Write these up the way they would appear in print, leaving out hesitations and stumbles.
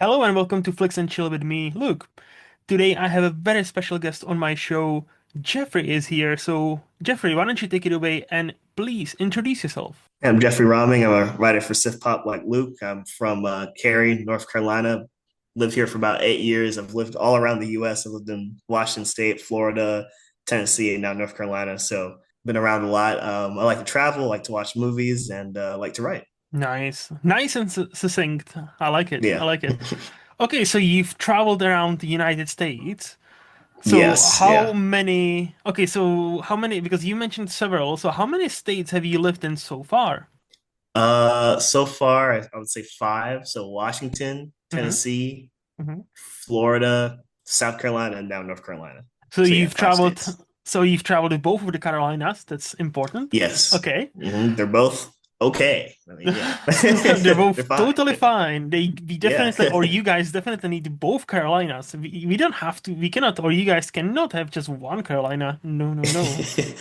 Hello and welcome to Flicks and Chill with me, Luke. Today I have a very special guest on my show. Jeffrey is here. So, Jeffrey, why don't you take it away and please introduce yourself? I'm Jeffrey Rahming. I'm a writer for Sif Pop like Luke. I'm from Cary, North Carolina. Lived here for about 8 years. I've lived all around the U.S. I've lived in Washington State, Florida, Tennessee, and now North Carolina. So been around a lot. I like to travel, like to watch movies, and like to write. Nice. Nice and succinct. I like it. I Yeah. like it. Okay, so you've traveled around the United States. So Yes. how Yeah. many, okay, so how many, because you mentioned several, so how many states have you lived in so far? So far, I would say five. So Washington, hmm Tennessee, hmm Florida, South Carolina, and now North Carolina. So So yeah, you've five traveled, states. so you've traveled to both of the Carolinas. That's important. Yes. Okay. They're both okay. I mean, yeah, They're they're both fine. totally fine. We Yeah. definitely, or you guys definitely need both Carolinas. We don't have to, we cannot, or you guys cannot have just one Carolina. No, no, no. They,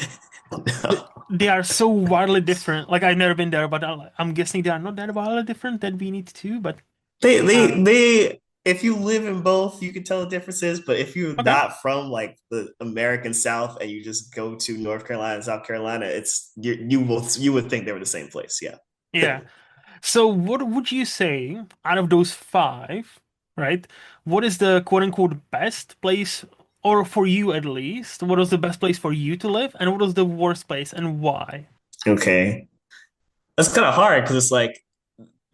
No. they are so wildly different. Like I've never been there, but I'm guessing they are not that wildly different that we need to. But uh, If you live in both, you can tell the differences. But if you're okay, not from like the American South and you just go to North Carolina and South Carolina, you would think they were the same place. Yeah. yeah. So what would you say out of those five, right? What is the quote unquote best place, or for you at least, what was the best place for you to live, and what was the worst place and why? Okay. That's kind of hard because it's like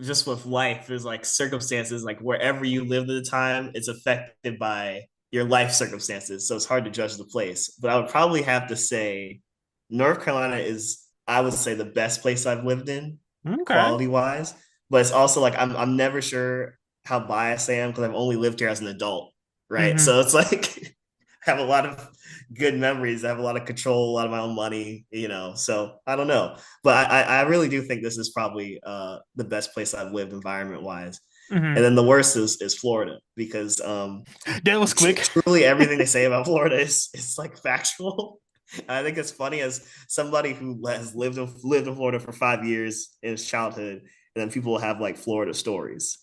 just with life, there's like circumstances, like wherever you live at the time, it's affected by your life circumstances. So it's hard to judge the place. But I would probably have to say North Carolina is, I would say, the best place I've lived in, Okay. quality wise. But it's also like I'm never sure how biased I am because I've only lived here as an adult, right? hmm So it's like I have a lot of good memories. I have a lot of control, a lot of my own money. So I don't know. But I really do think this is probably the best place I've lived environment wise. hmm And then the worst is Florida because That was quick. truly everything they say about Florida is like factual. I think it's funny as somebody who has lived in Florida for 5 years in his childhood, and then people will have like Florida stories,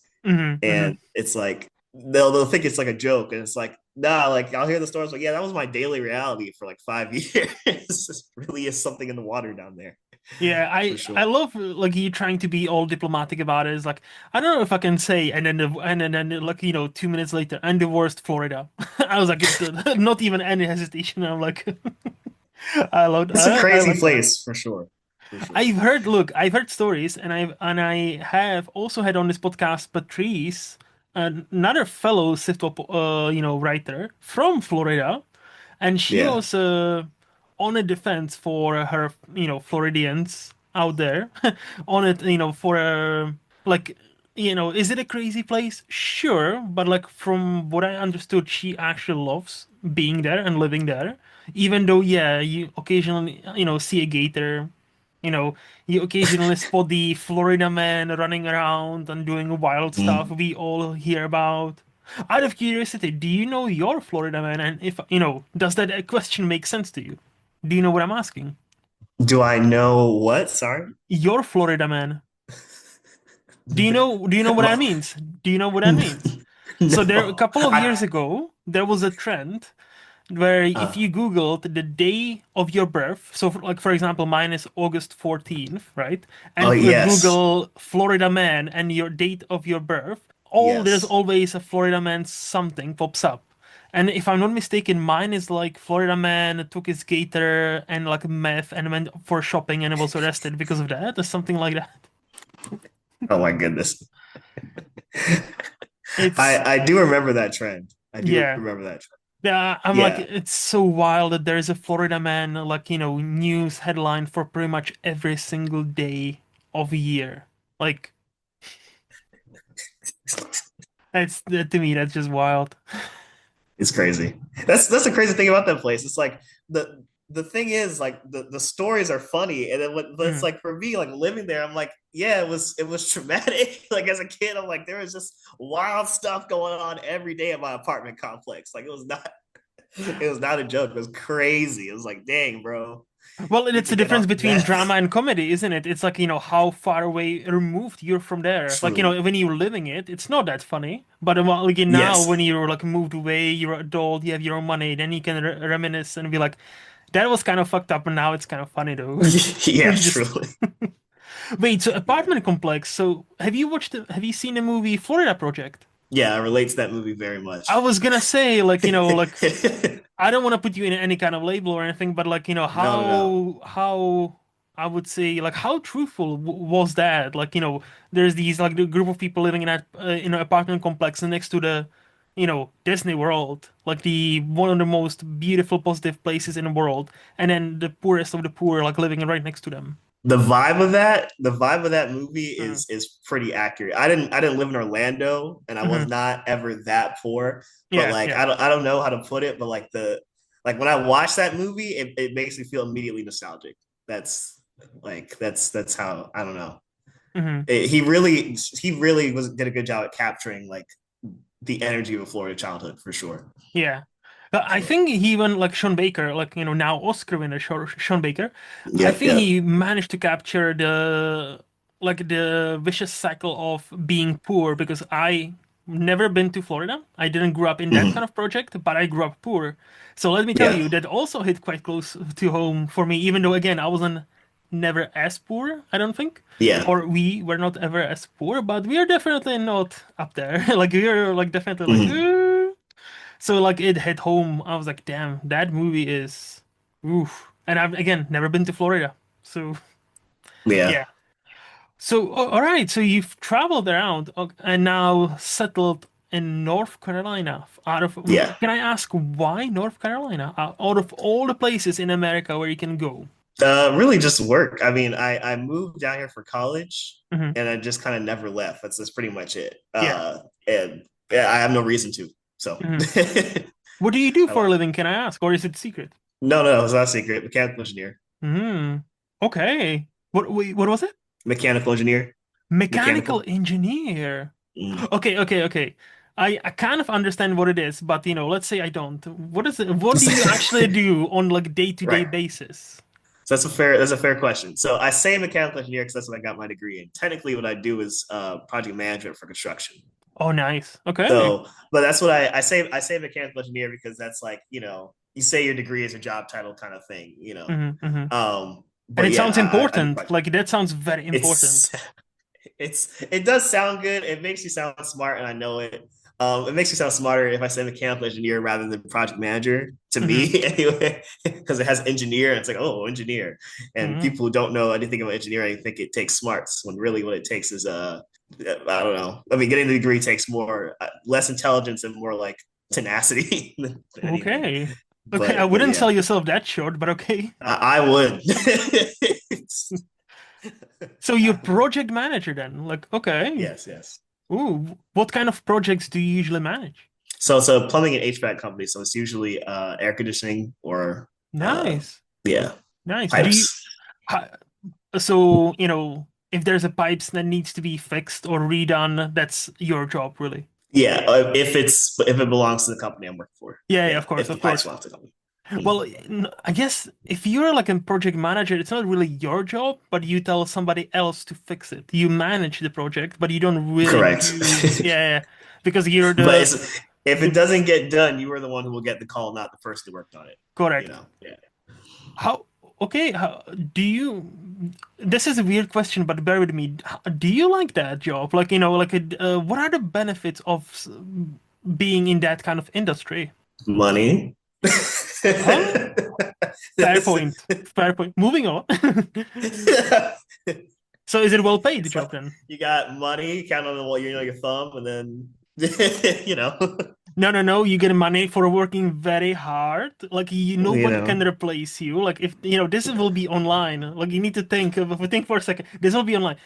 and hmm it's like they'll think it's like a joke, and it's like nah, like I'll hear the stories like yeah, that was my daily reality for like 5 years. It really is something in the water down there Yeah, for I sure. love like you trying to be all diplomatic about it. It's like I don't know if I can say, and then like 2 minutes later, and divorced Florida. I was like, not even any hesitation. I'm like, It's a I crazy like that. place for sure, for sure. I've heard stories, and I have also had on this podcast Patrice, another fellow Siftop, writer from Florida, and she Yeah. was on a defense for her, Floridians out there, on it, for like, is it a crazy place? Sure, but like from what I understood, she actually loves being there and living there, even though, yeah, you occasionally, see a gator. You know, you occasionally spot the Florida man running around and doing wild stuff Mm. we all hear about. Out of curiosity, do you know your Florida man? And if, does that question make sense to you? Do you know what I'm asking? Do I know what? Sorry. Your Florida man. Do you know what that means? Do you know what that means? So there, a No. couple of years ago, there was a trend where if Uh, you Googled the day of your birth, so like for example, mine is August 14th, right? oh And yes. Google Florida man and your date of your birth, there's Yes. always a Florida man something pops up. And if I'm not mistaken, mine is like Florida man took his gator and like meth and went for shopping and was arrested because of that, or something like that. Oh my goodness. It's I do remember that trend. I do yeah. remember that trend. Yeah, I'm like, Yeah. it's so wild that there's a Florida man, like, news headline for pretty much every single day of a year. Like, that's that to me, that's just wild. It's crazy. That's the crazy thing about that place. It's like the thing is like the stories are funny, and then what but it's Mm. like for me like living there, I'm like yeah, it was traumatic. Like as a kid, I'm like there was just wild stuff going on every day in my apartment complex. Like it was not. It was not a joke. It was crazy. It was like, dang, bro, Well, need it's to the get difference off the between meth. drama and comedy, isn't it? It's like, how far away removed you're from there. Like, True. when you're living it, it's not that funny. But like now, when Yes. you're like moved away, you're adult, you have your own money, then you can reminisce and be like, that was kind of fucked up, and now it's kind of funny though. Yeah, Just truly. wait, so Yeah. apartment complex. So have you seen the movie Florida Project? Yeah, I relate to that movie very I much. was gonna say, like, I don't want to put you in any kind of label or anything, but like, No, no, no. how I would say, like, how truthful was that? Like, there's these like the group of people living in that in an apartment complex next to the, Disney World, like the one of the most beautiful, positive places in the world, and then the poorest of the poor, like living right next to them. The vibe of that movie Mm-hmm. is pretty accurate. I didn't live in Orlando, and I was Mm-hmm. not ever that poor. But Yeah, like, yeah. I don't know how to put it, but like when I watch that movie, it makes me feel immediately nostalgic. That's how I don't know. Mm-hmm. He really did a good job at capturing like the energy of a Florida childhood for sure. Yeah. I So think he even like Sean Baker, like now Oscar winner Sean Baker, I yep, think yep. he managed to capture the vicious cycle of being poor because I never been to Florida. I didn't grow up in that kind Mhm. of project, but I grew up poor. So let me tell Yeah, you, that also hit quite close to home for me, even though again I wasn't never as poor, I don't think. yeah. Or we were not ever as poor, but we are definitely not up there. Like we are like definitely like Mhm. so like it hit home. I was like, damn, that movie is oof. And I've again never been to Florida. So Yeah, yeah. So all right, so you've traveled around and now settled in North Carolina. yeah. Can I ask why North Carolina? Out of all the places in America where you can go. Really just work. I mean, I moved down here for college Hmm. and I just kind of never left. That's pretty much it. Yeah. And yeah, I have no reason to. So Hmm. What do you do I for a left. living, can I ask? Or is it secret? No, no, it's not a secret. Mechanical engineer. Hmm. Okay. What was it? Mechanical engineer. Mechanical Mechanical. engineer. Mm. Okay, okay, okay. I kind of understand what it is, but let's say I don't. What is it? What do you actually do on like day-to-day Right. basis? So that's a fair question. So I say mechanical engineer because that's what I got my degree in. Technically, what I do is project management for construction. Oh, nice. Okay. So, but that's what I say. I say mechanical engineer because that's like you say your degree is your job title kind of thing. Hmm. And But it yeah, sounds I do important. project. Like that sounds very important. It's it does sound good. It makes you sound smart, and I know it. It makes you sound smarter if I say mechanical engineer rather than project manager to Hmm. me anyway, because it has engineer. And it's like, oh, engineer, and Hmm. people who don't know anything about engineering think it takes smarts when really what it takes is I don't know. I mean, getting the degree takes more less intelligence and more like tenacity than anything. Okay. Okay, I But wouldn't yeah, sell yourself that short, but okay. I would. So you're project manager then? Like, okay. Yes, yes. Ooh, what kind of projects do you usually manage? So it's a plumbing and HVAC company. So it's usually air conditioning or Nice. yeah, Nice. Do you? pipes. So, if there's a pipes that needs to be fixed or redone, that's your job, really. Yeah, if it belongs to the company I'm working for. Yeah, yeah, Yeah, of course, if the of pipes course. belong to the company. Well, Mhm. I guess if you're like a project manager, it's not really your job, but you tell somebody else to fix it. You manage the project, but you don't really Correct. do, yeah, yeah, because you're But the, it's if it the doesn't get done, you are the one who will get the call, not the person who worked on it. correct. Yeah. How, okay, do you, this is a weird question, but bear with me. Do you like that job? Like, what are the benefits of being in that kind of industry? Money. Huh? Fair point. Fair point. Moving on. So is it well paid, the It's job like then? you got money, count on your thumb, and then you know, No, no, no. You get money for working very hard. Like you nobody can know. replace you. Like if this will be online. Like you need to think for a second. This will be online.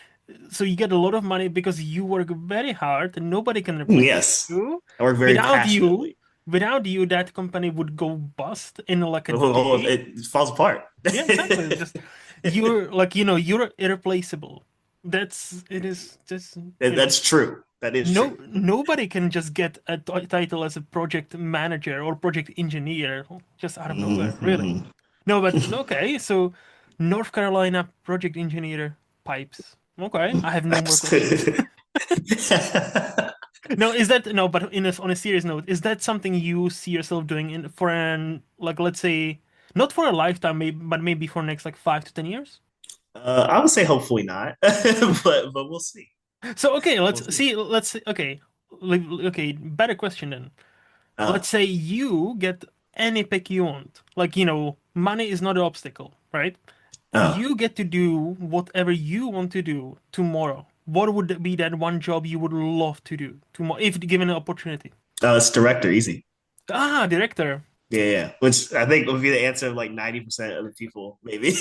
So you get a lot of money because you work very hard and nobody can replace Yes, you. I work very Without you, passionately. without you, that company would go bust in like a Oh, day. it falls apart. Yeah, exactly. Just you're like, you're irreplaceable. It is just, That's true. That is true. No, nobody can just get a title as a project manager or project engineer just out of nowhere, really. Hmm. No, but okay, so North Carolina project engineer pipes. Okay, I have no more questions. No, is that no? But on a serious note, is that something you see yourself doing in for an like let's say not for a lifetime, maybe, but maybe for next like 5 to 10 years? I would say hopefully not, but we'll see. So okay, We'll let's see. see. Let's okay, okay. Better question then. Uh, Let's say you get any pick you want. Like money is not an obstacle, right? uh, You get to do whatever you want to do tomorrow. What would be that one job you would love to do tomorrow if given an opportunity? it's director easy. Ah, director. Yeah, yeah. Which I think would be the answer of like 90% of the people, maybe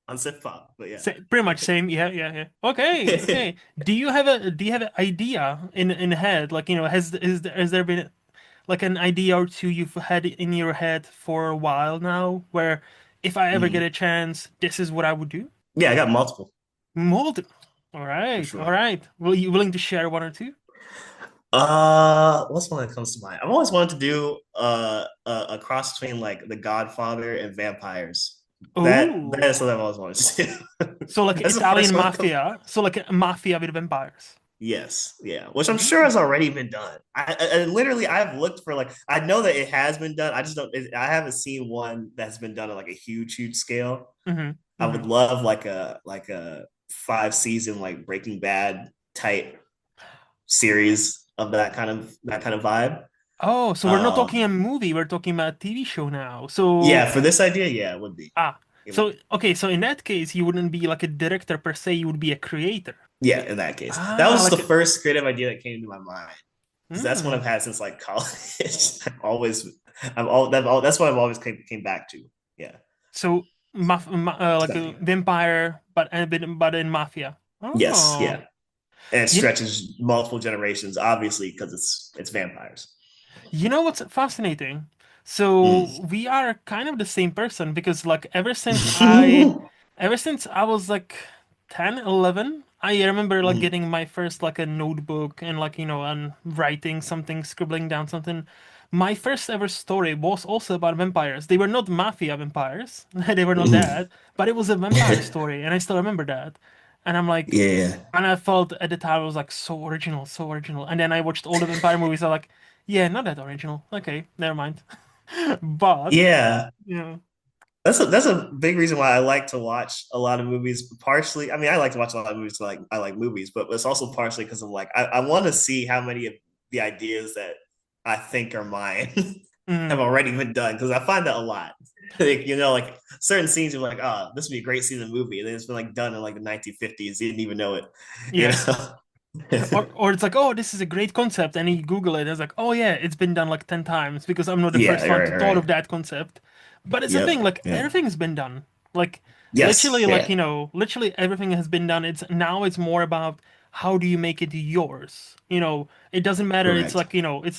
on sip pop. But yeah. Pretty much same. Yeah, yeah, yeah. Okay, okay. Do you have an idea in head? Like, has there been like an idea or two you've had in your head for a while now, where if I ever get Mhm. a chance, this is what I would do? Yeah, I got multiple Mold. All for right, all sure. right. Will you willing to share one or two? What's one that comes to mind? I've always wanted to do a cross between like The Godfather and vampires. That is Oh, something I've always wanted to do. so like That's the Italian first one that comes. mafia. So like a mafia with vampires. Yes, yeah, which I'm sure Mm, has already been done. I literally I've looked for like I know that it has been done. I just don't. I haven't seen one that's been done on like a huge scale. mm-hmm, I mm-hmm. would love like a 5 season like Breaking Bad type series of that kind of vibe. Oh, so we're not talking a Um, movie, we're talking about a TV show now. So, yeah, for this idea, yeah, it would be. ah, It would so be. okay, so in that case, you wouldn't be like a director per se, you would be a creator. Yeah, in that case, that Ah, was the like, first creative idea that came to my mind because that's one mm. I've had since like college. That's what I've always came back to. Yeah, So like that a idea. vampire, but in mafia. Yes, Oh, yeah, and it you stretches multiple generations, obviously, because it's vampires. You know what's fascinating? So Mm. we are kind of the same person because like ever since I was like 10, 11, I remember like Mm. getting my first like a notebook and like and writing something, scribbling down something. My first ever story was also about vampires. They were not mafia vampires. They were not Mm. that, but it was a vampire story and I still remember that. And I'm like Yeah, and I felt at the time I was like so original, so original. And then I watched all the vampire movies. I'm like, yeah, not that original. Okay, never mind. But yeah. yeah, That's a big reason why I like to watch a lot of movies. Partially, I mean, I like to watch a lot of movies. Like I like movies, but it's also partially because I'm like I want to see how many of the ideas that I think are mine have mm, already been done. Because I find that a lot. Like certain scenes, you're like, oh, this would be a great scene in a movie, and then it's been like done in like the 1950s. You didn't even know it. You yeah. know? Or it's like, oh, this is a great concept, and you Google it. It's like, oh yeah, it's been done like 10 times because I'm not the Yeah, first one to right, thought right. of that concept. But it's a thing, Yep, like yep. everything's been done. Like Yes, literally, like yeah, literally everything has been done. It's more about how do you make it yours. It doesn't matter. correct. It's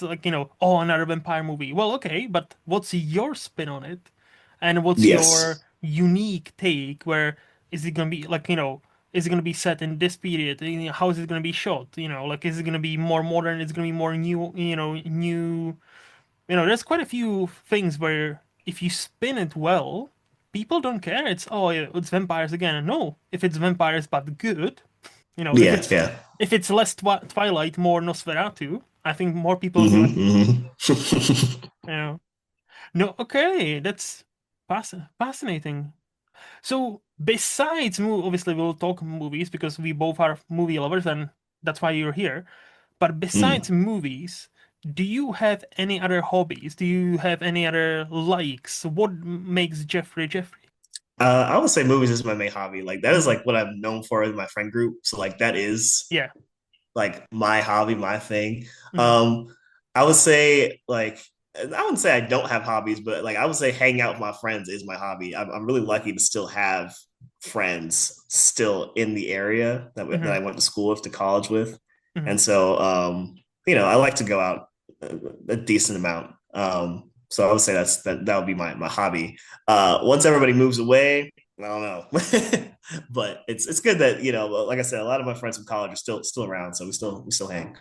like oh, another vampire movie. Well, okay, but what's your spin on it? And what's your Yes, unique take? Where is it gonna be like, is it gonna be set in this period? How is it gonna be shot? Like is it gonna be more modern? Is it gonna be more new? New. There's quite a few things where if you spin it well, people don't care. It's oh yeah, it's vampires again. No, if it's vampires but good, if yeah, it's yeah. if it's less Twilight, more Nosferatu, I think more people will be like, Hmm. you know, no, okay, that's fascinating. So besides obviously we'll talk movies because we both are movie lovers and that's why you're here. But besides Mm. movies, do you have any other hobbies? Do you have any other likes? What makes Jeffrey Jeffrey? I would say movies is my main hobby. Like that is Hmm. like what I'm known for in my friend group. So like that is Yeah. like my hobby, my thing. Hmm. Um, I would say like I wouldn't say I don't have hobbies, but like I would say hanging out with my friends is my hobby. I'm really lucky to still have friends still in the area that Hmm. I went to school with, to college with, Hmm. and so I like to go out a decent amount. So I would say that would be my hobby. Once everybody moves away, I don't know. But it's good that, like I said, a lot of my friends from college are still around, so we still hang.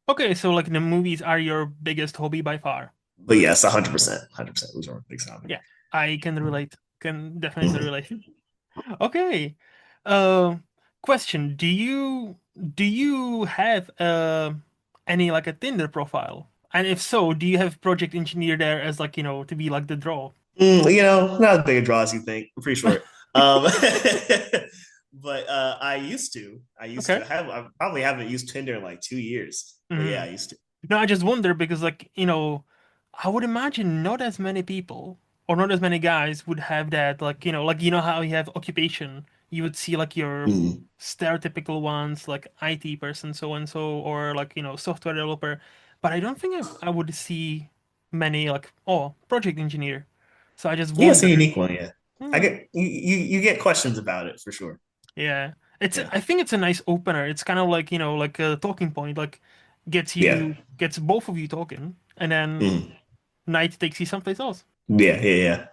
Okay, so like the movies are your biggest hobby by far. But yes, 100%, 100%. Those are big hobby. Yeah, I can relate. Can definitely relate. Okay. Uh, question: Do you have any like a Tinder profile? And if so, do you have project engineer there as like to be like the draw? Not as big a draw as you think. I'm pretty short. Um, but I used to. I used Okay. to. I probably haven't used Tinder in like 2 years. But yeah, Mhm. I used to. No, I just wonder because like I would imagine not as many people or not as many guys would have that like like how you have occupation. You would see like your Mm. stereotypical ones like IT person so and so or like software developer, but I don't think I would see many like project engineer. So I just Yeah, it's a wonder. unique one. Yeah, I Hmm, get you get questions about it for sure. yeah, it's Yeah, I think it's a nice opener. It's kind of like like a talking point like yeah, gets both of you talking and then mm. night takes you someplace else. Yeah, yeah, yeah.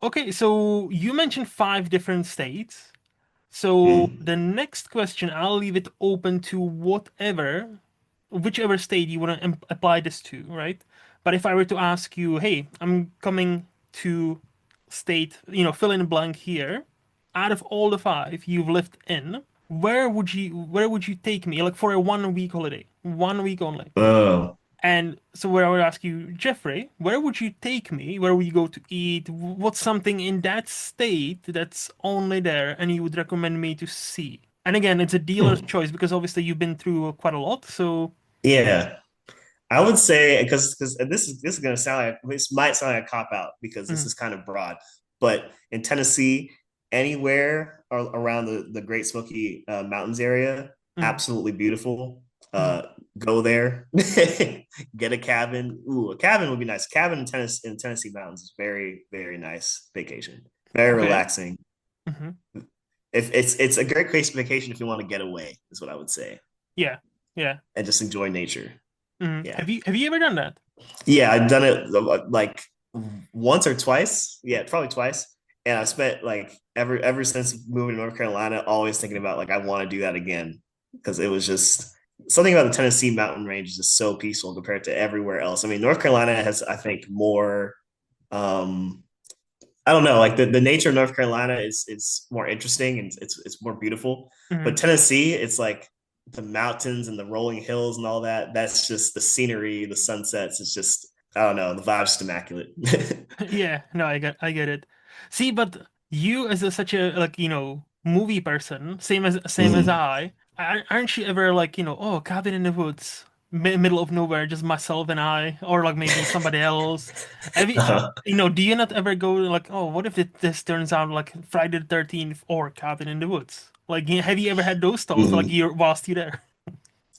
Okay, so you mentioned five different states. So Mm. the next question, I'll leave it open to whichever state you want to apply this to, right? But if I were to ask you, hey, I'm coming to state, fill in blank here. Out of all the five you've lived in, where would you take me? Like for a 1 week holiday, 1 week only. Oh, And so where I would ask you, Jeffrey, where would you take me? Where would you go to eat? What's something in that state that's only there and you would recommend me to see? And again, it's a dealer's hmm. choice because obviously you've been through quite a lot. So, Yeah. I would say because this is gonna sound like this might sound like a cop out because this mm, is kind of broad, but in Tennessee, anywhere around the Great Smoky Mountains area, mm, absolutely beautiful. mm. Uh, Go there, get a cabin. Ooh, a cabin would be nice. Cabin in Tennessee mountains is very very nice vacation. Very Okay. relaxing. Hmm. If it's a great vacation if you want to get away, is what I would say, Yeah. Yeah. and just enjoy nature. Yeah. Have you ever done that? Yeah, I've done it like once or twice. Yeah, probably twice. And I've spent like ever since moving to North Carolina, always thinking about like I want to do that again because it was just something about the Tennessee mountain range is just so peaceful compared to everywhere else. I mean, North Carolina has, I think, more. Um, I don't know, like the nature of North Carolina is more interesting and it's more beautiful. But Hmm. Tennessee, it's like the mountains and the rolling hills and all that. That's just the scenery, the sunsets. It's just I don't know, the vibe's just immaculate. Yeah, no, I get it. See, but you as such a like movie person, same as Mm. aren't you ever like cabin in the woods, middle of nowhere, just myself and I, or like maybe somebody else. Have you, Uh-huh. do you not ever go like, oh, what if this turns out like Friday the 13th or cabin in the woods? Like, have you ever had those thoughts like Mm. you're whilst you there?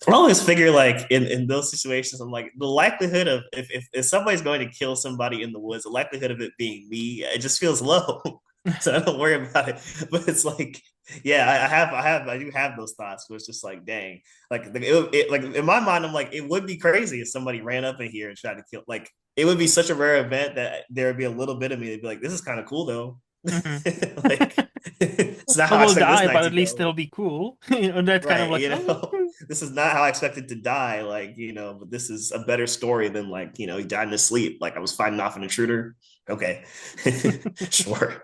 I always figure like in those situations, I'm like the likelihood of if somebody's going to kill somebody in the woods, the likelihood of it being me, it just feels low. So I don't worry about it. But it's like, yeah, I do have those thoughts. Where it's just like, dang, like in my mind, I'm like, it would be crazy if somebody ran up in here and tried to kill. Like, it would be such a rare event that there would be a little bit of me that'd be like, this is kind of cool though. Mhm. Like, it's not I how I will expect this die, night but to at least go. it'll be cool. That's kind of Right, like, oh. this is not how I expected to die. Like, but this is a better story than like, he died in his sleep. Like I was fighting off an intruder. Okay. Sure.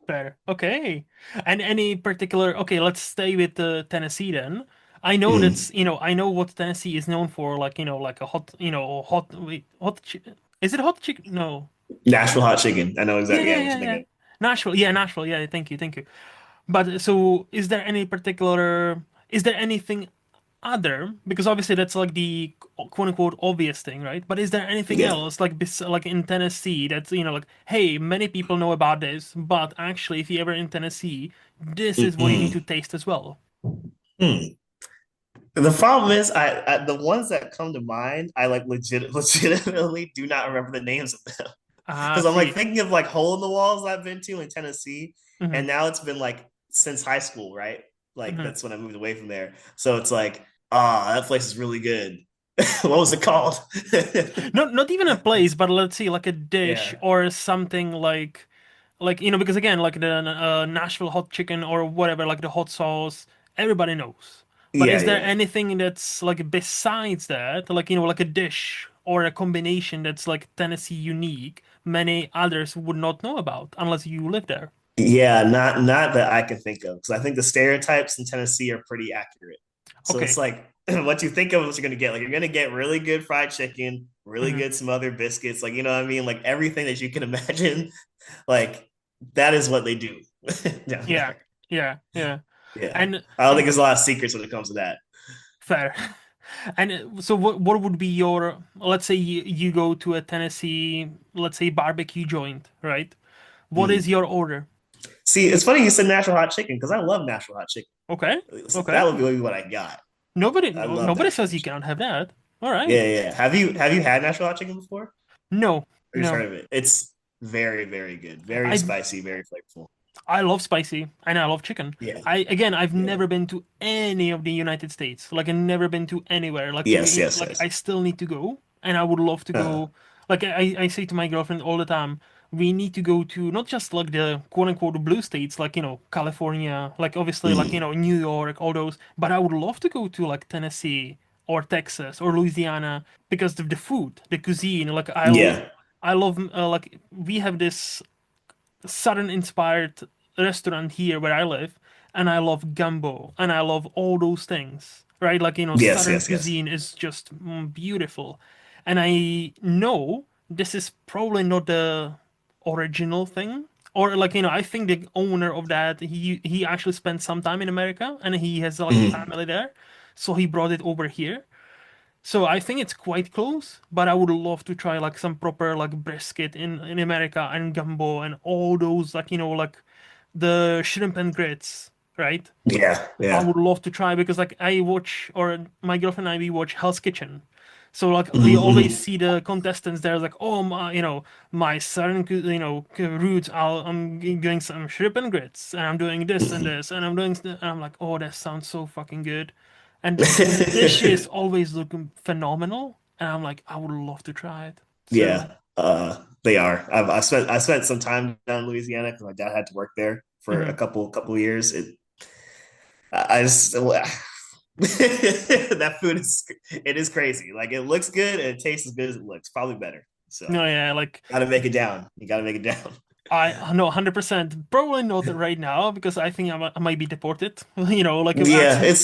Fair. Okay. And any particular, okay, let's stay with Tennessee then. I know Mm. I know what Tennessee is known for, like, like a hot, wait, is it hot chicken? No. Nashville hot chicken. I know Yeah, exactly, yeah, yeah, what yeah, you're yeah. thinking. Nashville. Yeah, Nashville. Yeah, thank you, thank you. But so is there anything other because obviously that's like the quote unquote obvious thing, right? But is there anything Yeah. else like like in Tennessee that's like, hey, many people know about this, but actually, if you're ever in Tennessee, this is what you need Mm-mm. to taste as well. Mm. The problem is, the ones that come to mind, I like legitimately do not remember the names of them Ah, because I'm like see. thinking of like hole in the walls I've been to in Tennessee, Hmm. and now it's been like since high school, right? Like Hmm. that's when I moved away from there. So it's like, that place is really good. What was it called? Not even a place, but let's see, like a dish Yeah. or something like. Like, because again, like the Nashville hot chicken or whatever, like the hot sauce, everybody knows. But Yeah, is there yeah. anything that's like besides that, like, like a dish or a combination that's like Tennessee unique, many others would not know about unless you live there? Yeah, not that I can think of because I think the stereotypes in Tennessee are pretty accurate. So it's Okay. like what you think of is what you're gonna get. Like you're gonna get really good fried chicken, really Hmm. good some other biscuits, like you know what I mean? Like everything that you can imagine, like that is what they do down Yeah. there. Yeah. Yeah. Yeah. And I don't think there's a okay, lot of secrets when it comes to that. fair. And so what would be your, let's say you go to a Tennessee, let's say barbecue joint, right? What is Mm. your order? See, it's funny you said Nashville hot chicken because I love Nashville hot chicken. Okay. So Okay. that would be what I got. I love Nobody Nashville says hot you chicken. cannot have that. All right. Yeah, yeah. Have you had Nashville hot chicken before? No, Or just no. heard of it? It's very, very good. Very I spicy, very flavorful. I love spicy and I love chicken. Yeah, I've yeah. never been to any of the United States. Like I've never been to anywhere. Like Yes, yes, like yes. I still need to go and I would love to Uh, go. Like I say to my girlfriend all the time, we need to go to not just like the quote unquote blue states, like California, like obviously like mm, New York, all those, but I would love to go to like Tennessee or Texas or Louisiana because of the food, the cuisine. Like yeah. I love like we have this southern inspired restaurant here where I live, and I love gumbo and I love all those things, right? Like, Yes, southern yes, yes. cuisine is just beautiful. And I know this is probably not the original thing. Or like, I think the owner of that, he actually spent some time in America and he has like a Mm, family there. So he brought it over here. So I think it's quite close, but I would love to try like some proper like brisket in America and gumbo and all those like like the shrimp and grits, right? yeah, I yeah. would love to try because like I watch or my girlfriend and I we watch Hell's Kitchen. So like we Mm, always mm. see the contestants there like oh my my southern roots I'm doing some shrimp and grits and I'm doing this and this and I'm doing and I'm like oh that sounds so fucking good and the dishes always look phenomenal and I'm like I would love to try it so Yeah, they are. I spent some time down in Louisiana because my dad had to work there for a mhm. couple of years. I just that food is crazy. Like it looks good and it tastes as good as it looks. Probably better. So No, yeah, like gotta make it down. You gotta make it down. I know 100%. Probably not right now because I think I might be deported. Like Yeah, actually,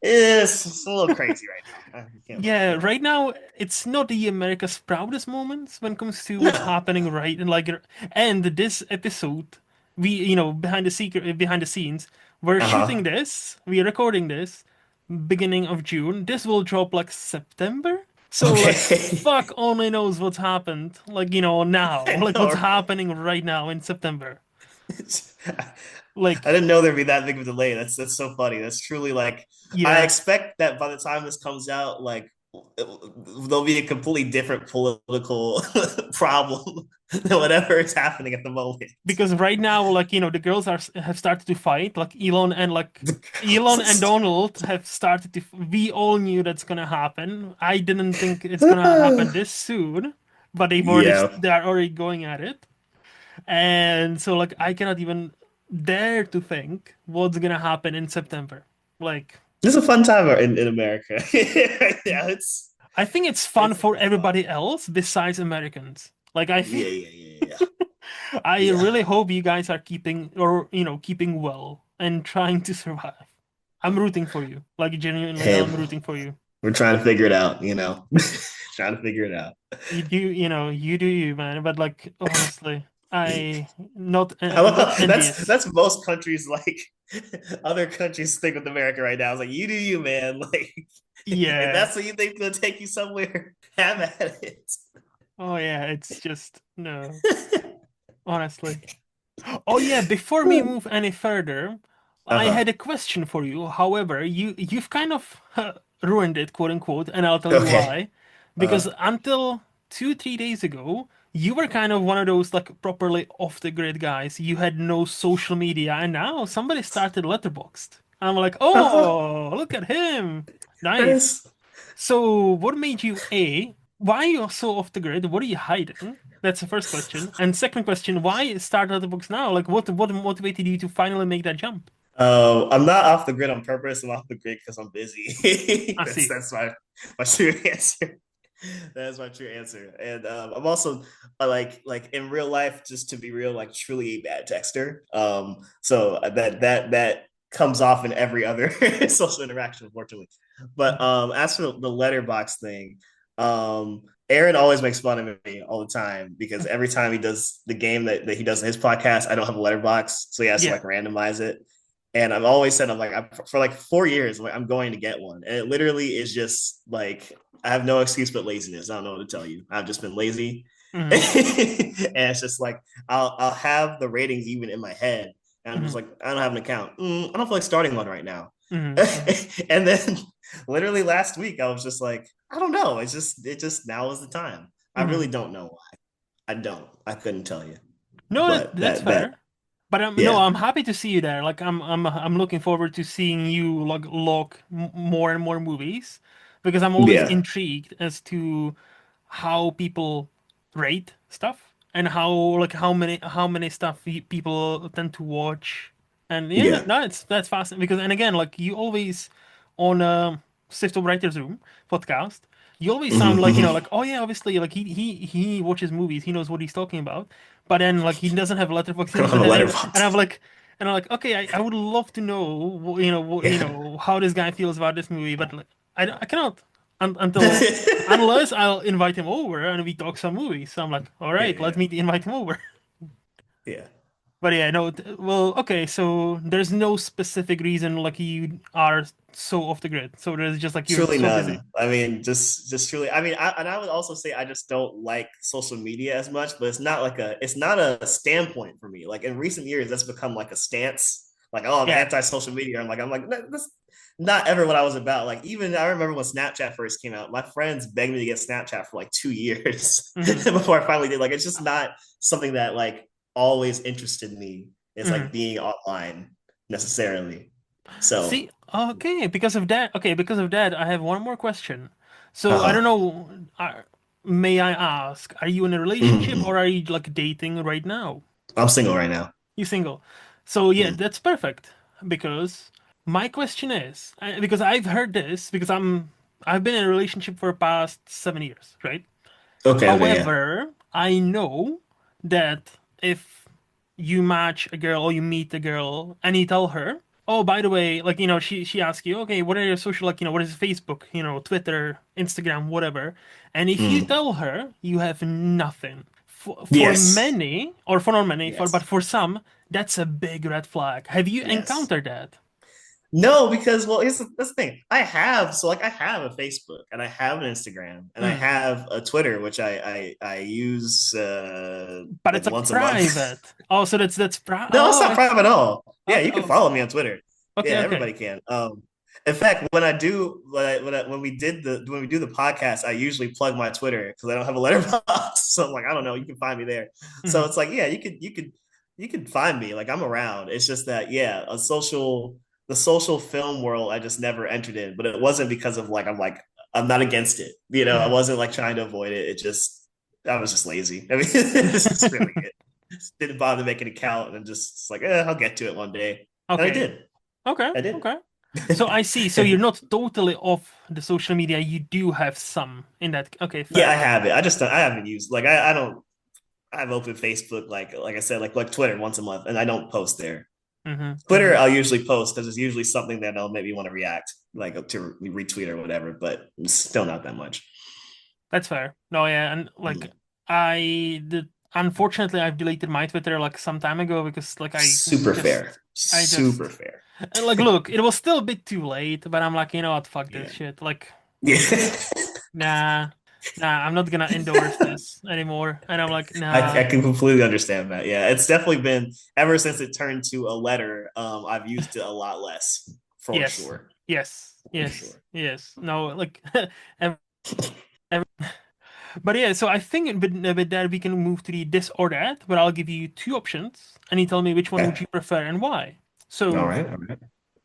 it's a little crazy right now. I can't lie. yeah. Yeah. Right now, it's not the America's proudest moments when it comes to what's No. happening right and like. And this episode, we behind the scenes, we're shooting Uh-huh. this. We're recording this beginning of June. This will drop like September. So like, Okay. fuck only knows what's happened. Like now, I like what's know, happening right now in September. I Like. didn't know there'd be that big of a delay. That's so funny. That's truly like I Yeah, expect that by the time this comes out, like there'll be a completely different political problem than whatever is happening at the moment. because right now, like the girls have started to fight. Like The Elon girls and is- Donald have started to. We all knew that's gonna happen. I didn't think it's gonna happen this soon, but yeah, they are already going at it. And so, like, I cannot even dare to think what's gonna happen in September. Like, it's a fun time in America. Yeah, I think it's fun for it's fun. everybody else besides Americans. Like, Yeah, yeah, yeah, yeah, I yeah. really hope you guys are keeping or keeping well and trying to survive. I'm rooting for you. Like genuinely, Hey, I'm rooting for you. we're trying to figure it out. Trying to figure it out. You do you, man. But like honestly, I I not love, envious. that's most countries like other countries think with America right now. It's like you do you, man. Like if Yeah. that's what you think gonna take you somewhere, have at it. Oh yeah, it's just no, honestly. Oh yeah, before we move any further, I Uh-huh. had a question for you. However, you've kind of ruined it, quote unquote, and I'll tell you Okay. why. Because Uh until 2, 3 days ago, you were kind of one of those like properly off the grid guys. You had no social media, and now somebody started Letterboxd. I'm like, uh oh, look at him. Nice. Chris. So, what made you A, why are you so off the grid? What are you hiding? That's the first question. And second question, why start other books now? Like, what motivated you to finally make that jump? I'm not off the grid on purpose. I'm off the grid because I'm busy. I that's see. that's my true answer. That is my true answer. And I'm also like in real life, just to be real, like truly a bad texter. So that comes off in every other social interaction, unfortunately. But as for the letterbox thing, Aaron always makes fun of me all the time because every time he does the game that he does in his podcast, I don't have a letterbox, so he has to Yeah. like randomize it. And I've always said, I'm like, for like 4 years, I'm, like, I'm going to get one. And it literally is just like, I have no excuse but laziness. I don't know what to tell you. I've just been lazy. And Hmm. it's just like, I'll have the ratings even in my head. And I'm just Hmm. like, I don't have an account. I don't feel like starting one right now. Hmm. Hmm. And then literally last week, I was just like, I don't know. It just now is the time. I Hmm. really don't know why. I don't. I couldn't tell you. No, But that's that, fair. But no, yeah. I'm happy to see you there. Like I'm looking forward to seeing you like log more and more movies because I'm always Yeah. intrigued as to how people rate stuff and how many stuff people tend to watch. And yeah, no, Yeah. no, it's that's fascinating because and again, like you always on Sift of Writers Room podcast, you always sound like Mhm. like oh yeah, obviously like he watches movies, he knows what he's talking about, but then like he doesn't have Letterboxd, I don't have a and letterbox. I'm like okay, I would love to know Yeah. how this guy feels about this movie, but like I cannot until unless I'll invite him over and we talk some movies. So I'm like, all Yeah, right, let yeah, me invite him over. yeah. But yeah, no, well, okay, so there's no specific reason like you are so off the grid. So there's just like you're Truly so busy. none. I mean, just truly. I mean, and I would also say I just don't like social media as much, but it's not a standpoint for me. Like in recent years, that's become like a stance. Like, oh, I'm Yeah. anti-social media. I'm like, that's not ever what I was about. Like, even I remember when Snapchat first came out, my friends begged me to get Snapchat for like 2 years Hmm. before I finally did. Like, it's just not something that like always interested me. It's Hmm. like being online necessarily. So, See, okay, because of that, I have one more question. So I don't uh-huh. know, may I ask, are you in a relationship Mhm. or are you like dating right now? I'm single right now. You single. So yeah, Mm. that's perfect because my question is because I've heard this because I've been in a relationship for the past 7 years, right? Okay, yeah. However, I know that if you match a girl or you meet a girl and you tell her, oh, by the way, like, she asks you, okay, what are your social, like, what is Facebook, Twitter, Instagram, whatever. And if you Mm. tell her you have nothing, for Yes. many, or for not many, but Yes. for some, that's a big red flag. Have you Yes. encountered that? No, because well, that's the thing. I have a Facebook and I have an Instagram and I Mm. have a Twitter, which I use But like it's like once a month. private. Oh, so No, it's oh, not private at all. Yeah, okay, you can follow me on Twitter. Yeah, okay, okay. everybody can. In fact, when we do the podcast, I usually plug my Twitter because I don't have a letterbox. So I'm like, I don't know, you can find me there. So Mhm. it's like, yeah, you could find me. Like I'm around. It's just that, yeah, the social film world, I just never entered in. But it wasn't because of I'm not against it. I Mhm. wasn't like trying to avoid it. I was just lazy. I mean, this is really it. Didn't bother to make an account and just like, I'll get to it one day. And I Okay. did. Okay. I did. Okay. So I see. So you're not totally off the social media. You do have some in that. Okay, Yeah, I fair. have it. I haven't used I don't I've opened Facebook like I said like Twitter once a month and I don't post there. Hmm. Twitter Hmm. I'll usually post because it's usually something that'll make me want to react like to retweet or whatever, but it's still not that much. That's fair. No, yeah, and like Mm. I did. Unfortunately, I've deleted my Twitter like some time ago because like Super fair. I Super just, fair. and like, look, it was still a bit too late, but I'm like, you know what? Fuck this Yeah. shit. Like, Yeah. nah, I'm not gonna endorse this anymore. And I'm like, I nah. can completely understand that. Yeah, it's definitely been ever since it turned to a letter. I've used it a lot less, for Yes, sure, yes, for yes, sure. yes. No, like, ev- ev- but yeah. So I think with that we can move to the this or that. But I'll give you two options, and you tell me which one would Okay. you prefer and why. All So right. All right.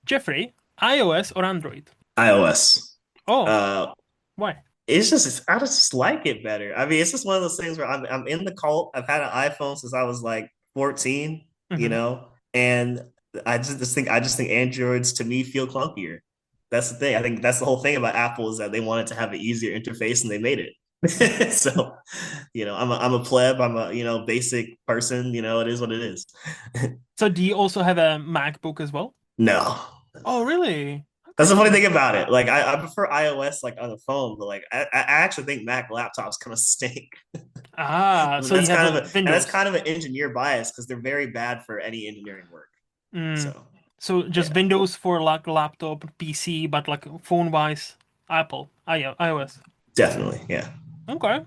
Jeffrey, iOS or Android? iOS. Oh, Uh, why? I just like it better. I mean, it's just one of those things where I'm in the cult. I've had an iPhone since I was like 14, you Hmm. know, and I just think Androids to me feel clunkier. That's the thing. I think that's the whole thing about Apple is that they wanted to have an easier interface and they made it. So, I'm a pleb. I'm a basic person. It is what it is. So do you also have a MacBook as well? No, Oh, really? that's the funny Okay. thing about it. Like I prefer iOS like on the phone, but like I actually think Mac laptops kind of stink. Ah, But so you have a that's Windows. kind of an engineer bias because they're very bad for any engineering work. Mm. So So just yeah, Windows for like laptop, PC, but like phone-wise, Apple, iOS. definitely, yeah, Okay,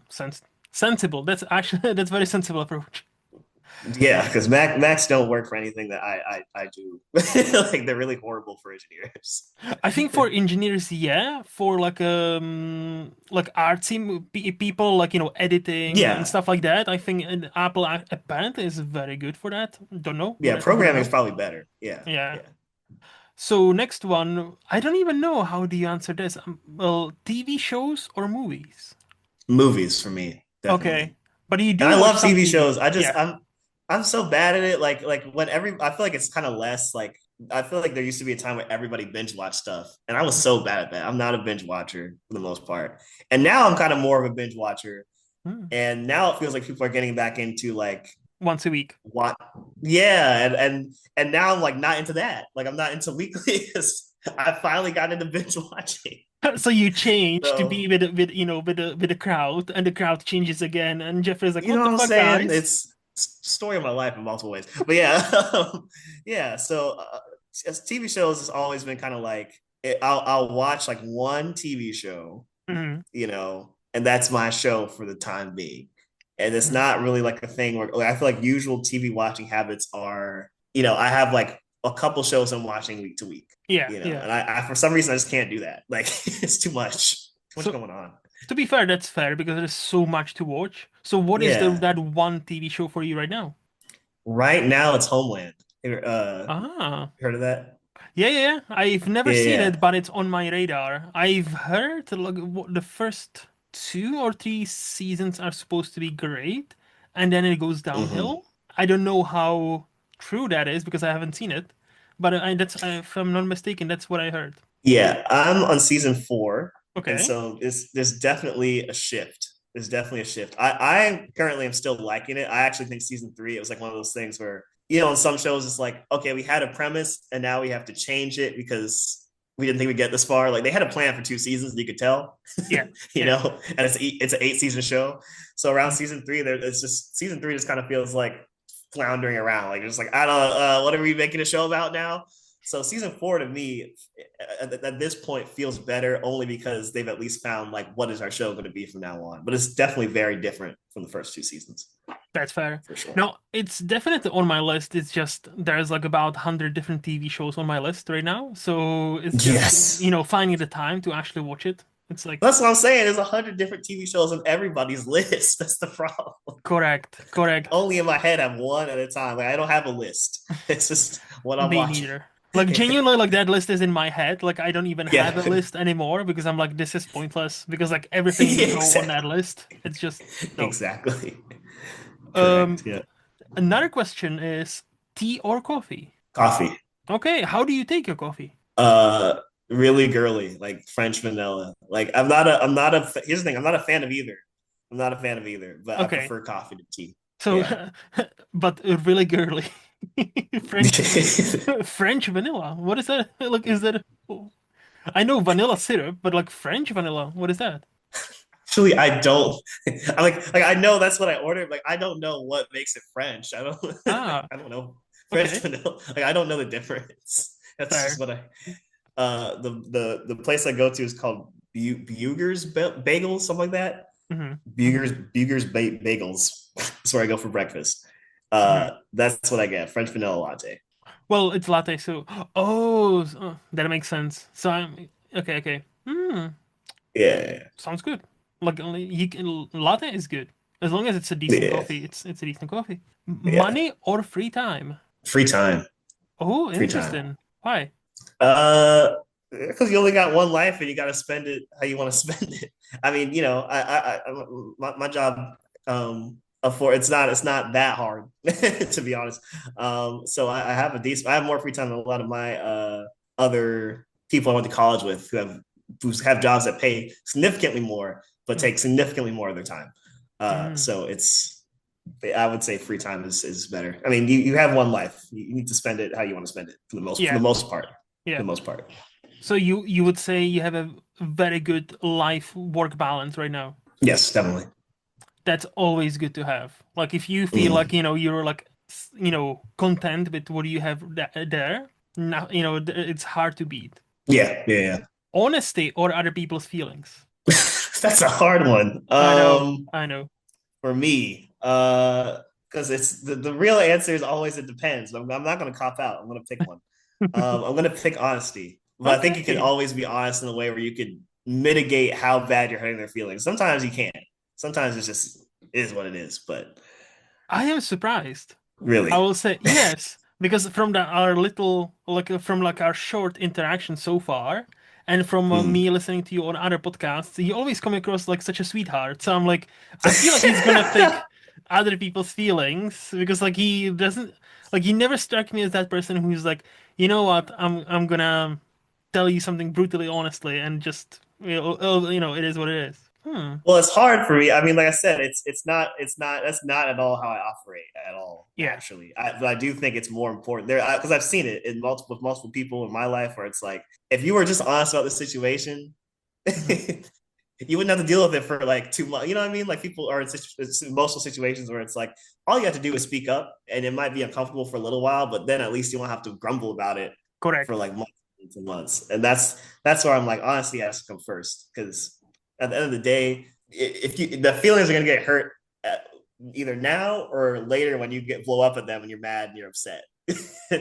sensible. That's actually that's very sensible approach. yeah. Because Macs don't work for anything that I do. Like they're really horrible for engineers. I think for engineers, yeah. For like artsy people, like editing and Yeah, stuff like that, I think an Apple apparently is very good for that. Don't know, yeah. wouldn't Programming is know. probably better. Yeah, Yeah. yeah. So next one, I don't even know how do you answer this. Well, TV shows or movies? Movies for me, Okay, definitely. but you And do I watch love some TV TV. shows. Yeah. I'm so bad at it. Like when I feel like it's kind of less like I feel like there used to be a time where everybody binge watched stuff, and I was so bad at that. I'm not a binge watcher for the most part, and now I'm kind of more of a binge watcher. Hmm. And now it feels like people are getting back into like Once a week. what, yeah, and now I'm like not into that. Like I'm not into weekly because I finally got into binge watching. So you change to be So with the crowd, and the crowd changes again, and Jeffrey's like, you "What know the what I'm fuck, saying? guys?" It's story of my life in multiple ways. But yeah, yeah. So as TV shows has always been kind of like I'll watch like one TV show, Hmm. and that's my show for the time being. And it's Hmm. not really like a thing where like, I feel like usual TV watching habits are, I have like a couple shows I'm watching week to week, Yeah, yeah. and I for some reason I just can't do that. Like it's too much So going on. to be fair, that's fair because there's so much to watch. So what is the Yeah. that one TV show for you right now? Right now it's Homeland. Ah. Heard of that? Yeah, yeah, yeah. I've never Yeah, seen yeah. it, but it's on my radar. I've heard like the first two or three seasons are supposed to be great, and then it goes Hmm. downhill. I don't know how true that is because I haven't seen it, but if I'm not mistaken, that's what I heard. Yeah, I'm on season 4, and Okay. so there's definitely a shift. There's definitely a shift. I currently am still liking it. I actually think season 3 it was like one of those things where on some shows it's like okay we had a premise and now we have to change it because we didn't think we'd get this far. Like they had a plan for 2 seasons, you could tell, Yeah. Yeah. and it's an 8 season show. So around season 3, there it's just season 3 just kind of feels like floundering around, like just like I don't what are we making a show about now? So season 4 to me at this point feels better only because they've at least found like what is our show going to be from now on. But it's definitely very different from the first 2 seasons That's fair. for sure. No, it's definitely on my list. It's just there's like about 100 different TV shows on my list right now. So it's just, Yes. finding the time to actually watch it. It's like, That's what I'm saying. There's 100 different TV shows on everybody's list. That's the problem. correct, correct. Only in my head, I'm one at a time. Like I don't have a list. It's just what I'm Me watching. neither. Like genuinely, like that list is in my head. Like I don't even have a Yeah. list anymore because I'm like, this is pointless because like everything will Yeah, go on that exactly. list. It's just no. Exactly. Um, Correct. Yeah. Another question is tea or coffee? Coffee. Okay, how do you take your coffee? Uh, really girly, like French vanilla. Like here's the thing, I'm not a fan of either. I'm not a fan of either, but I Okay, prefer coffee to tea. so Yeah. but really girly. French French vanilla. What is that? Like, is that? I know vanilla syrup, but like French vanilla. What is that? Actually, I don't. I like I know that's what I ordered. Like I don't know what makes it French. I don't. Ah, I don't know French okay, vanilla. Like I don't know the difference. That's just fair. what I. The place I go to is called Bugers Bagels, something like that. Hmm. Hmm. Bugers Bagels. That's where I go for breakfast. Hmm. That's what I get. French vanilla latte. Well, it's latte, so that makes sense. So I'm okay. Okay. Hmm. Yeah, Sounds good. Like latte is good as long as it's a decent yeah, coffee. It's a decent coffee. yeah. Money or free time? Free time, Oh, free time. interesting. Why? Uh, because you only got one life and you got to spend it how you want to spend it. I mean, my job, for it's not that hard to be honest. So I have I have more free time than a lot of my other people I went to college with who have jobs that pay significantly more but Mm, take significantly more of their time. mm. So it's I would say free time is better. I mean, you have one life. You need to spend it how you want to spend it for the Yeah, most part. For yeah. the most part. So you would say you have a very good life work balance right now. Yes, definitely. That's always good to have. Like if you feel like, Mm. you're like, content with what you have there, now, it's hard to beat. Yeah, yeah, Honesty or other people's feelings. yeah. That's a hard one. I know, I know. For me, because it's the real answer is always it depends. I'm not gonna cop out. I'm gonna pick one. I'm gonna pick honesty, but I think you can Okay. always be honest in a way where you could mitigate how bad you're hurting their feelings. Sometimes you can't. Sometimes it's just is what it is. But I am surprised. I really, will say yes, because from our little, like from like our short interaction so far, and from mm. me listening to you on other podcasts, you always come across like such a sweetheart. So I'm like, I feel like he's gonna pick other people's feelings because like he doesn't, like he never struck me as that person who's like, you know what, I'm gonna tell you something brutally honestly and just it is what it is. Hmm. Well, it's hard for me. I mean, like I said, it's not that's not at all how I operate at all Yeah. naturally. But I do think it's more important there because I've seen it in multiple people in my life where it's like if you were just honest about the situation, Hmm. you wouldn't have to deal with it for like 2 months. You know what I mean? Like people are in emotional situations where it's like all you have to do is speak up, and it might be uncomfortable for a little while, but then at least you won't have to grumble about it for Correct. like months and months. And that's where I'm like, honestly, has to come first because at the end of the day, if you the feelings are gonna get hurt either now or later when you get blow up at them and you're mad and you're upset.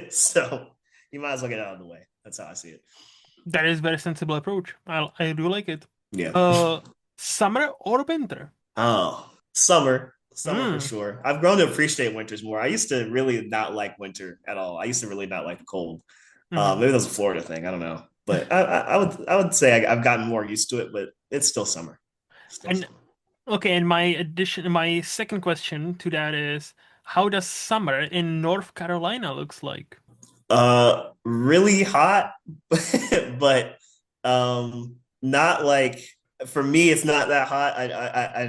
So you might as well get out of the way. That's how I see it. That is very sensible approach. I do like it. Yeah. Uh, Summer or winter? Oh, summer for Hmm. sure. I've grown to appreciate winters more. I used to really not like winter at all. I used to really not like the cold. Hmm. Maybe that's a Florida thing. I don't know, but I would say I've gotten more used to it. But it's still summer. Still And summer. okay, and my second question to that is, how does summer in North Carolina looks like? Really hot, but not like for me. It's not that hot.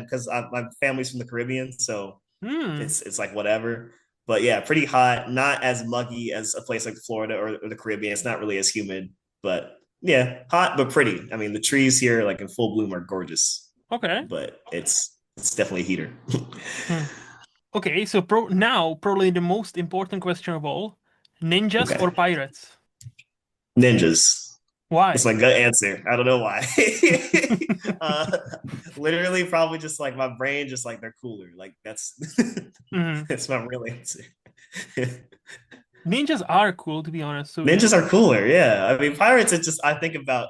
Because my family's from the Caribbean, so Hmm. it's like whatever. But yeah, pretty hot. Not as muggy as a place like Florida or the Caribbean. It's not really as humid, but yeah, hot but pretty. I mean, the trees here, like in full bloom, are gorgeous, Okay. but it's definitely a heater. Hmm. Okay, so now probably the most important question of all, ninjas or Okay, pirates? ninjas. It's Why? my gut answer. I don't know why. uh, Literally, probably just like my brain, just like they're cooler. Like that's Hmm. that's my real answer. Ninjas are cool, to be honest. So yeah. Ninjas are cooler, yeah. I mean, pirates. It's just I think about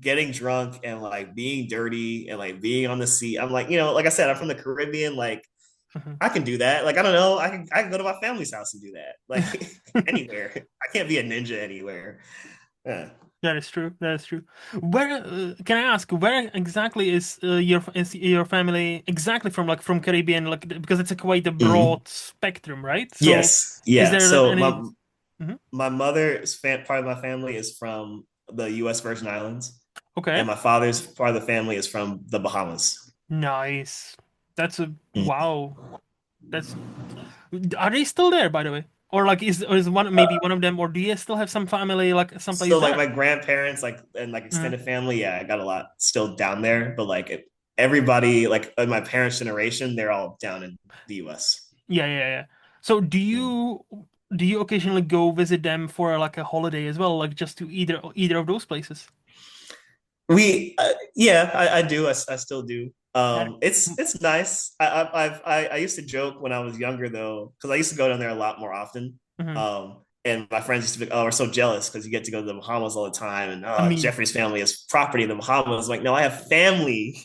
getting drunk and like being dirty and like being on the sea. I'm like, like I said, I'm from the Caribbean. Like Mhm. I can do that. Like I don't know, I can go to my family's house and do that. Like anywhere. I can't be a ninja anywhere. Yeah. That is true. That is true. Where can I ask? Where exactly is your family exactly from? Like from Caribbean, like because it's a quite a Mhm. broad spectrum, right? So, Yes, is yeah. there So any? Mhm. my mother's part of my family is from the U.S. Virgin Islands, and Okay, my father's part of the family is from the Bahamas. nice. That's a Mm. wow. That's are they still there, by the way? Or like is one maybe one of them, or do you still have some family like someplace So like there? my grandparents, like and like Mhm. extended family, yeah, I got a lot still down there, but like everybody, like in my parents' generation, they're all down in the U.S. Yeah, yeah, yeah. So Mm. do you occasionally go visit them for like a holiday as well, like just to either of those places? Yeah, I do. I still do. That, It's nice. I used to joke when I was younger though, because I used to go down there a lot more often. mhm. And my friends used to be, oh, we're so jealous because you get to go to the Bahamas all the time, and I mean, Jeffrey's family has property in the Bahamas. Like, no, I have family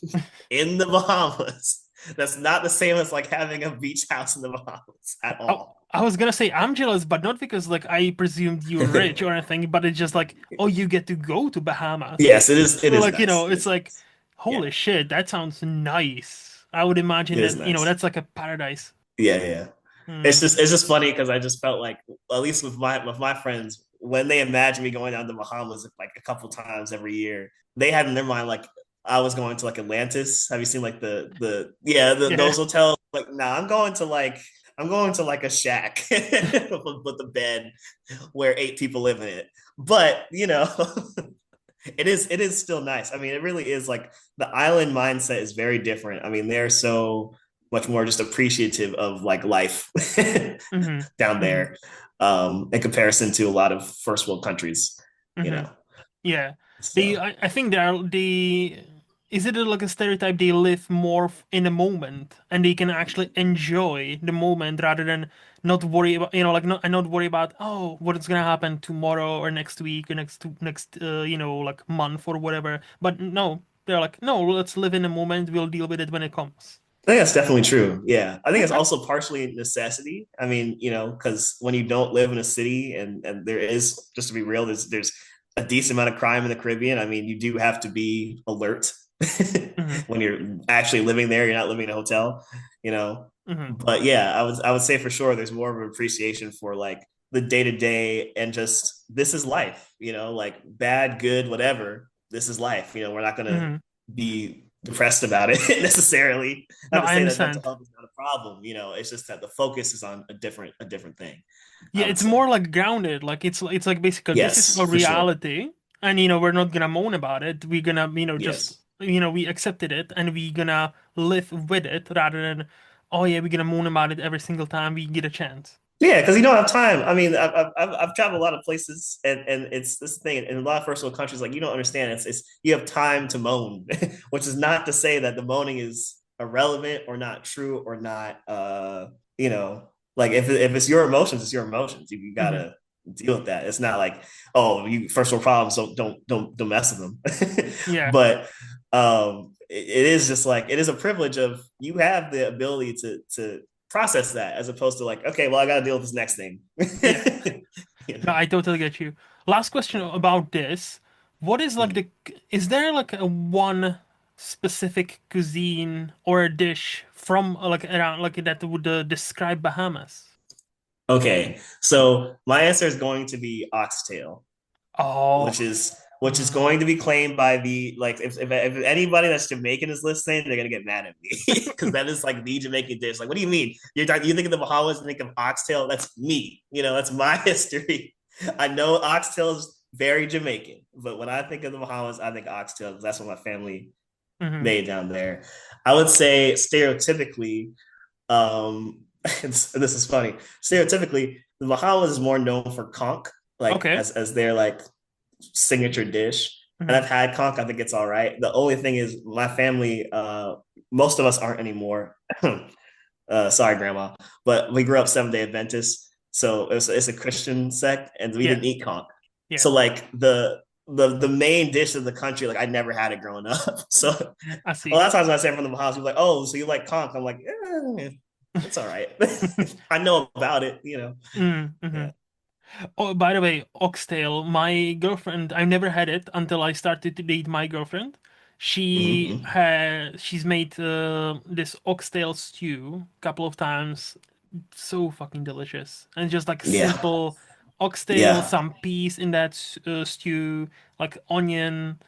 in the Bahamas. That's not the same as like having a beach house in the Bahamas at Oh, all. I was gonna say I'm jealous, but not because like I presumed you're rich or anything, but it's just like, oh, you get to go to Bahamas. Yes, it is. It is Like, nice. It it's is like, nice. Yeah, holy shit, that sounds nice. I would imagine it is that, nice. that's like a paradise. Yeah, yeah. Hmm. It's just funny because I just felt like at least with my friends when they imagine me going down to Bahamas like a couple times every year, they had in their mind like I was going to like Atlantis. Have you seen like Yeah. those hotels? Like, nah, I'm going to like a shack with a bed where 8 people live in it. But you know, it is still nice. I mean, it really is like the island mindset is very different. I mean, they're so much more just appreciative of like life Hmm. down Hmm. there in comparison to a lot of first world countries, you Hmm. know. Yeah. So I think is it like a stereotype they live more in the moment and they can actually enjoy the moment rather than not worry about, like not worry about, oh, what's gonna happen tomorrow or next week or next, like month or whatever. But no, they're like, no, let's live in the moment. We'll deal with it when it comes. I think that's definitely true. Yeah. I think it's Okay. also partially necessity. I mean, you know, because when you don't live in a city and there is, just to be real, there's a decent amount of crime in the Caribbean. I mean, you do have to be alert Hmm. when you're actually living there. You're not living in a hotel, you know. Hmm. But yeah, I would say for sure there's more of an appreciation for like the day to day and just this is life, you know, like bad, good, whatever. This is life. You know, we're not gonna Hmm. be depressed about it necessarily. No, Not to I say that mental understand. health is not a problem, you know, it's just that the focus is on a different thing, Yeah, I would it's say. more like grounded. Like it's like basically this is Yes, our for sure. reality, and we're not gonna moan about it. We're gonna just Yes. we accepted it, and we're gonna live with it rather than, oh yeah, we're gonna moan about it every single time we get a chance. Yeah, because you don't have time. I mean, I've traveled a lot of places, and it's this thing in a lot of first world countries. Like you don't understand. It's you have time to moan, which is not to say that the moaning is irrelevant or not true or not. You know, like if it's your emotions, it's your emotions. You Hmm. gotta deal with that. It's not like oh, you first world problems, so don't mess with them. Yeah, But it is just like it is a privilege of you have the ability to process that as opposed to like, okay, well, I got to deal with this next thing. yeah. You No, know? I totally get you. Last question about this: what is like Mhm. is there like a one specific cuisine or a dish from like around like that would describe Bahamas? Okay, so my answer is going to be oxtail, Oh. which is Mm. going to be claimed by the like if anybody that's Jamaican is listening, they're gonna get mad at me because that is like the Jamaican dish. Like, what do you mean? You think of the Bahamas and think of oxtail? That's me. You know, that's my history. I know oxtail is very Jamaican, but when I think of the Bahamas, I think oxtail because that's what my family Hmm. made down there. I would say stereotypically, this is funny. Stereotypically, the Bahamas is more known for conch, like Okay. as their like signature dish. And Hmm. I've had conch. I think it's all right. The only thing is, my family, most of us aren't anymore. Sorry, grandma, but we grew up 7 Day Adventists, so it's a Christian sect, and we Yeah. didn't eat conch. Yeah. So like the main dish of the country, like I never had it growing up. So I a see. lot of times when I say I'm from the Bahamas, people are like, oh, so you like conch? I'm like, it's all right. I know about it, you know. Mm-hmm. Yeah. Oh, by the way, oxtail, my girlfriend, I never had it until I started to date my girlfriend. Mm-hmm. She's made this oxtail stew a couple of times. So fucking delicious. And just like Yeah. simple oxtail, Yeah. some peas in that stew, like onion.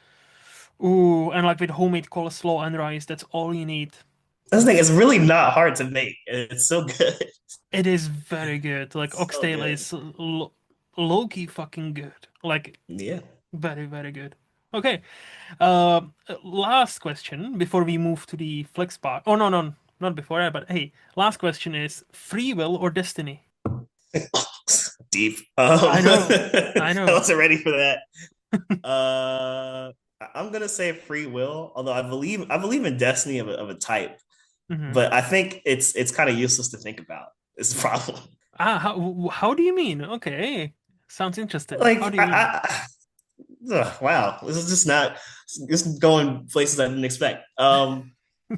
Ooh, and like with homemade coleslaw and rice, that's all you need. That's the thing. It's really not hard to make. It's so good. It is very good. Like So oxtail good. is low-key fucking good. Like Yeah. very, very good. Okay. Last question before we move to the flex part. Oh no, no, not before that, but hey, last question is free will or destiny? Deep. I know. I I know. wasn't ready for that. I'm gonna say free will, although I believe in destiny of a type, Hmm. but I think it's kind of useless to think about. Is the problem. Ah, how do you mean? Okay. Sounds interesting. How Like do you mean? wow, this is just not just going places I didn't expect.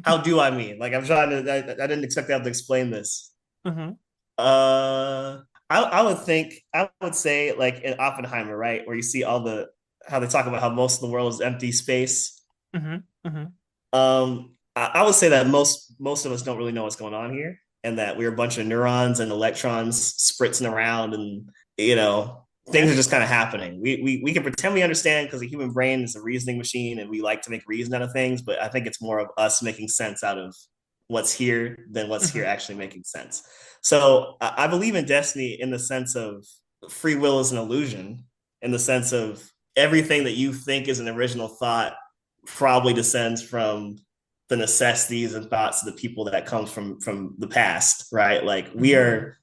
How do I mean? Like I'm trying to. I didn't expect to have to explain this. Hmm. Uh, I would think I would say like in Oppenheimer, right, where you see all the how they talk about how most of the world is empty space. Hmm. Hmm. I would say that most of us don't really know what's going on here, and that we're a bunch of neurons and electrons spritzing around, and things Yeah. are just kind of happening. We can pretend we understand because the human brain is a reasoning machine, and we like to make reason out of things. But I think it's more of us making sense out of what's here than what's Hmm. here actually making sense. So I believe in destiny in the sense of free will is an illusion, in the sense of everything that you think is an original thought probably descends from the necessities and thoughts of the people that comes from the past, right? Like we Hmm. are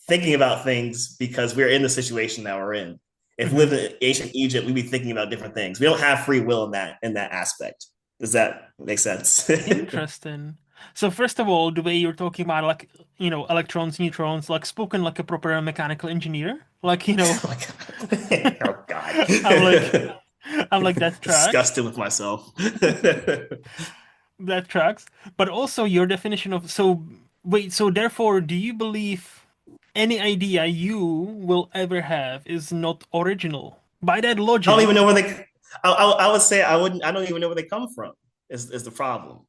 thinking about things because we're in the situation that we're in. If we Hmm. lived in ancient Egypt, we'd be thinking about different things. We don't have free will in that aspect. Does that make sense? Interesting. So first of all, the way you're talking about like, electrons, neutrons, like spoken like a proper mechanical engineer. Like, Oh my god! Oh god! I'm like, I'm like that tracks. Disgusted with myself. That tracks. But also your definition of so wait, so therefore, do you believe any idea you will ever have is not original? By that I don't even logic, know where they. I would say I wouldn't. I don't even know where they come from. Is the problem?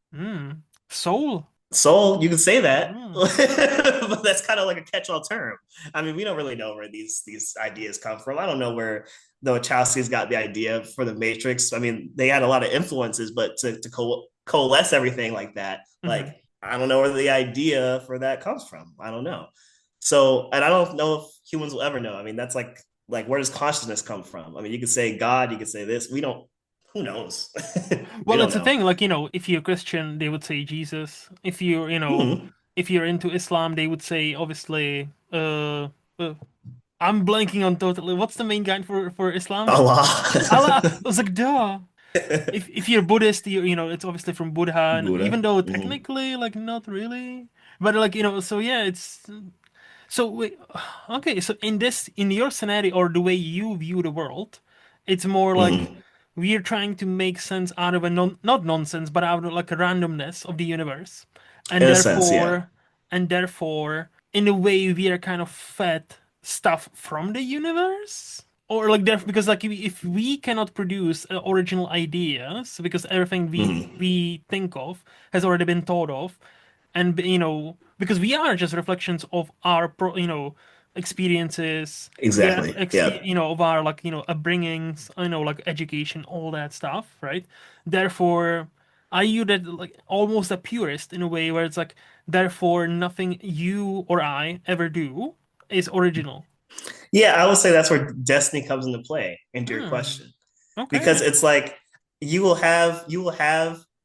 soul. Soul, you can say that, Hmm. but that's kind of like a catch-all term. I mean, we don't really know where these ideas come from. I don't know where the Wachowskis got the idea for the Matrix. I mean, they had a lot of influences, but to coalesce everything like that, like Hmm. I don't know where the idea for that comes from. I don't know. So, and I don't know if humans will ever know. I mean, that's like where does consciousness come from? I mean, you could say God, you could say this. We don't. Who knows? We Well, don't it's a know. thing, like, if you're Christian, they would say Jesus. Hmm. If you're into Islam, they would say obviously uh I'm blanking on totally what's the main guy for Islam? Allah. Allah. I was like, duh. If you're Buddhist, it's obviously from Buddha, and Buddha. even though Hmm. technically, like, not really, but like, so yeah, it's so wait, okay, so in your scenario or the way you view the world, it's more like Hmm. we're trying to make sense out of a not nonsense, but out of like a randomness of the universe, and In a sense, yeah. therefore, in a way, we are kind of fed stuff from the universe. Or like there because like if we cannot produce original ideas because everything Hmm. we think of has already been thought of, and because we are just reflections of our experiences, we are Exactly. Yeah. of our like upbringings, like education, all that stuff, right? Therefore, are you that like almost a purist in a way where it's like therefore nothing you or I ever do is original? Yeah, I would say that's where destiny comes into play into your Hmm. question. Because Okay. it's like you will have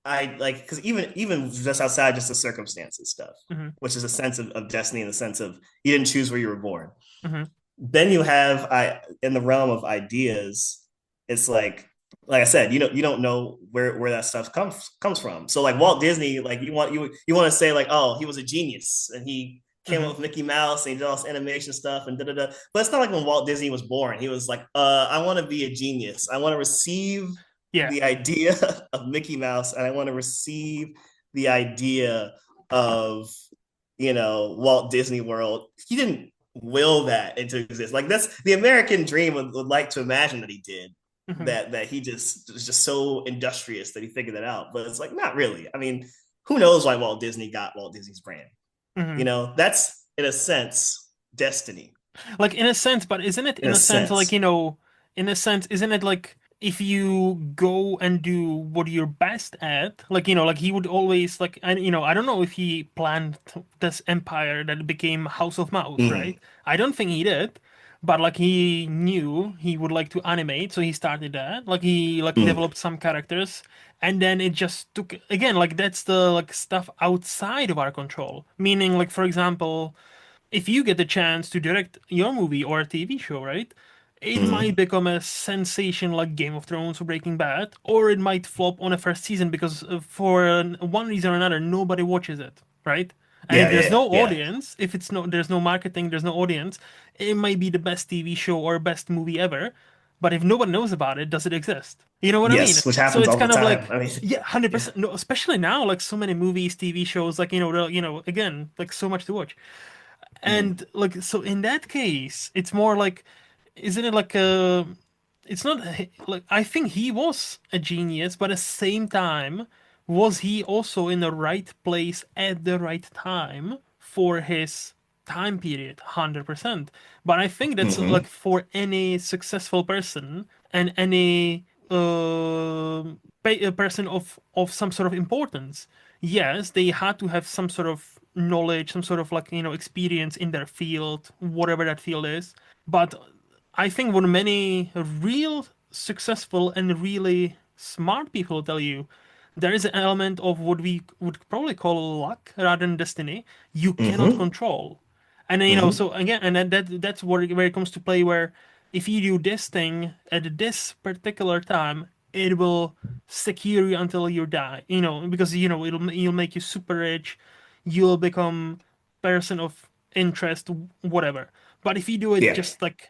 I like because even just outside just the circumstances stuff, Hmm. which is a sense of destiny in the sense of you didn't choose where you were born. Hmm. Then you have I in the realm of ideas, it's like I said, you don't know where that stuff comes from. So like Walt Disney, like you want to say like, oh, he was a genius and he came up Hmm. with Mickey Mouse and he did all this animation stuff and da da da. But it's not like when Walt Disney was born, he was like, I want to be a genius. I want to receive Yeah. the idea of Mickey Mouse and I want to receive the idea of Walt Disney World. He didn't will that into existence. Like that's the American dream would like to imagine that he did. Hmm. That he just was just so industrious that he figured that out. But it's like not really. I mean, who knows why Walt Disney got Walt Disney's brand? Hmm. That's in a sense destiny. Like in a sense, but isn't it In in a a sense like, sense. in a sense, isn't it like if you go and do what you're best at, like, like he would always like, and I don't know if he planned this empire that became House of Mouse, right? Mm-hmm. I don't think he did, but like he knew he would like to animate, so he started that. Like he like Mm-hmm. developed some characters, and then it just took again, like that's the like stuff outside of our control. Meaning, like for example, if you get the chance to direct your movie or a TV show, right? It might Mm-hmm. become a sensation like Game of Thrones or Breaking Bad, or it might flop on a first season because for one reason or another, nobody watches it, right? And if Yeah, there's yeah, no yeah. audience, if it's no, there's no marketing, there's no audience, it might be the best TV show or best movie ever, But if nobody knows about it, does it exist? You know what I mean? Yes, which So happens it's all the kind of time. like, I mean, yeah, yeah. 100%. No, especially now, like so many movies, TV shows, like, again, like so much to watch. Mhm. And like, so in that case, it's more like, isn't it like a, it's not like, I think he was a genius, but at the same time, was he also in the right place at the right time for his time period? 100%. But I think that's like Mhm. for any successful person and any a person of some sort of importance. Yes, they had to have some sort of knowledge, some sort of like, experience in their field, whatever that field is. But I think what many real successful and really smart people tell you, there is an element of what we would probably call luck rather than destiny you cannot Mhm. control. And then, Mhm. so again, and that's where it comes to play, where if you do this thing at this particular time, it will secure you until you die. Because you'll make you super rich, you'll become person of interest, whatever. But if you do it Yeah. just like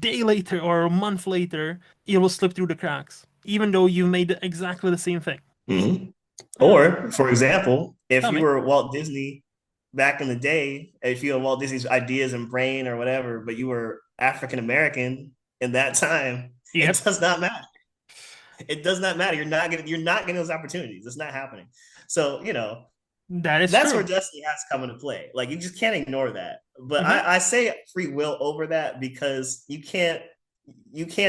day later or a month later, it will slip through the cracks, even though you made exactly the same thing. Mhm. Yeah, Or, for example, if tell you me. were Walt Disney back in the day, if you had Walt Disney's ideas and brain or whatever, but you were African American in that time, it Yep, does not matter. It does not matter. You're not getting those opportunities. It's not happening. So, that is that's where true. destiny has to come into play. Like you just can't ignore that. But Hmm. I say free will over that because you can't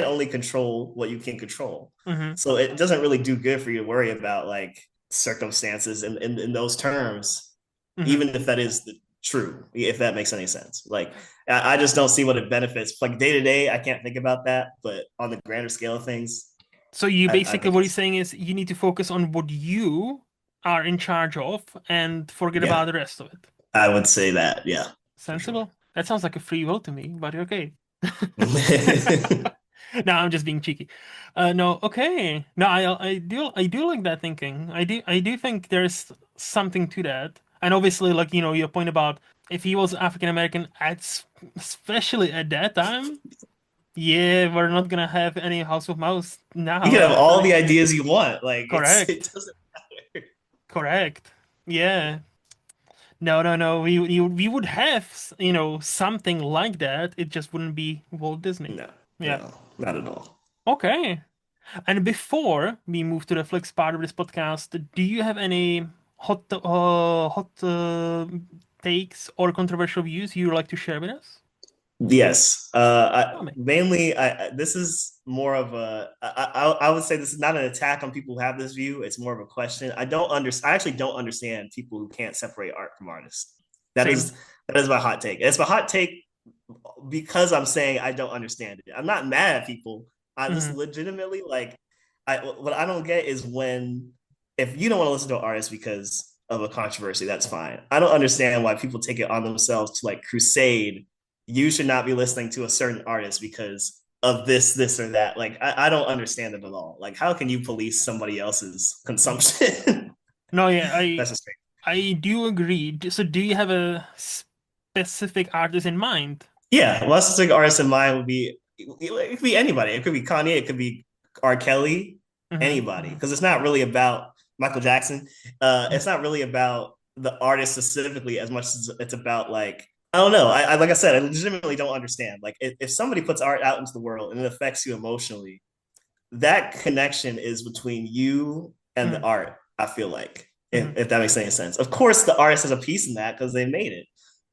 only control what you can control. Hmm. So it doesn't really do good for you to worry about like circumstances in those terms, Hmm. even if that is true, if that makes any sense. Like I just don't see what it benefits. Like day to day, I can't think about that, but on the grander scale of things, So you I basically think what you're it's saying is you need to focus on what you are in charge of and forget yeah. about the rest of it. I would say that, yeah, for sure. Sensible. That sounds like a free will to me, but okay. No, I'm just being cheeky. No, okay. No, I do like that thinking. I do think there's something to that. And obviously, like, your point about if he was African American especially at that time, yeah, we're not gonna have any House of Mouse You now, can have let me tell all you. the ideas you want. Like it Correct. doesn't matter. Correct. Yeah. No, no, no. We would have, something like that. It just wouldn't be Walt Disney. No, Yeah. no, not at all. Okay. And before we move to the flex part of this podcast, do you have any hot takes or controversial views you would like to share with us? Yes. Tell me. Mainly, this is more of I would say this is not an attack on people who have this view. It's more of a question. I actually don't understand people who can't separate art from artists. That Same. is that is my hot take. It's my hot take because I'm saying I don't understand it. I'm not mad at people. I just Hmm. legitimately like what I don't get is when if you don't want to listen to an artist because of a controversy, that's fine. I don't understand why people take it on themselves to like crusade. You should not be listening to a certain artist because of this or that. Like I don't understand it at all. Like how can you police somebody else's consumption? No, yeah, That's just strange. I do agree. So do you have a specific artist in mind? Yeah, well, that's like artist in mind would be it could be anybody. It could be Kanye. It could be R. Kelly. Hmm. Anybody, Hmm. because it's not really about Michael Jackson. It's not really about the artist specifically as much as it's about like I don't know. I like I said, I legitimately don't understand. Like if somebody puts art out into the world and it affects you emotionally, that connection is between you and the Hmm. art. I feel like Hmm. if that makes any sense. Of course, the artist has a piece in that because they made it,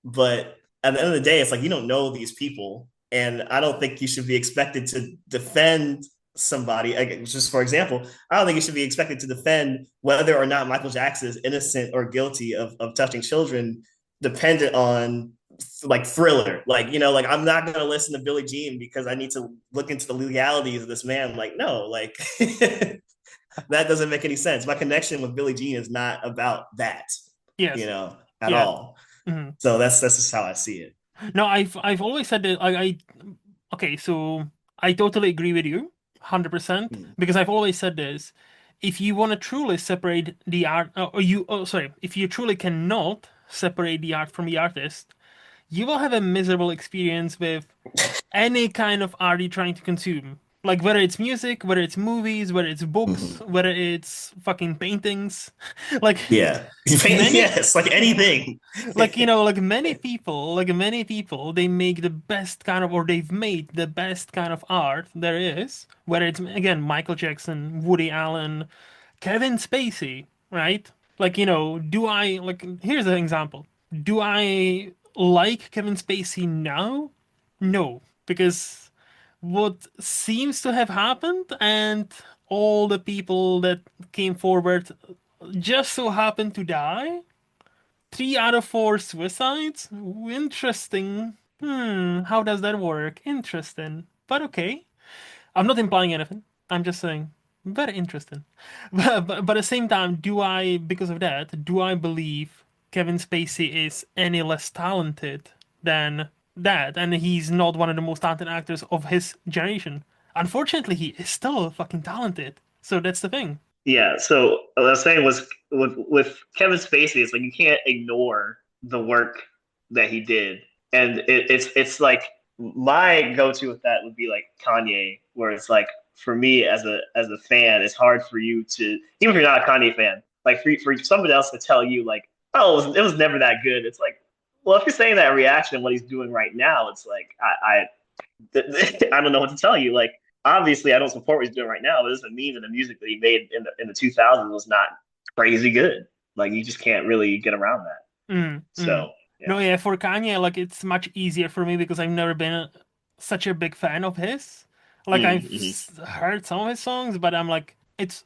but at the end of the day, it's like you don't know these people, and I don't think you should be expected to defend somebody. Like, just for example, I don't think you should be expected to defend whether or not Michael Jackson is innocent or guilty of touching children, dependent on like Thriller. Like I'm not gonna listen to Billie Jean because I need to look into the legalities of this man. Like, no, like that doesn't make any sense. My connection with Billie Jean is not about that, Yes. at Yeah. all. Mhm. So that's just how I see it. No, I've always said that okay, so I totally agree with you, 100%, Mm. because I've always said this. If you want to truly separate the art, sorry, if you truly cannot separate the art from the artist, you will have a miserable experience with any kind of art you're trying to consume. Like whether it's music, whether it's movies, whether it's books, Hmm. whether it's fucking paintings. Like Yeah. many Yes, like anything. like like many people they make the best kind of or they've made the best kind of art there is, whether it's again Michael Jackson, Woody Allen, Kevin Spacey, right? Like, do I like here's an example. Do I like Kevin Spacey now? No, because what seems to have happened and all the people that came forward just so happened to die. Three out of four suicides? Interesting. How does that work? Interesting. But okay. I'm not implying anything. I'm just saying, very interesting. But at the same time, because of that, do I believe Kevin Spacey is any less talented than that? And he's not one of the most talented actors of his generation. Unfortunately, he is still fucking talented. So that's the thing. Yeah, so what I was saying was with Kevin Spacey, it's like you can't ignore the work that he did, and it's like my go-to with that would be like Kanye, where it's like for me as a fan, it's hard for you to even if you're not a Kanye fan, like for someone else to tell you like, oh, it was never that good. It's like, well, if you're saying that reaction, what he's doing right now, it's like I don't know what to tell you. Like, obviously, I don't support what he's doing right now, but it doesn't mean that the music that he made in the 2000s was not crazy good. Like, you just can't really get around that. Mm, mm. So, yeah. No, yeah, for Kanye, like it's much easier for me because I've never been such a big fan of his. Like I've Mm-hmm. heard some of his songs, but I'm like, it's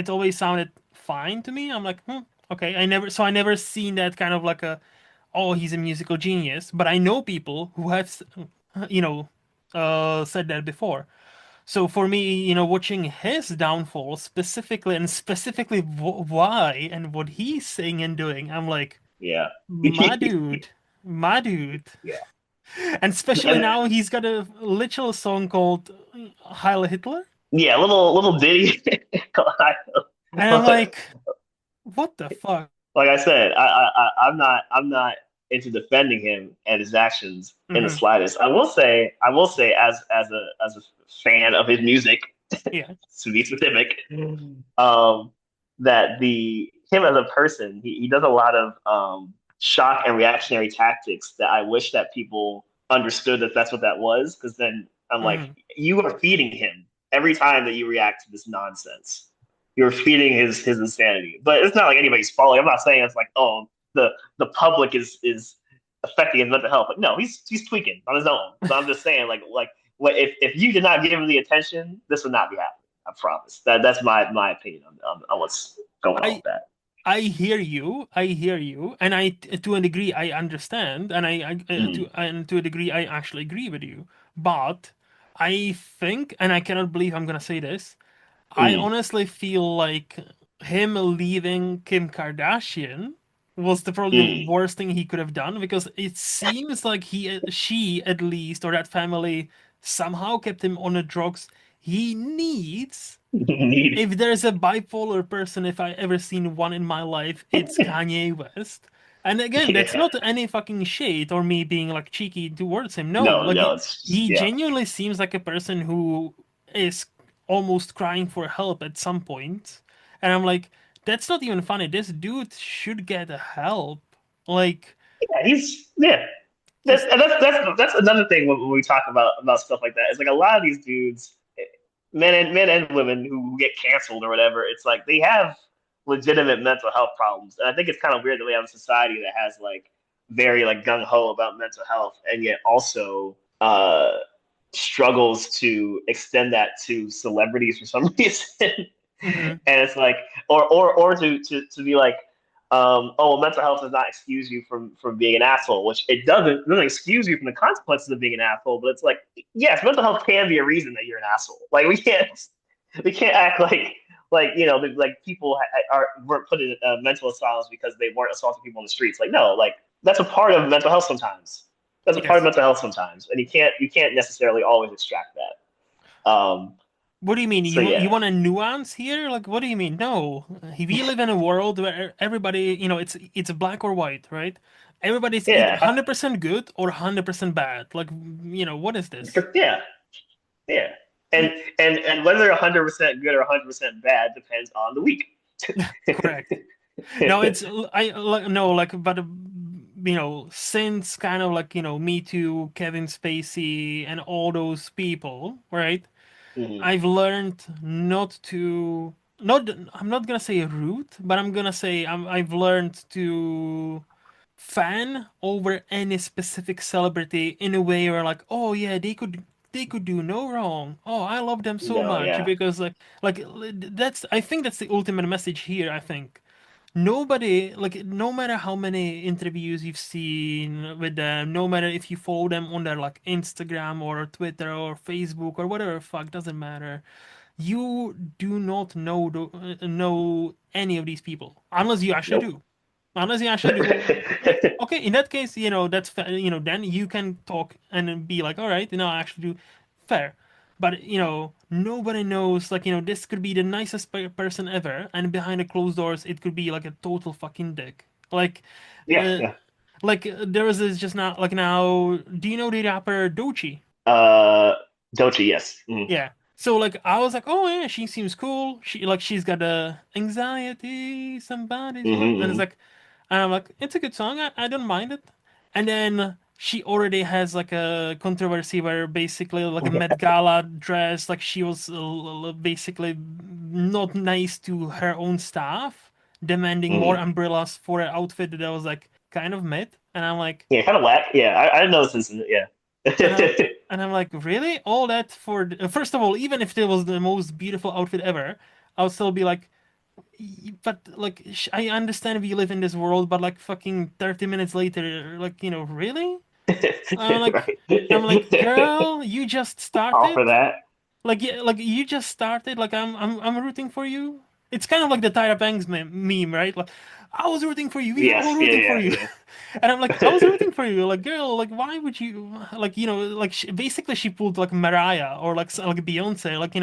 always sounded fine to me. I'm like, okay. I never seen that kind of like oh, he's a musical genius. But I know people who have, you know, said that before. So for me, watching his downfall specifically and specifically why and what he's saying and doing, I'm like. Yeah. My dude. My dude. Yeah. And especially And now he's got a literal song called Heil Hitler. yeah, little ditty. And I'm like, what the fuck? Like I said, I'm not into defending him and his actions in the Hmm. slightest. I will say as a fan of his music, Yeah. to be specific, um, that the him as a person, he does a lot of shock and reactionary tactics that I wish that people understood that that's what that was. Because then I'm like, Hmm. you are feeding him every time that you react to this nonsense. You're feeding his insanity. But it's not like anybody's fault. Like, I'm not saying it's like, oh, the public is affecting his mental health. Like, no, he's tweaking on his own. But I'm just saying, like what if you did not give him the attention, this would not be happening. I promise. That's my opinion on what's going on I with that. I hear you. I hear you. And to a degree I understand and Mm, to a degree I actually agree with you. But I think and I cannot believe I'm gonna say this. I mm. honestly feel like him leaving Kim Kardashian was probably the Mm. worst thing he could have done because it seems like she at least, or that family somehow kept him on the drugs he needs. Need If there's a bipolar person, if I ever seen one in my life, it's Kanye West. And again, that's yeah. not any fucking shade or me being like cheeky towards him. No, No, like no, it's just he yeah. genuinely seems like a person who is almost crying for help at some point. And I'm like, that's not even funny. This dude should get help. Like, Yeah, he's yeah. just That's another thing when we talk about stuff like that. It's like a lot of these dudes, men and women who get canceled or whatever. It's like they have legitimate mental health problems, and I think it's kind of weird that we have a society that has like very like gung ho about mental health, and yet also struggles to extend that to celebrities for some reason. mhm, And it's like, or to be like, oh, well, mental health does not excuse you from being an asshole, which it doesn't excuse you from the consequences of being an asshole. But it's like, yes, mental health can be a reason that you're an asshole. Like we can't act like like people weren't put in mental asylums because they weren't assaulting people on the streets. Like no, like that's a part of mental health sometimes. That's a part of yes. mental health sometimes, and you can't necessarily always extract that. What do you mean? So You yeah, want a nuance here? Like, what do you mean? No, we live in a world where everybody, it's black or white, right? Everybody's either Yeah, 100% good or 100% bad. Like, what is this? yeah, yeah. And and whether 100% good or 100% bad depends on the week. Correct. No, it's I like no like but since kind of like Me Too, Kevin Spacey, and all those people, right? Hmm. I've learned not to not I'm not gonna say root, but I'm gonna say I've learned to fan over any specific celebrity in a way where like, oh yeah, they could do no wrong. Oh, I love them so No, much yeah, because like that's I think that's the ultimate message here, I think. Nobody, like, no matter how many interviews you've seen with them, no matter if you follow them on their like Instagram or Twitter or Facebook or whatever, fuck, doesn't matter. You do not know any of these people unless you actually nope. do. Unless you actually do, okay, in that case, that's fair, then you can talk and then be like, all right, I actually do fair. But, nobody knows, like, this could be the nicest person ever, and behind the closed doors, it could be like a total fucking dick. Yeah, Uh, yeah. there was this just now, like, now, do you know the rapper Doechii? Uh, Dochi, yes. Mm-hmm. Yeah. So like I was like, oh yeah, she seems cool. She's got the anxiety, somebody's love, and it's Hmm. like, and I'm like, it's a good song. I don't mind it. And then she already has like a controversy where basically like a Met Gala dress, like she was basically not nice to her own staff, demanding more Hmm. umbrellas for her outfit that was like kind of mid. And I'm like, Yeah, kind of whack. Yeah, I didn't know this incident. Yeah. and I'm like, really? All that for first of all, even if it was the most beautiful outfit ever, I would still be like, but like I understand we live in this world, but like fucking 30 minutes later, like, really? I'm like, Right. I'm like, girl, you just Offer started. that. Like, yeah, like you just started. Like I'm rooting for you. It's kind of like the Tyra Banks meme, right? Like I was rooting for you. We were all Yes. Yeah. rooting for you. Yeah. And I'm like, I was rooting for you. Like, girl, like why would you like like basically she pulled like Mariah or like Beyonce, like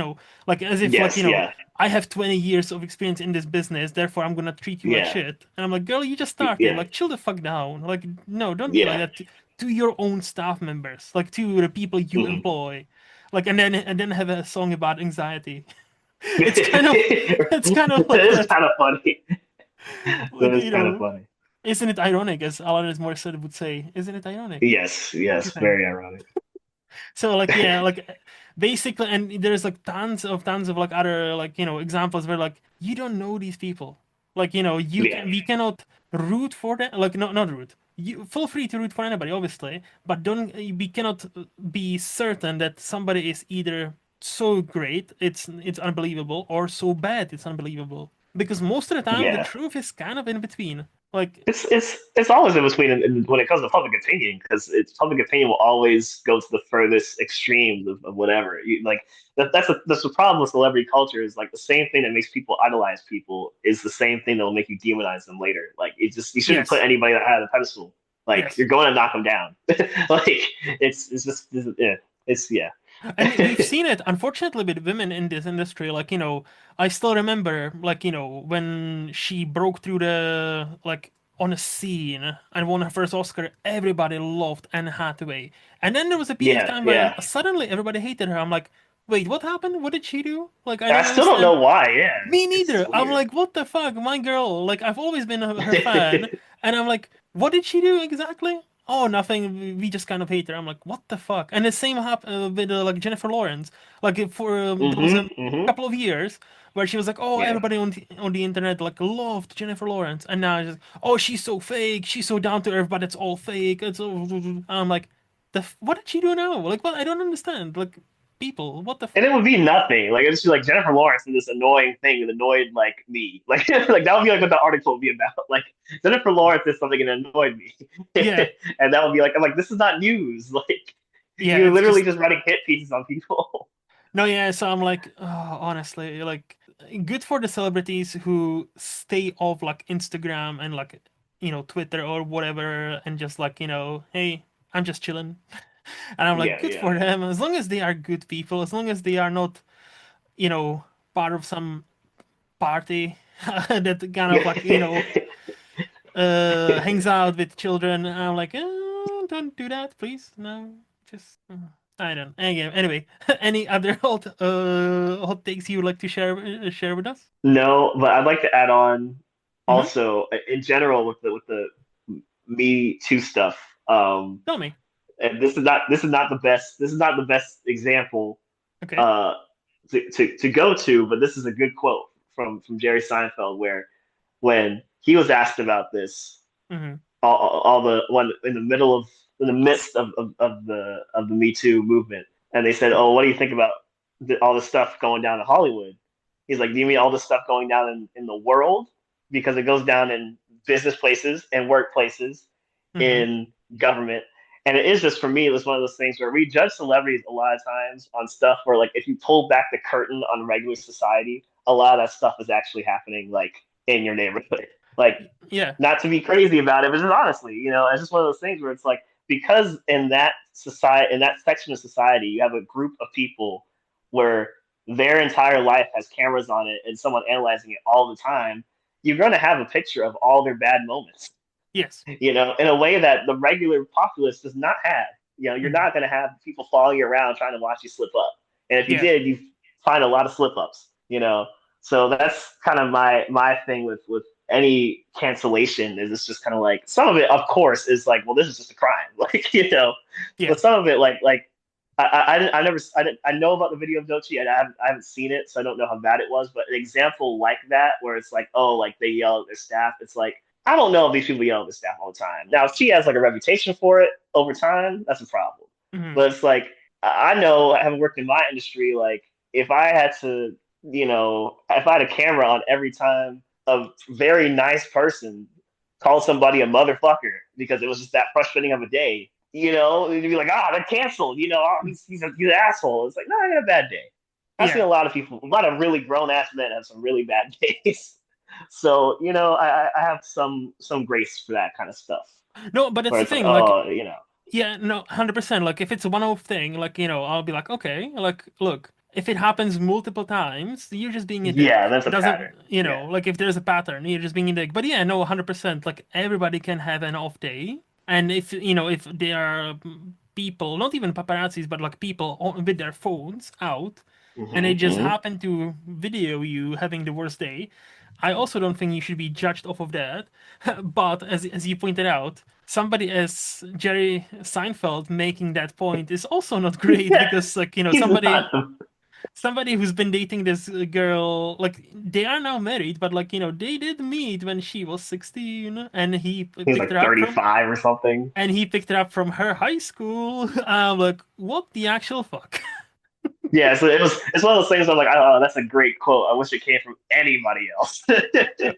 like as if like Yes. Yeah. I have 20 years of experience in this business, therefore I'm gonna treat you like Yeah. shit. And I'm like, girl, you just started. Yeah. Like, chill the fuck down. Like, no, don't be like Yeah. that to your own staff members, like to the people you Hmm. employ. Like and then have a song about anxiety. It's kind of it's kind of It like is that. kind of funny. That Like, is kind of funny. isn't it ironic, as Alanis Morissette would say? Isn't it ironic? Yes. Don't you Yes. think? Very ironic. So like yeah, like basically, and there's like tons of like other like examples where like you don't know these people. Like you Yeah. can we cannot root for them. Like no, not root. You feel free to root for anybody, obviously, but don't we cannot be certain that somebody is either so great it's unbelievable or so bad it's unbelievable. Because most of the time the Yeah. truth is kind of in between. Like It's always in between when it comes to public opinion because it's public opinion will always go to the furthest extremes of whatever like that's the problem with celebrity culture is like the same thing that makes people idolize people is the same thing that will make you demonize them later like it just you shouldn't put yes, anybody that high on a pedestal like yes. you're going to knock them down like it's just yeah it's yeah And we've seen it, unfortunately, with women in this industry. Like, I still remember, like, when she broke through like, on a scene and won her first Oscar, everybody loved Anne Hathaway. And then there was a period of yeah time where yeah suddenly everybody hated her. I'm like, wait, what happened? What did she do? Like, I and I don't still don't know understand. why yeah Me it's neither. I'm weird like, what the fuck, my girl? Like, I've always been her fan, and I'm like, what did she do exactly? Oh, nothing. We just kind of hate her. I'm like, what the fuck? And the same happened with like Jennifer Lawrence. Like for there was a hmm couple of years where she was like, oh, yeah everybody on the internet like loved Jennifer Lawrence, and now it's just, oh, she's so fake. She's so down to earth, but it's all fake. It's all... I'm like, what did she do now? Like, what? I don't understand. Like, people, what the and it would be nothing. Like it's just like Jennifer Lawrence and this annoying thing that annoyed like me. Like like that would be like what the article would be about. Like Jennifer Lawrence did something and annoyed me, yeah. and that would be like I'm like this is not news. Like Yeah, you're it's literally just just writing hit pieces on people. no, yeah. So I'm like, oh, honestly, like, good for the celebrities who stay off like Instagram and like, Twitter or whatever, and just like, hey, I'm just chilling. And I'm like, Yeah, good yeah, for them. As long as they are good people, as long as they are not, you know, part of some party that kind of yeah. like, hangs out with children. I'm like, don't do that, please. No, just I don't. Anyway, any other hot takes you would like to share with us? No, but I'd like to add on Hmm. also in general with the Me Too stuff. Tell me. And this is not the best example Okay. uh to go to, but this is a good quote from Jerry Seinfeld where when he was asked about this, Hmm. all the one in the middle of in the midst of the Me Too movement, and they said, "Oh, what do you think about all this stuff going down in Hollywood?" He's like, "Do you mean all this stuff going down in the world? Because it goes down in business places and workplaces, Hmm. in government." And it is just for me, it was one of those things where we judge celebrities a lot of times on stuff where, like, if you pull back the curtain on regular society, a lot of that stuff is actually happening, like in your neighborhood. Like, Yeah. not to be crazy about it, but just honestly, it's just one of those things where it's like because in that society, in that section of society, you have a group of people where their entire life has cameras on it and someone analyzing it all the time. You're going to have a picture of all their bad moments, Yes. in a way that the regular populace does not have. You're Hmm. not going to have people following you around trying to watch you slip up. And if you Yeah. did, you find a lot of slip ups. So that's kind of my thing with any cancellation is it's just kind of like some of it, of course, is like, well, this is just a crime, like. Yeah. But some of it, like I never I know about the video of Dochi and I haven't seen it, so I don't know how bad it was. But an example like that, where it's like, oh, like they yell at their staff, it's like I don't know if these people yell at the staff all the time. Now, if she has like a reputation for it over time, that's a problem. Hmm. But it's like I know, having worked in my industry, like if I had to, if I had a camera on every time a very nice person called somebody a motherfucker because it was just that frustrating of a day, you'd be like, they're canceled. Oh, he's an asshole. It's like, no, I had a bad day. I've seen Yeah. a lot of people, a lot of really grown ass men have some really bad days. So, I have some grace for that kind of stuff No, but it's where the it's like, thing. Like, oh. yeah, no, 100%. Like, if it's a one-off thing, like, I'll be like, okay, like, look, if it happens multiple times, you're just being a Yeah, dick. that's It a doesn't, pattern. Yeah. like, if there's a pattern, you're just being a dick. But yeah, no, 100%. Like, everybody can have an off day. And if they are people, not even paparazzis, but like people with their phones out, and they just Mm-hmm. happen to video you having the worst day, I also don't think you should be judged off of that. But as you pointed out, somebody as Jerry Seinfeld making that point is also not great Yeah, because like he's not. somebody who's been dating this girl, like they are now married, but like they did meet when she was 16 and He's picked her like up from 35 or something. her high school. I'm like, what the actual fuck? Yeah, so it's one of those things where I'm like, oh, that's a great quote. I wish it came from anybody else.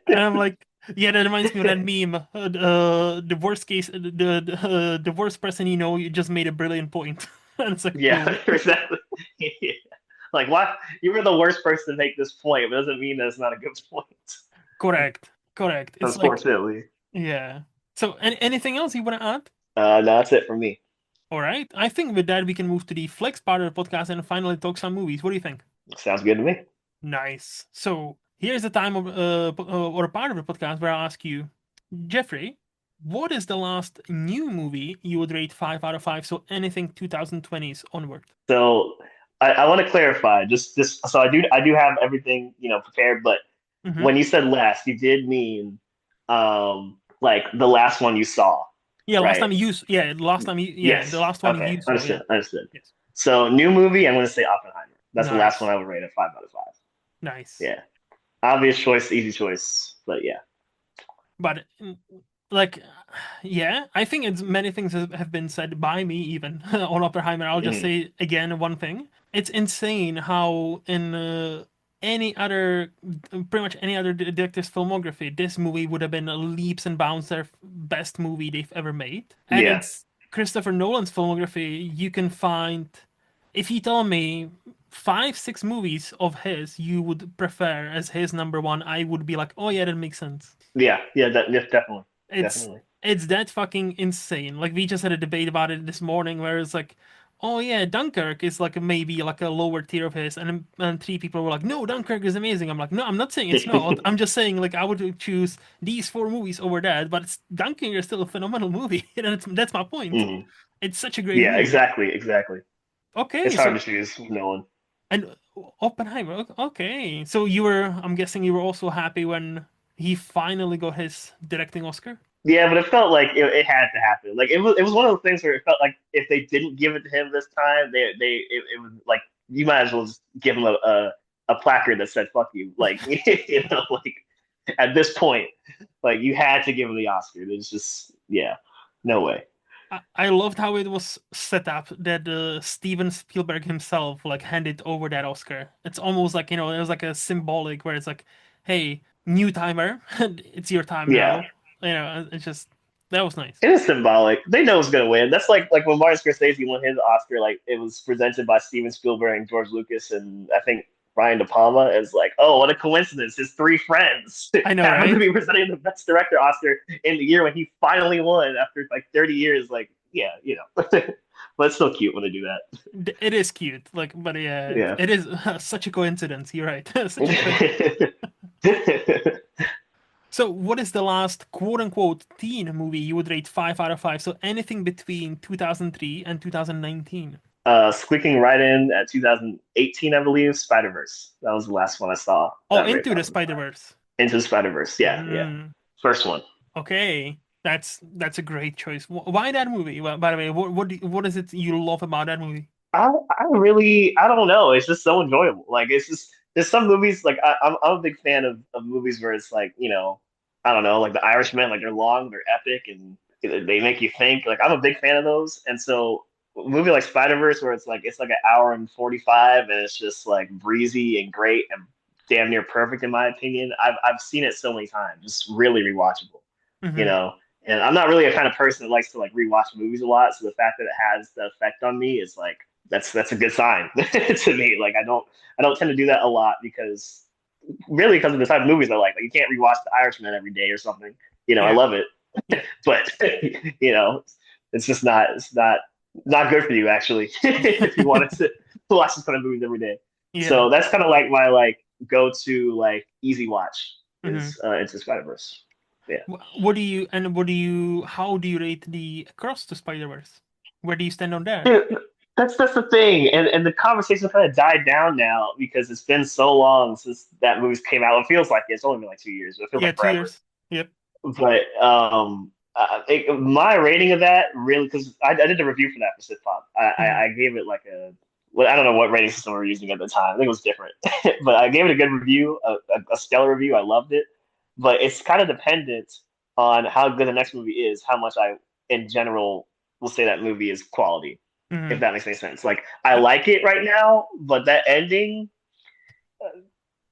And I'm like, yeah, that reminds me of that meme. The worst case, the worst person you just made a brilliant point. And it's like, Yeah, boom. exactly. Yeah. Like, why you were the worst person to make this point, but it doesn't mean that it's not a good point. Correct. Correct. It's like, Unfortunately. yeah. So, anything else you want to add? No, that's it for me. All right. I think with that, we can move to the flex part of the podcast and finally talk some movies. What do you think? Sounds good to me. Nice. So, here's the time of, or a part of the podcast where I ask you, Jeffrey, what is the last new movie you would rate 5 out of 5? So, anything 2020s onward. So I want to clarify just so I do have everything prepared, but Mm-hmm. when you said last, you did mean like the last one you saw, Yeah, right? the Yes. last one Okay. you saw, yeah. Understood. Understood. Yes. So new movie, I'm going to say Oppenheimer. That's the last one Nice. I would rate a 5 out of 5. Nice. Yeah. Obvious choice, easy choice, but yeah. But like yeah, I think it's many things have been said by me even on Oppenheimer. I'll just Mhm. say again one thing. It's insane how in any other pretty much any other director's filmography, this movie would have been leaps and bounds their best movie they've ever made. And Yeah. it's Christopher Nolan's filmography, you can find if you tell me 5, 6 movies of his you would prefer as his number one, I would be like, oh yeah, that makes sense. Yeah. Yeah. Yeah, definitely. It's Definitely. it's that fucking insane. Like we just had a debate about it this morning where it's like, oh yeah, Dunkirk is like maybe like a lower tier of his, and three people were like, no, Dunkirk is amazing. I'm like, no, I'm not saying it's not. I'm just saying like I would choose these four movies over that, but Dunkirk is still a phenomenal movie, and that's my point. Mhm. It's such a great Yeah, movie. exactly, exactly. It's Okay, hard so to choose Nolan. and Oppenheimer. Okay, so I'm guessing you were also happy when he finally got his directing Oscar. Yeah, but it felt like it had to happen. Like it was one of those things where it felt like if they didn't give it to him this time, it was like you might as well just give him a placard that said "fuck you." Like like at this point, like you had to give him the Oscar. It's just yeah, no way. I loved how it was set up that Steven Spielberg himself like handed over that Oscar. It's almost like, it was like a symbolic where it's like, hey, new timer, it's your time Yeah, now. It's just that was nice. it is symbolic. They know who's gonna win. That's like when Martin Scorsese won his Oscar. Like it was presented by Steven Spielberg and George Lucas, and I think Brian De Palma is like, oh, what a coincidence! His three friends I know, happen to right? be presenting the Best Director Oscar in the year when he finally won after like 30 years. Like, yeah, but it's still cute when they do It is cute, like, but yeah, that. it is such a coincidence. You're right, such a coincidence. Yeah. So, what is the last quote unquote teen movie you would rate 5 out of 5? So, anything between 2003 and 2019. Squeaking right in at 2018, I believe, Spider Verse. That was the last one I saw Oh, that rate Into the 5 out of 5. Spider-Verse. Into Spider Verse. Yeah, yeah. Mm. First one. Okay, that's a great choice. Why that movie? Well, by the way, what is it you love about that movie? I don't know. It's just so enjoyable. Like it's just there's some movies like I'm a big fan of movies where it's like I don't know like The Irishman, like they're long, they're epic, and they make you think. Like I'm a big fan of those, and so a movie like Spider Verse where it's like an hour and 45, and it's just like breezy and great and damn near perfect in my opinion. I've seen it so many times, just really rewatchable. You Hmm. know, and I'm not really a kind of person that likes to like rewatch movies a lot. So the fact that it has the effect on me is like that's a good sign to me. Like I don't tend to do that a lot because really because of the type of movies I like. Like you can't rewatch The Irishman every day or something. I Yeah, love it, yeah, but you know, it's just not good for you actually if you wanted to watch this kind of movies every day. yeah. So that's kind of like my like go to like easy watch Hmm. is Into Spider Verse. Yeah. How do you rate the Across the Spider-Verse? Where do you stand on that? Dude, that's the thing, and the conversation kind of died down now because it's been so long since that movie came out. It feels like it's only been like 2 years, but it feels Yeah, like two forever. years. Yep. But my rating of that really because I did the review for that for Sitpop. Hmm. I gave it like a well, I don't know what rating system we were using at the time. I think it was different, but I gave it a good review, a stellar review. I loved it, but it's kind of dependent on how good the next movie is, how much I, in general, will say that movie is quality, if Hmm. that makes any sense. Like I like it right now, but that ending,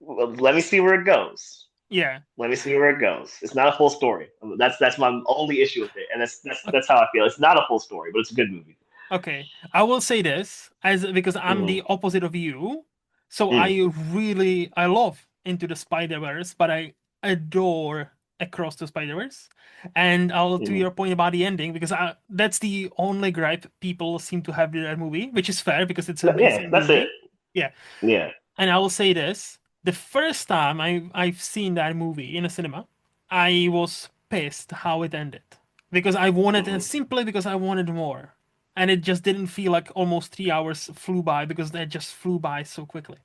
well, let me see where it goes. Yeah. Let me see where it goes. It's not a full story. That's my only issue with it, and that's that's O- that's how I feel. It's not a full story, but it's a good movie. Okay. I will say this as because I'm Mm-hmm. the opposite of you. So Mm. I love Into the Spider-Verse, but I adore Across the Spider-Verse. And I'll to Mm. your point about the ending, because that's the only gripe people seem to have with that movie, which is fair because it's an Yeah, amazing that's it. movie. Yeah. Yeah. And I will say this, the first time I've seen that movie in a cinema, I was pissed how it ended. Because I wanted, and Mm-hmm. simply because I wanted more. And it just didn't feel like almost 3 hours flew by because they just flew by so quickly.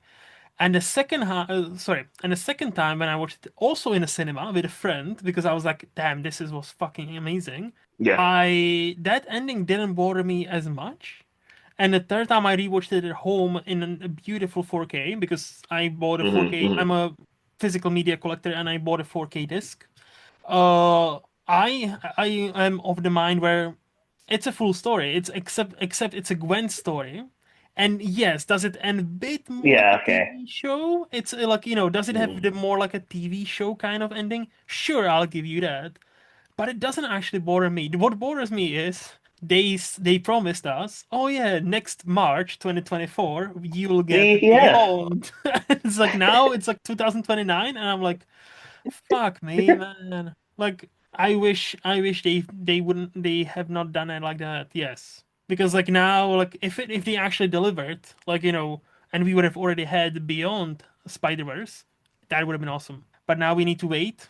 And the second time when I watched it also in a cinema with a friend, because I was like, damn, was fucking amazing. Yeah. I That ending didn't bother me as much. And the third time I rewatched it at home in a beautiful 4K because I bought a Mm-hmm. 4K. Mm-hmm. I'm a physical media collector and I bought a 4K disc. Uh, I am of the mind where it's a full story. It's except it's a Gwen story. And yes, does it end a bit more like a Yeah. Okay. TV show? It's like, does it have Mm-hmm. the more like a TV show kind of ending? Sure, I'll give you that. But it doesn't actually bother me. What bothers me is they promised us, oh yeah, next March 2024, you will See, get yeah. Beyond. It's like now it's like 2029, and I'm like, fuck me, man. Like I wish they have not done it like that. Yes. because like now, like if they actually delivered, like and we would have already had Beyond Spider-Verse, that would have been awesome. But now we need to wait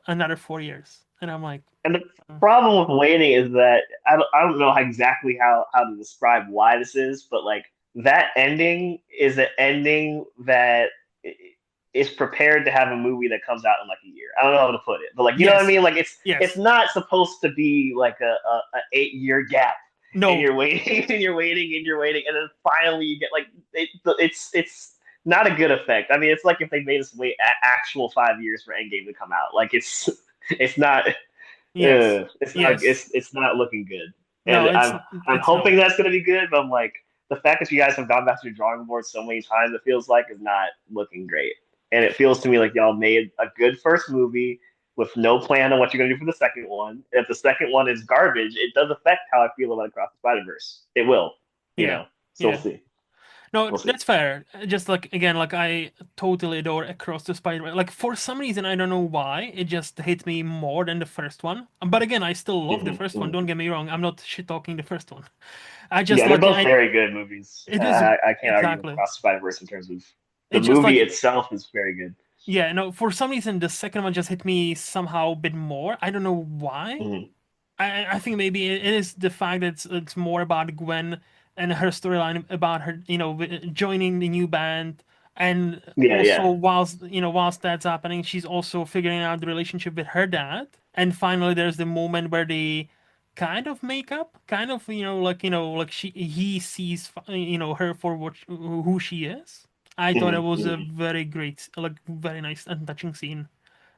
another 4 years, and I'm like, And the uh, problem with waiting is that I don't know exactly how to describe why this is, but like that ending is an ending that is prepared to have a movie that comes out in like a year. I don't know how to put it, but like you know what I yes, mean? Like it's yes, not supposed to be like a 8 year gap and no, you're waiting and you're waiting and you're waiting and then finally you get like it's not a good effect. I mean, it's like if they made us wait actual 5 years for Endgame to come out. Like it's not yes, yes. it's not looking good, No, and I'm it's hoping not. that's going to be good. But I'm like the fact that you guys have gone back to the drawing board so many times, it feels like is not looking great, and it feels to me like y'all made a good first movie with no plan on what you're going to do for the second one. If the second one is garbage, it does affect how I feel about Across the Spider Verse. It will, you Yeah, know. So we'll yeah. see. No, We'll see. that's fair. Just like again, like I totally adore Across the Spider-Man. Like for some reason, I don't know why, it just hit me more than the first one. But again, I still love the Hmm. first one. Hmm. Don't get me wrong. I'm not shit talking the first one. I just Yeah, they're like both I. very good movies. It is I can't argue with exactly. Across the Spider Verse in terms of the It's just movie like itself is very good. yeah. No, for some reason, the second one just hit me somehow a bit more. I don't know why. Hmm. I think maybe it is the fact that it's more about Gwen and her storyline about her, joining the new band, and Yeah, also yeah. whilst that's happening, she's also figuring out the relationship with her dad. And finally, there's the moment where they kind of make up, kind of, like he sees, her for who she is. I thought it Hmm. was a Hmm. very great, like, very nice and touching scene.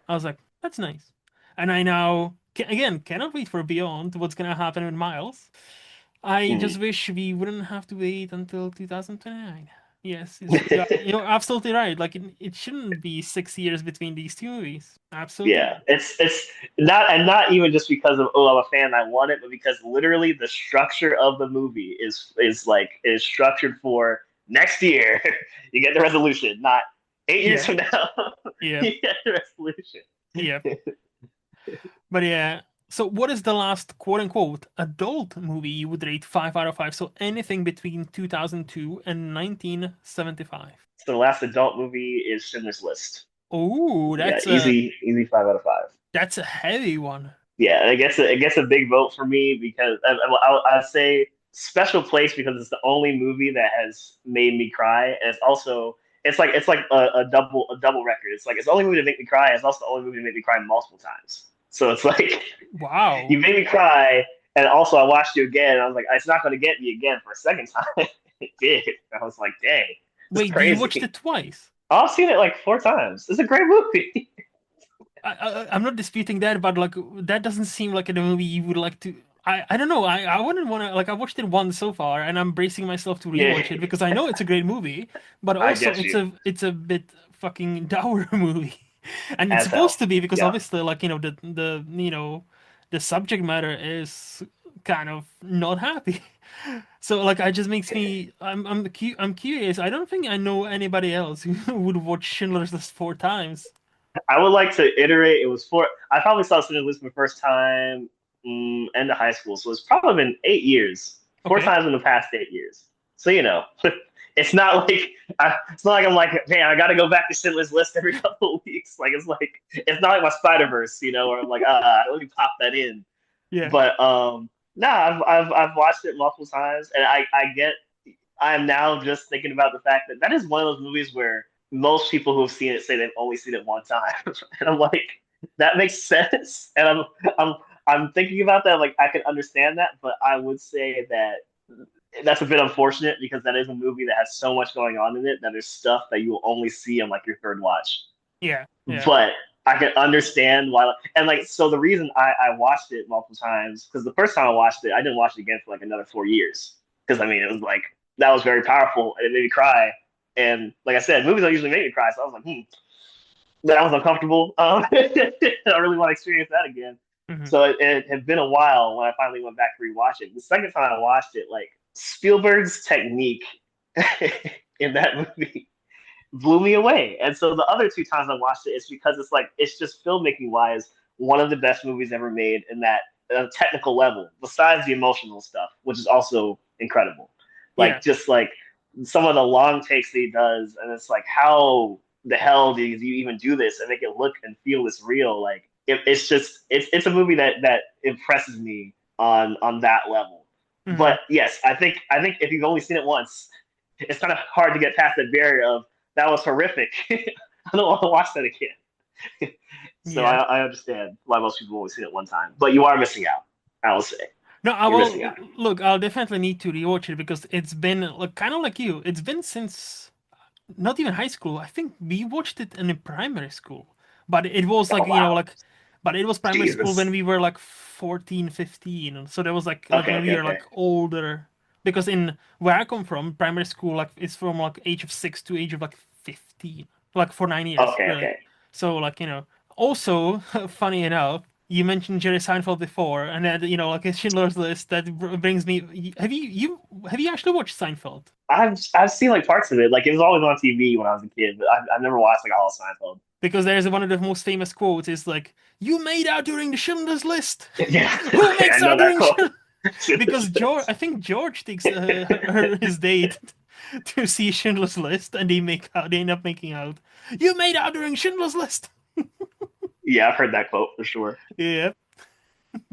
I was like, that's nice. And I now, again, cannot wait for Beyond, what's gonna happen with Miles. I just Hmm. wish we wouldn't have to wait until 2029. Yes, you're absolutely right. Like, it shouldn't be 6 years between these two movies. Absolutely Yeah, right. it's not, and not even just because of oh I'm a fan I want it, but because literally the structure of the movie is structured for next year you get the resolution, not 8 years Yeah, from now yeah, you get the resolution. yeah. But yeah, so what is the last quote unquote adult movie you would rate 5 out of 5? So anything between 2002 and 1975. So the last adult movie is Schindler's List. Oh, Yeah, that's a easy 5 out of 5. that's a heavy one. Yeah, and it gets a big vote for me because I'd say special place because it's the only movie that has made me cry, and it's like a double record. It's like it's the only movie to make me cry. It's also the only movie to make me cry multiple times. So it's like you Wow. made me cry, and also I watched you again, and I was like, it's not going to get me again for a second time. It did. I was like, dang, it's Wait, you watched crazy. it twice? I've seen it like 4 times. It's a great movie. I'm not disputing that, but like that doesn't seem like a movie you would like to. I don't know. I wouldn't want to like. I watched it once so far, and I'm bracing myself to Yeah, rewatch it because I know it's a great movie, but I also get it's you. a bit fucking dour movie, and it's As hell. supposed to be because Yeah. obviously like the subject matter is kind of not happy. So like it just makes me I'm curious. I don't think I know anybody else who would watch Schindler's List 4 times. I would like to iterate. It was four. I probably saw Cinder List for the first time end of high school, so it's probably been 8 years. Four Okay. times in the past 8 years. So it's not like it's not like I'm like, man, I got to go back to Schindler's List every couple of weeks. Like it's not like my Spider Verse, where I'm like, let me pop that in. Yeah. But no, I've watched it multiple times, and I get. I'm now just thinking about the fact that that is one of those movies where most people who have seen it say they've only seen it one time, and I'm like, that makes sense. And I'm I'm thinking about that. Like I can understand that, but I would say that that's a bit unfortunate because that is a movie that has so much going on in it that there's stuff that you will only see on like your third watch. Yeah. Yeah. But I can understand why. And like, so the reason I watched it multiple times because the first time I watched it, I didn't watch it again for like another 4 years because I mean it was like that was very powerful and it made me cry. And like I said, movies don't usually make me cry, so I was like, that was uncomfortable. I really want to experience that again. Hmm. So it had been a while when I finally went back to rewatch it. The second time I watched it, like Spielberg's technique in that movie blew me away. And so the other 2 times I watched it, it's because it's like it's just filmmaking wise one of the best movies ever made in that technical level, besides the emotional stuff, which is also incredible. Yeah. Like just like some of the long takes that he does, and it's like how the hell do you even do this and make it look and feel this real? Like it's just it's a movie that impresses me on that level. Hmm. But yes, I think if you've only seen it once, it's kind of hard to get past that barrier of that was horrific. I don't want to watch that again. So Yeah. I understand why most people only seen it one time, but you are missing out. I will say No, I you're missing will out. look. I'll definitely need to rewatch it because it's been like kind of like you. It's been since not even high school. I think we watched it in a primary school. But it was Oh like, wow, but it was primary school when Jesus. we were like 14, 15. So that was like Okay, when okay, we were okay. like older. Because in where I come from, primary school like is from like age of 6 to age of like 15. Like for 9 years, Okay, really. okay. So also funny enough, you mentioned Jerry Seinfeld before, and then like a Schindler's List that brings me. Have you actually watched Seinfeld? I've seen like parts of it. Like it was always on TV when I was a kid, but I've never watched like all of Seinfeld. Because there's one of the most famous quotes is like, "You made out during the Schindler's List." Yeah, Who okay, I makes know out that during quote. Schindler? Because George, I think George takes his date to see Schindler's List, and they make out. They end up making out. You made out during Schindler's List. Yeah, I've heard that quote for sure. Yeah.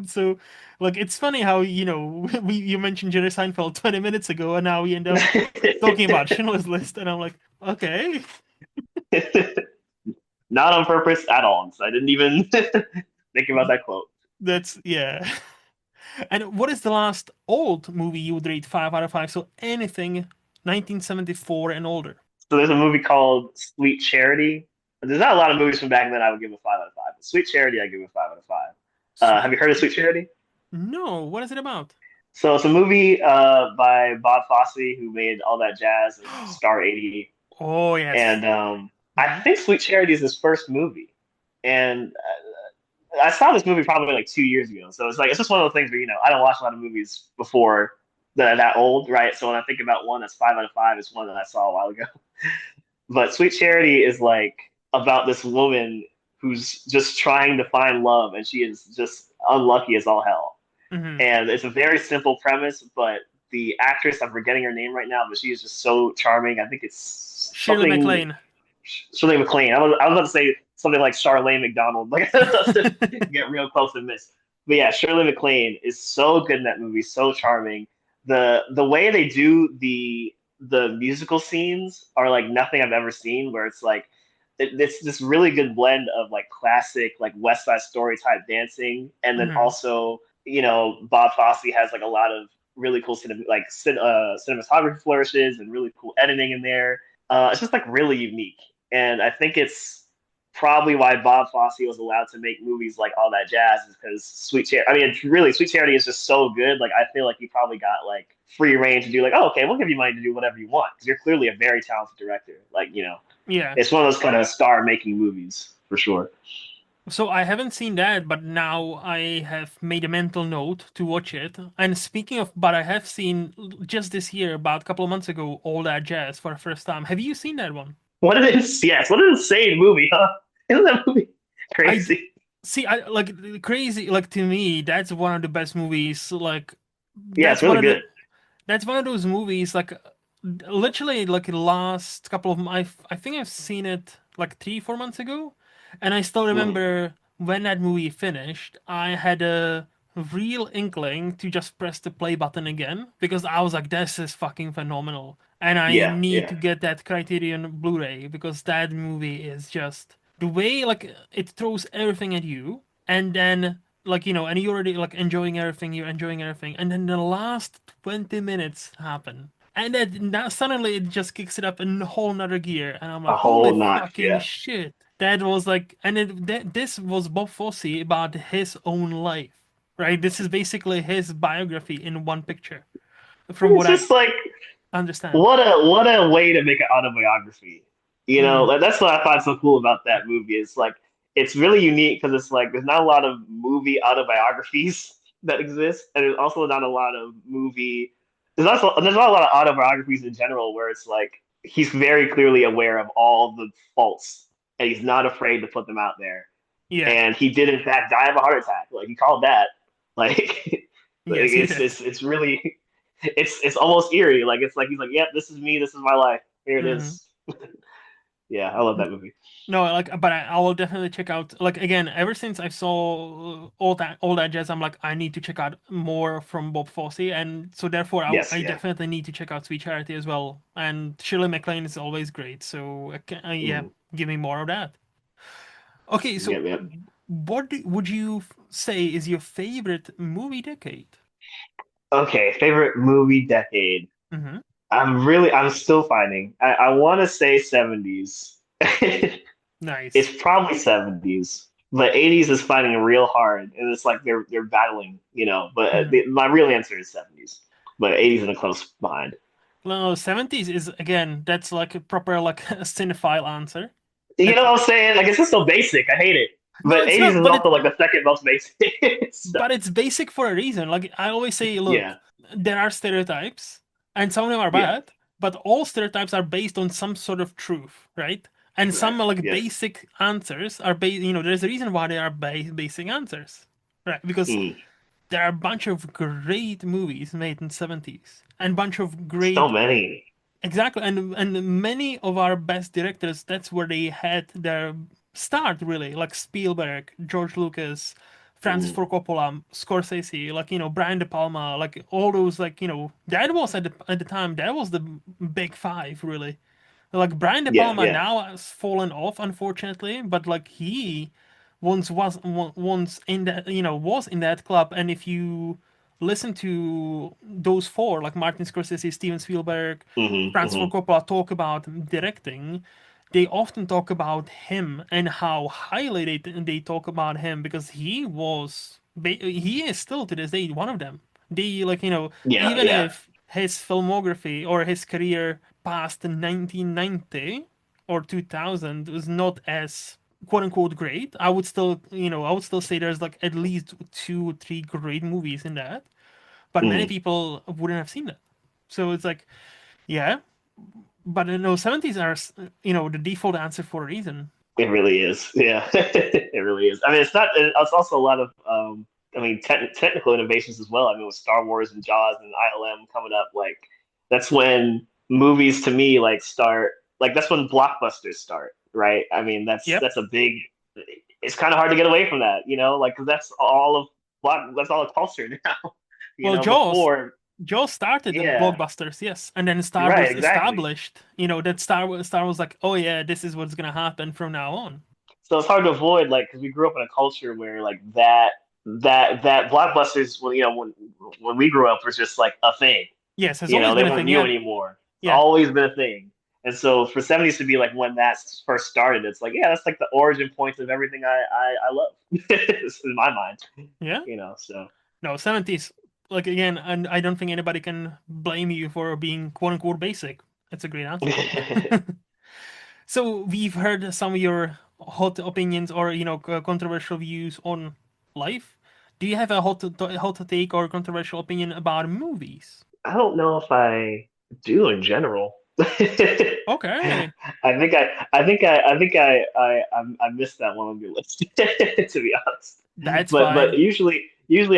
So, like, it's funny how you mentioned Jerry Seinfeld 20 minutes ago, and now we end up talking about Schindler's List, and I'm like, okay, Not on purpose at all. So I didn't even think about that quote. that's yeah. And what is the last old movie you would rate 5 out of 5? So anything 1974 and older. So there's a movie called Sweet Charity. There's not a lot of movies from back then I would give a 5 out of 5. But Sweet Charity, I give a 5 out of 5. Have Sweet. you heard of Sweet Charity? No, what is it about? So it's a movie by Bob Fosse, who made All That Jazz and Star 80. Oh yes. And I Hmm. think Sweet Charity is his first movie. And I saw this movie probably like 2 years ago. So it's like it's just one of those things where I don't watch a lot of movies before that old, right? So when I think about one that's 5 out of 5, it's one that I saw a while ago. But Sweet Charity is like about this woman who's just trying to find love, and she is just unlucky as all hell. Hmm. And it's a very simple premise, but the actress, I'm forgetting her name right now, but she is just so charming. I think it's Shirley something MacLaine. Shirley MacLaine. I was about to say something like Charlene McDonald, like to get real close and miss. But yeah, Shirley MacLaine is so good in that movie, so charming. The way they do the musical scenes are like nothing I've ever seen. Where it's like it's this really good blend of like classic like West Side Story type dancing, and then Hmm. also Bob Fosse has like a lot of really cool cinematography flourishes and really cool editing in there. It's just like really unique, and I think it's probably why Bob Fosse was allowed to make movies like All That Jazz is because Sweet Charity. I mean, it's really Sweet Charity is just so good. Like I feel like he probably got like free reign to do like, oh, okay, we'll give you money to do whatever you want because you're clearly a very talented director. Like Yeah. it's one of those kind of star making movies for sure. So I haven't seen that, but now I have made a mental note to watch it. And speaking of, but I have seen just this year, about a couple of months ago, All That Jazz for the first time. Have you seen that one? What an yes, what an insane movie, huh? Isn't that movie I crazy? see. I like crazy. Like to me, that's one of the best movies. Like Yeah, it's that's one really of the good. that's one of those movies. Like literally, like the last couple of I think I've seen it like 3, 4 months ago, and I still Mm. remember when that movie finished. I had a real inkling to just press the play button again because I was like, "This is fucking phenomenal," and I Yeah, need yeah. to get that Criterion Blu-ray because that movie is just the way like it throws everything at you, and then and you're already like enjoying everything, you're enjoying everything, and then the last 20 minutes happen. And then now suddenly it just kicks it up in a whole nother gear, and I'm A like, holy whole notch, fucking yeah. shit! That was like, and this was Bob Fosse about his own life, right? This is basically his biography in one picture, from It's what I just like understand. what a way to make an autobiography. Hmm. That's what I find so cool about that movie. It's like it's really unique because it's like there's not a lot of movie autobiographies that exist, and there's also not a lot of movie. There's not a lot of autobiographies in general where it's like he's very clearly aware of all the faults and he's not afraid to put them out there. Yeah. And he did in fact die of a heart attack. Like he called that. Like, like Yes, he did. it's really it's almost eerie. Like it's like he's like, yep, this is me. This is my life. Here it Hmm. is. Yeah, I love that movie. No, like, but I will definitely check out. Like again, ever since I saw all that jazz, I'm like, I need to check out more from Bob Fosse, and so therefore, Yes, I yeah. definitely need to check out Sweet Charity as well. And Shirley MacLaine is always great, so yeah, Mm, give me more of that. Okay, so yep, yep. would you say is your favorite movie decade? Okay, favorite movie decade. Mm-hmm. I'm still finding. I want to say 70s. Nice. It's probably 70s, but 80s is finding real hard, and it's like they're battling, you know. But Mm-hmm. my real answer is 70s, but 80s is a close behind. No, 70s is again, that's like a proper like a cinephile answer. You That's know what I'm saying? Like it's just so basic. I hate it. no, But it's 80s not, is also like the second most basic. So, but it's basic for a reason. Like I always say, look, yeah, there are stereotypes, and some of them are yeah, bad, but all stereotypes are based on some sort of truth, right? And some correct. like Yes. basic answers are based, there's a reason why they are basic answers, right? Because Mm, there are a bunch of great movies made in 70s and bunch of so great. many. Exactly, and many of our best directors, that's where they had their start, really. Like Spielberg, George Lucas, Francis Mm, Ford Coppola, Scorsese, like Brian De Palma, like all those, like that was at the time that was the big five, really. Like Brian De yeah, Palma yeah. now has fallen off, unfortunately, but like he once in that was in that club, and if you listen to those four, like Martin Scorsese, Steven Spielberg, Francis Ford Hmm. Coppola, talk about directing, they often talk about him and how highly they talk about him because he is still to this day one of them. They like Yeah, even yeah. if his filmography or his career past 1990 or 2000 was not as quote unquote great, I would still say there's like at least two or three great movies in that, but many Mm. people wouldn't have seen that. So it's like, yeah, but no, 70s are, the default answer for a reason. It really is. Yeah, it really is. I mean, it's not. It's also a lot of. I mean, technical innovations as well. I mean, with Star Wars and Jaws and ILM coming up, like that's when movies to me like start. Like that's when blockbusters start, right? I mean, Yep. that's a big. It's kind of hard to get away from that, you know, like because that's all of that's all of culture now. You Well, know, before, Jaws started the yeah, blockbusters, yes, and then Star right, Wars exactly. established, that Star was like, oh yeah, this is what's gonna happen from now on. So it's hard to avoid, like, because we grew up in a culture where like that blockbusters, when when we grew up, was just like a thing. Yes, has You always know, they been a weren't thing. new Yeah, anymore. It's yeah, always been a thing. And so for 70s to be like when that first started, it's like, yeah, that's like the origin point of everything I love. In my mind, yeah. you know. So No, 70s. Like again, and I don't think anybody can blame you for being quote unquote basic. It's a great answer. So we've heard some of your hot opinions or controversial views on life. Do you have a hot take or controversial opinion about movies? I don't know if I do in general. Okay, I missed that one on your list, to be honest. that's But fine. usually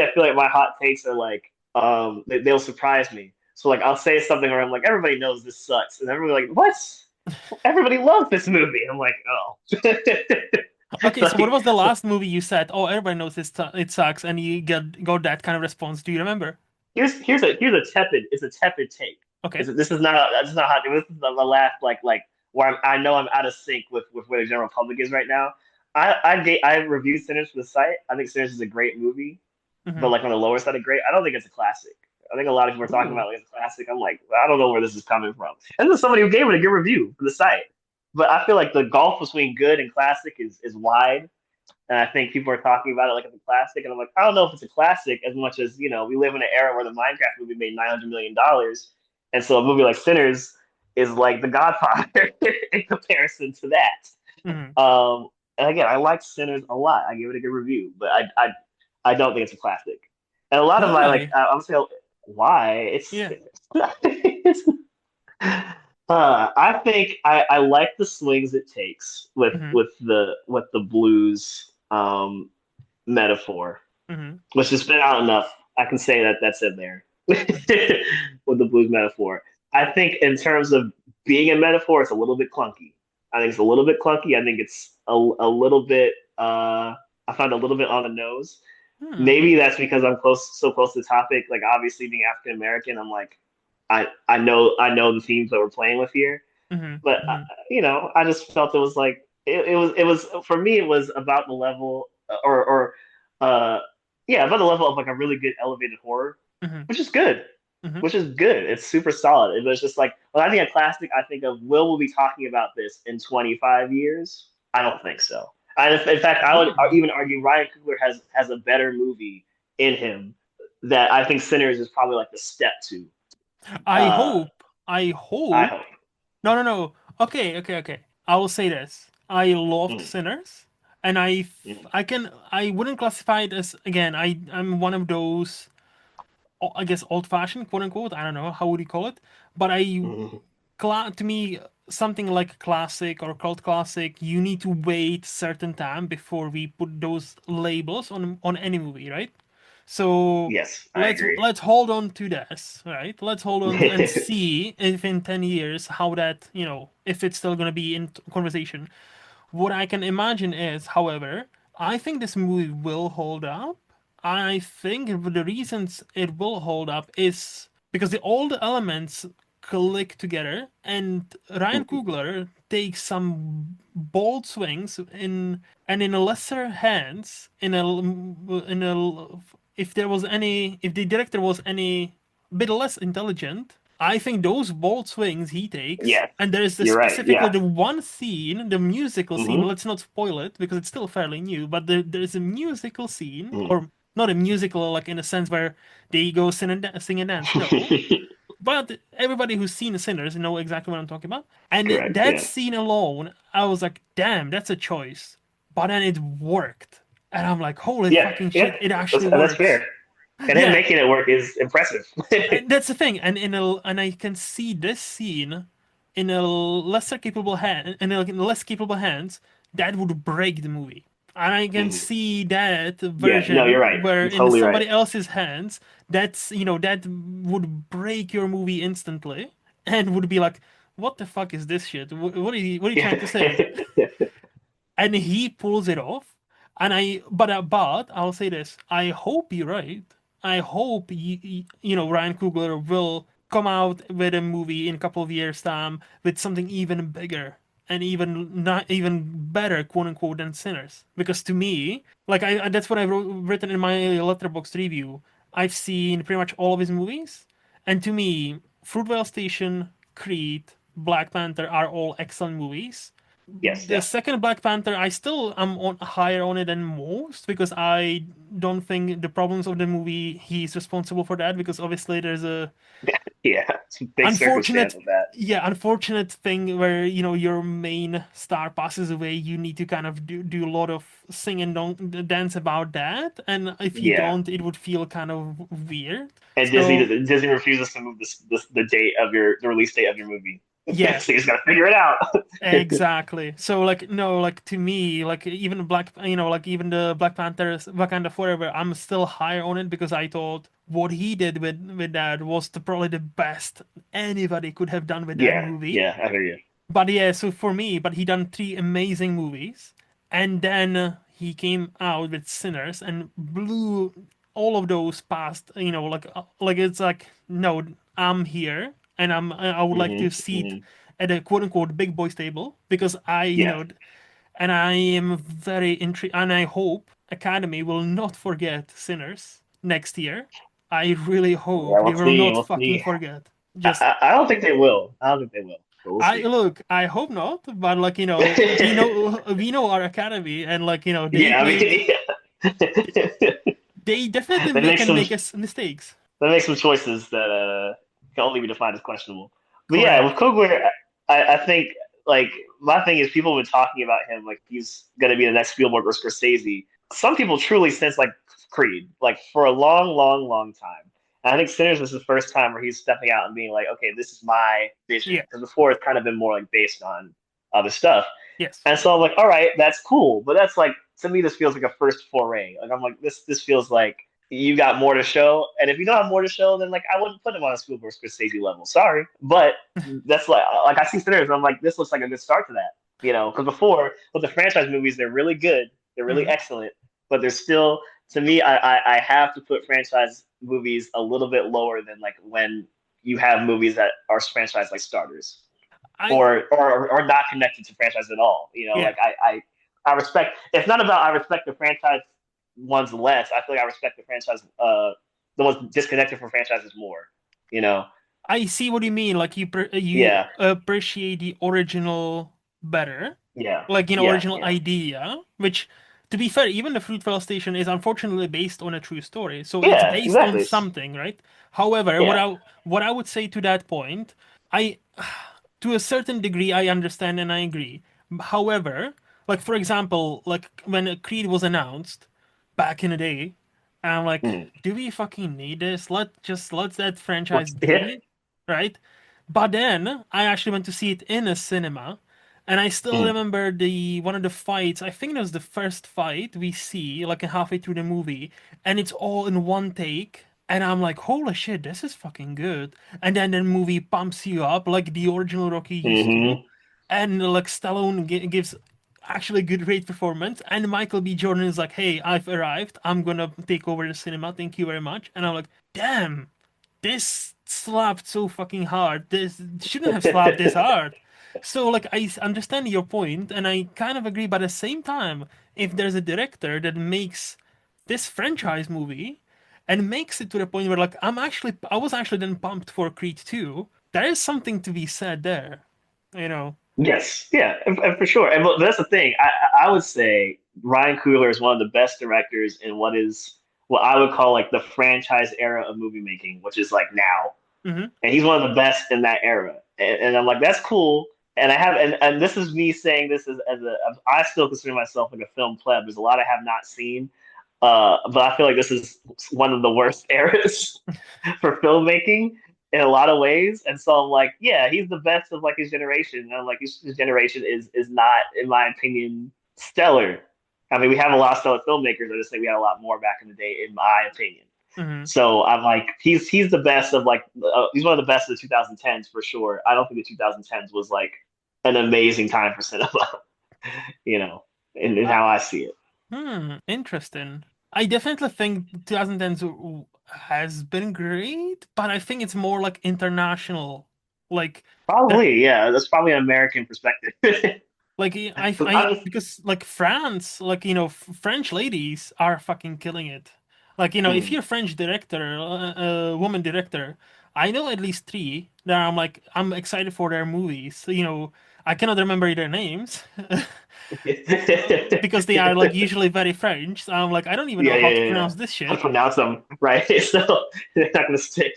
I feel like my hot takes are like they'll surprise me. So like I'll say something where I'm like everybody knows this sucks, and everybody like what? Everybody loves this movie. I'm like oh, Okay, so what like was the last movie you said? Oh, everybody knows it sucks, and you got that kind of response. Do you remember? here's a tepid it's a tepid take. Okay. This is not hot. This is the last where I know I'm out of sync with where the general public is right now. I reviewed Sinners for the site. I think Sinners is a great movie, but Mm-hmm. like on the lower side of great. I don't think it's a classic. I think a lot of people are talking Ooh. about like it's a classic. I'm like, I don't know where this is coming from. And this is somebody who gave it a good review for the site. But I feel like the gulf between good and classic is wide. And I think people are talking about it like it's a classic. And I'm like, I don't know if it's a classic as much as, we live in an era where the Minecraft movie made $900 million. And so a movie like Sinners is like The Godfather in comparison to Mm-hmm. that. And again, I like Sinners a lot. I give it a good review, but I don't think it's a classic. And a lot of my, like, Why? I'm saying, why? Yeah. It's I think I like the swings it takes Mm-hmm. with the blues metaphor, Mm-hmm. which has been out enough. I can say that that's in there. with the blues metaphor. I think in terms of being a metaphor, it's a little bit clunky. I think it's a little bit clunky. I think it's a little bit. I find a little bit on the nose. Hmm. Maybe that's because I'm so close to the topic. Like obviously being African American, I'm like, I know the themes that we're playing with here. Hmm. But Hmm. I just felt it was like it was for me. It was about the level or uh, yeah, about the level of like a really good elevated horror, Hmm. which is good, Hmm. which is good. It's super solid. It was just like when I think of classic, I think of will we be talking about this in 25 years? I don't think so. In fact, I would Hmm. even argue Ryan Coogler has a better movie in him that I think Sinners is probably like the step to. I Uh, hope. I I hope. hope. No, no, no. Okay, okay, okay. I will say this. I loved Mm, Sinners, and mm, I wouldn't classify it as, again, I'm one of those, I guess, old-fashioned, quote unquote. I don't know how would you call it, but mm. to me, something like classic or cult classic, you need to wait certain time before we put those labels on any movie, right? So Yes, I agree. let's hold on to this, right? Let's hold on and see if in 10 years how that, if it's still gonna be in conversation. What I can imagine is, however, I think this movie will hold up. I think the reasons it will hold up is because all the elements click together, and Ryan Coogler takes some bold swings in a lesser hands, if the director was any bit less intelligent, I think those bold swings he takes, Yes, and there is you're right. specifically Yeah. the one scene, the musical scene. Hmm. Let's not spoil it because it's still fairly new, but there's a musical scene, Hmm. or not a musical like in a sense where they go sing and dance. No, but everybody who's seen Sinners know exactly what I'm talking about. And Correct. that Yeah. scene alone, I was like, damn, that's a choice. But then it worked. And I'm like, holy Yeah. fucking Yeah. shit, it actually That's works. fair. And him Yeah, making it work is impressive. and that's the thing. And I can see this scene in a lesser capable hand, in less capable hands, that would break the movie. And I can Hmm. see that Yeah. No, you're version right. where You're in totally right. somebody else's hands, that would break your movie instantly and would be like, what the fuck is this shit? What are you trying to say? Yeah. And he pulls it off. But I'll say this: I hope you're right. I hope Ryan Coogler will come out with a movie in a couple of years' time with something even bigger and even not even better, quote unquote, than Sinners. Because to me, like that's what I've written in my Letterboxd review. I've seen pretty much all of his movies, and to me, Fruitvale Station, Creed, Black Panther are all excellent movies. Yes. The Yeah. second Black Panther, I still am on higher on it than most because I don't think the problems of the movie he's responsible for that, because obviously there's a Yeah. It's a big circumstance unfortunate with that. unfortunate thing where your main star passes away. You need to kind of do a lot of sing and don't dance about that, and if you Yeah. don't, it would feel kind of weird. And So Disney refuses to move the date of the release date of your movie. yeah. So you just gotta figure it out. Exactly. So like no, like to me, like even like even the Black Panthers Wakanda Forever, I'm still higher on it because I thought what he did with that was probably the best anybody could have done with that Yeah. movie. Yeah. I hear you. But yeah, so for me, but he done three amazing movies, and then he came out with Sinners and blew all of those past. Like it's like no, I'm here, and I would like to Hmm. see it Hmm. at a quote unquote big boys table because Yeah. and I am very intrigued, and I hope Academy will not forget Sinners next year. I really Yeah. hope they We'll will see. not We'll fucking see. forget. Just I don't think they will. I don't think they will. But we'll I see. look, I hope not, but like we know our academy, and like Yeah. I mean, yeah. they definitely they make can some make us mistakes. they make some choices that can only be defined as questionable. But yeah, with Correct. Coogler, I think like my thing is people have been talking about him like he's gonna be the next Spielberg or Scorsese. Some people truly since like Creed, like for a long, long, long time. And I think Sinners was the first time where he's stepping out and being like, okay, this is my vision. Yeah. Because before it's kind of been more like based on other stuff. Yes. And so I'm like, all right, that's cool. But that's like to me, this feels like a first foray. Like I'm like, this feels like you got more to show. And if you don't have more to show, then like I wouldn't put him on a Spielberg Scorsese level. Sorry, but that's like I see scenarios. I'm like, this looks like a good start to that. Because before with the franchise movies, they're really good, they're really Mhm. excellent, but they're still to me, I have to put franchise movies a little bit lower than like when you have movies that are franchise like starters I or not connected to franchise at all. Yeah, Like I respect. It's not about I respect the franchise ones less. I feel like I respect the ones disconnected from franchises more. You know? I see what you mean. Like you Yeah, appreciate the original better, yeah, like yeah, original yeah, idea. Which, to be fair, even the Fruitvale Station is unfortunately based on a true story, so it's yeah. based on Exactly. something, right? However, Yeah. what I would say to that point, I to a certain degree I understand and I agree. However, like for example, like when Creed was announced back in the day. I'm like, Mm. do we fucking need this? Let that franchise Yeah. be, right? But then I actually went to see it in a cinema, and I still Mm. remember the one of the fights. I think it was the first fight we see, like halfway through the movie, and it's all in one take. And I'm like, holy shit, this is fucking good. And then the movie pumps you up like the original Rocky used to, Hmm. and like Stallone gives actually a good great performance. And Michael B. Jordan is like, "Hey, I've arrived. I'm gonna take over the cinema. Thank you very much." And I'm like, "Damn, this slapped so fucking hard. This shouldn't have slapped this hard." So like, I understand your point, and I kind of agree. But at the same time, if there's a director that makes this franchise movie and makes it to the point where like I was actually then pumped for Creed 2, there is something to be said there, you know. Yes, yeah, and for sure. And but that's the thing. I would say Ryan Coogler is one of the best directors in what I would call like the franchise era of movie making, which is like now. Hmm. And he's one of the best in that era. And I'm like, that's cool. And and this is me saying this as I still consider myself like a film pleb. There's a lot I have not seen, but I feel like this is one of the worst eras for filmmaking in a lot of ways. And so I'm like, yeah, he's the best of like his generation. And I'm like, his generation is not, in my opinion, stellar. I mean, we have a lot of stellar filmmakers. I just think we had a lot more back in the day, in my opinion. Hmm. So I'm like, he's the best of like he's one of the best of the 2010s for sure. I don't think the 2010s was like an amazing time for cinema, you know, in how I see it. Interesting. I definitely think 2010s has been great, but I think it's more like international. Like the Probably, yeah, that's probably an American perspective. like I just, because like France, like French ladies are fucking killing it. Like if mm. you're a French director, woman director, I know at least three that I'm excited for their movies. So, I cannot remember their names. Because they are like usually very French. So I'm like, I don't even Yeah, know how yeah, to yeah, yeah. pronounce this I shit. pronounce them right, so they're not gonna stick.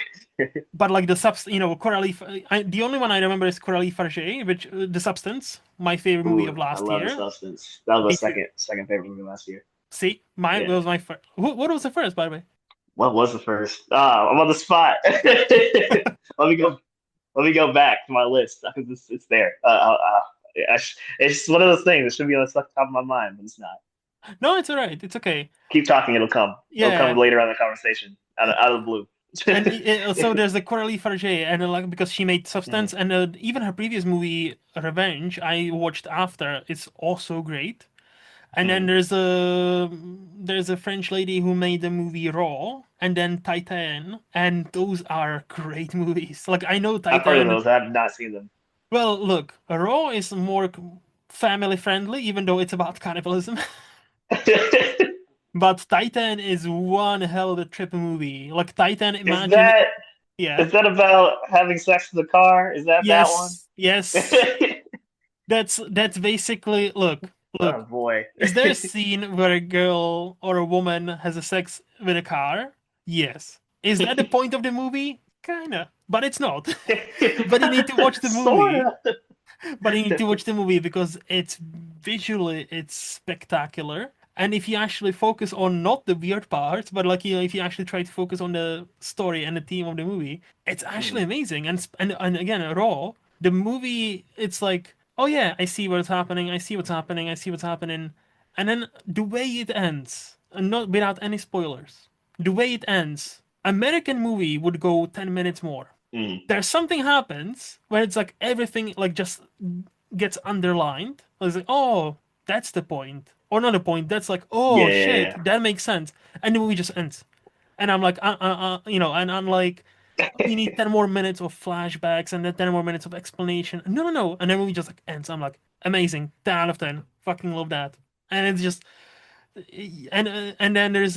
But like the only one I remember is Coralie Farge, which The Substance, my favorite movie of Ooh, I last love the year. substance. That was my Me too. second favorite movie last year. See, mine Yeah. was my first. What was the first, by the way? What was the first? I'm on the spot. Let me go. Let me go back to my list because it's there. It's one of those things that should be on the top of my mind, but it's not. No, it's all right. It's okay. Keep talking. It'll come. It'll come Yeah, later on in the conversation out of the blue. and so there's the Coralie Farge, and like because she made Mhm. Substance, and even her previous movie Revenge, I watched after. It's also great. And then Mhm. there's a French lady who made the movie Raw, and then Titan, and those are great movies. Like I know I've heard of Titan. those. I have not seen them. Well, look, Raw is more family friendly, even though it's about cannibalism. But Titan is one hell of a trip movie. Like Titan, is imagine, that yeah, is that about having sex in the car? Is that one? yes, yes. That's basically look. Oh boy. Is there a scene where a girl or a woman has a sex with a car? Yes. Is that the point of the movie? Kinda, but it's not. But you need to watch the movie. Sorta. But you need to watch the movie because it's spectacular. And if you actually focus on not the weird parts, but like if you actually try to focus on the story and the theme of the movie, it's actually Mhm. amazing. And again, Raw, the movie, it's like, oh yeah, I see what's happening, I see what's happening, I see what's happening, and then the way it ends, and not without any spoilers. the way it ends, American movie would go 10 minutes more. Mm. There's something happens where it's like everything like just gets underlined. It's like, oh, that's the point. Or not a point. That's like, Yeah, oh yeah, shit, yeah. that makes sense. And the movie just ends. And I'm like, and I'm like, we need 10 more minutes of flashbacks and then 10 more minutes of explanation. No, no, no. And then the movie just like ends. I'm like, amazing. 10 out of 10. Fucking love that. And it's just, and then there's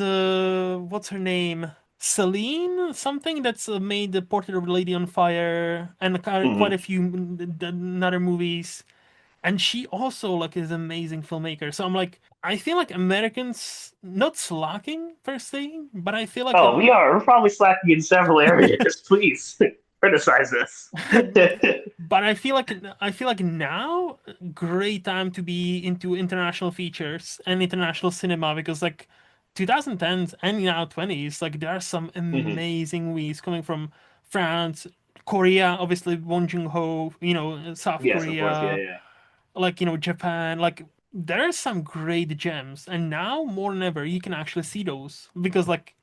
what's her name? Celine, something that's made the Portrait of a Lady on Fire and quite a Hmm. few other movies. And she also like is an amazing filmmaker. So I'm like, I feel like Americans not slacking per se, but I feel like Oh, we are. We're probably slacking in several areas. Please criticize us. but I feel like now great time to be into international features and international cinema because like 2010s and now 20s like there are some Hmm. amazing movies coming from France, Korea, obviously Bong Joon-ho, South Yes, of course. Yeah, Korea, yeah. like Japan, like there are some great gems and now more than ever you can actually see those because like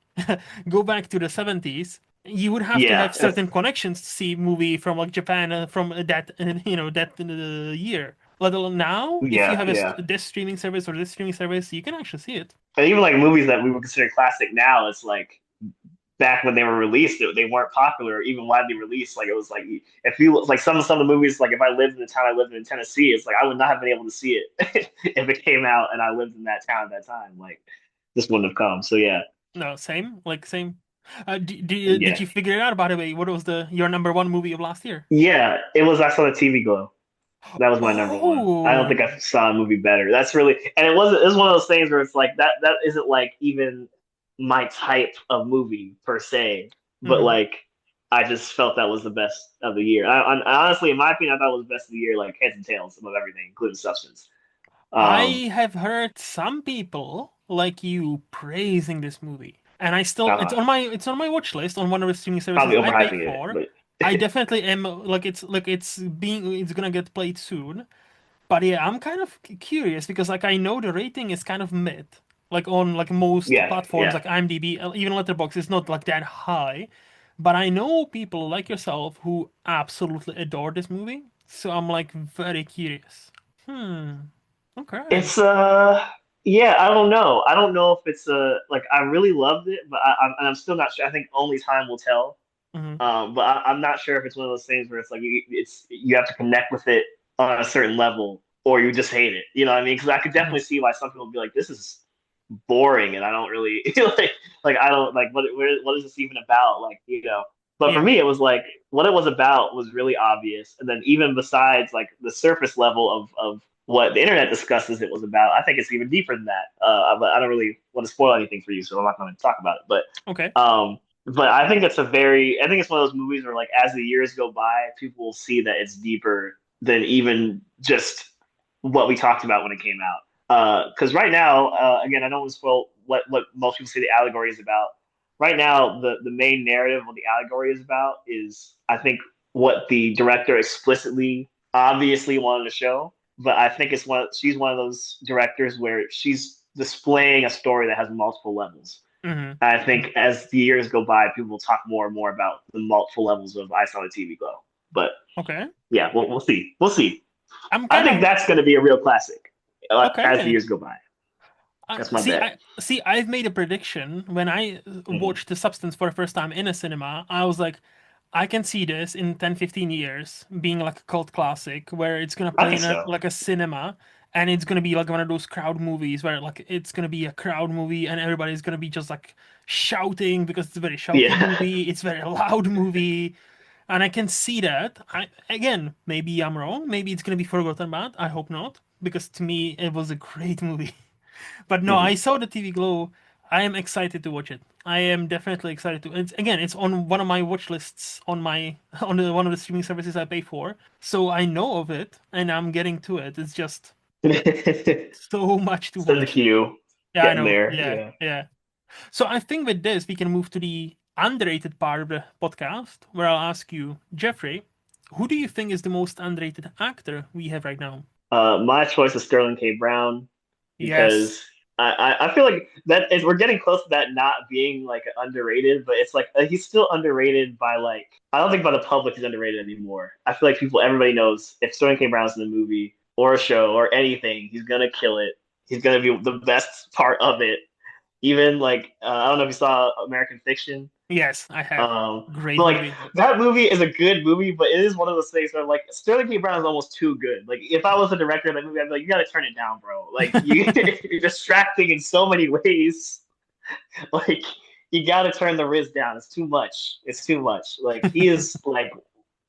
go back to the 70s, you would have to Yeah, have certain connections to see movie from like Japan from that that year. Let alone now, if you yeah, have yeah. this streaming service or this streaming service, you can actually see it. And even like movies that we would consider classic now, it's like back when they were released, they weren't popular, or even widely released. Like it was like if you like some of the movies, like if I lived in the town I lived in Tennessee, it's like I would not have been able to see it if it came out and I lived in that town at that time. Like this wouldn't have come. So yeah, No, same, like same. Did yeah, you figure it out by the way? What was the your number one movie of last year? yeah. It was I saw the TV Glow. That was my number one. I don't think Oh. I saw a movie better. That's really, and it wasn't. It was one of those things where it's like that. That isn't like even my type of movie per se, but Mhm. like I just felt that was the best of the year. Honestly, in my opinion, I thought it was the best of the year, like heads and tails above everything, including substance. Um, I have heard some people like you praising this movie, and I still uh, it's on my watch list on one of the streaming services Probably I pay overhyping it, for. but I definitely am like it's gonna get played soon. But yeah, I'm kind of curious because like I know the rating is kind of mid, like on like most yeah, platforms yeah. like IMDb, even Letterboxd is not like that high. But I know people like yourself who absolutely adore this movie, so I'm like very curious. Hmm. Okay. It's yeah, I don't know. I don't know if it's like I really loved it, but I'm still not sure. I think only time will tell. Hmm. But I'm not sure if it's one of those things where it's like you have to connect with it on a certain level or you just hate it. You know what I mean? Because I could Hmm. definitely see why some people would be like, this is boring, and I don't really like I don't like what is this even about? Like But for Yeah. me, it was like what it was about was really obvious, and then even besides like the surface level of what the internet discusses it was about, I think it's even deeper than that. But I don't really want to spoil anything for you, so I'm not going to talk about it. Okay. But I think it's one of those movies where like as the years go by, people will see that it's deeper than even just what we talked about when it came out. Because right now, again, I don't want to spoil what most people say the allegory is about. Right now, the main narrative of what the allegory is about is, I think, what the director explicitly, obviously wanted to show. But I think she's one of those directors where she's displaying a story that has multiple levels. Hmm. I think as the years go by, people will talk more and more about the multiple levels of Ice on the TV Glow. But Okay. yeah, we'll see. We'll see. I'm I kind think of that's going to be a real classic as the okay. years go by. That's my bet. I've made a prediction when I Mm-hmm. watched The Substance for the first time in a cinema. I was like, I can see this in 10, 15 years being like a cult classic where it's gonna I play think in a so. like a cinema and it's gonna be like one of those crowd movies where like it's gonna be a crowd movie and everybody's gonna be just like shouting because it's a very shouty Yeah. movie, it's a very loud movie. And I can see that. Again, maybe I'm wrong. Maybe it's gonna be forgotten about. I hope not, because to me it was a great movie. But no, I Mm-hmm. saw the TV Glow. I am excited to watch it. I am definitely excited to. It's on one of my watch lists on my one of the streaming services I pay for. So I know of it and I'm getting to it. It's just so much to Send the watch. queue. Yeah, I Getting know. there. Yeah, Yeah. yeah. So I think with this we can move to the underrated part of the podcast, where I'll ask you, Jeffrey, who do you think is the most underrated actor we have right now? My choice is Sterling K. Brown because Yes. I feel like that is we're getting close to that not being like underrated, but it's like he's still underrated by like I don't think by the public he's underrated anymore. I feel like everybody knows if Sterling K. Brown's in a movie or a show or anything, he's gonna kill it. He's gonna be the best part of it. Even like I don't know if you saw American Fiction. Yes, I have. But Great like movie. that movie is a good movie, but it is one of those things where like Sterling K. Brown is almost too good. Like if I was a director of that movie, I'd be like, you gotta turn it down, bro. Like you're distracting in so many ways. Like you gotta turn the Riz down. It's too much. It's too much. Like he is like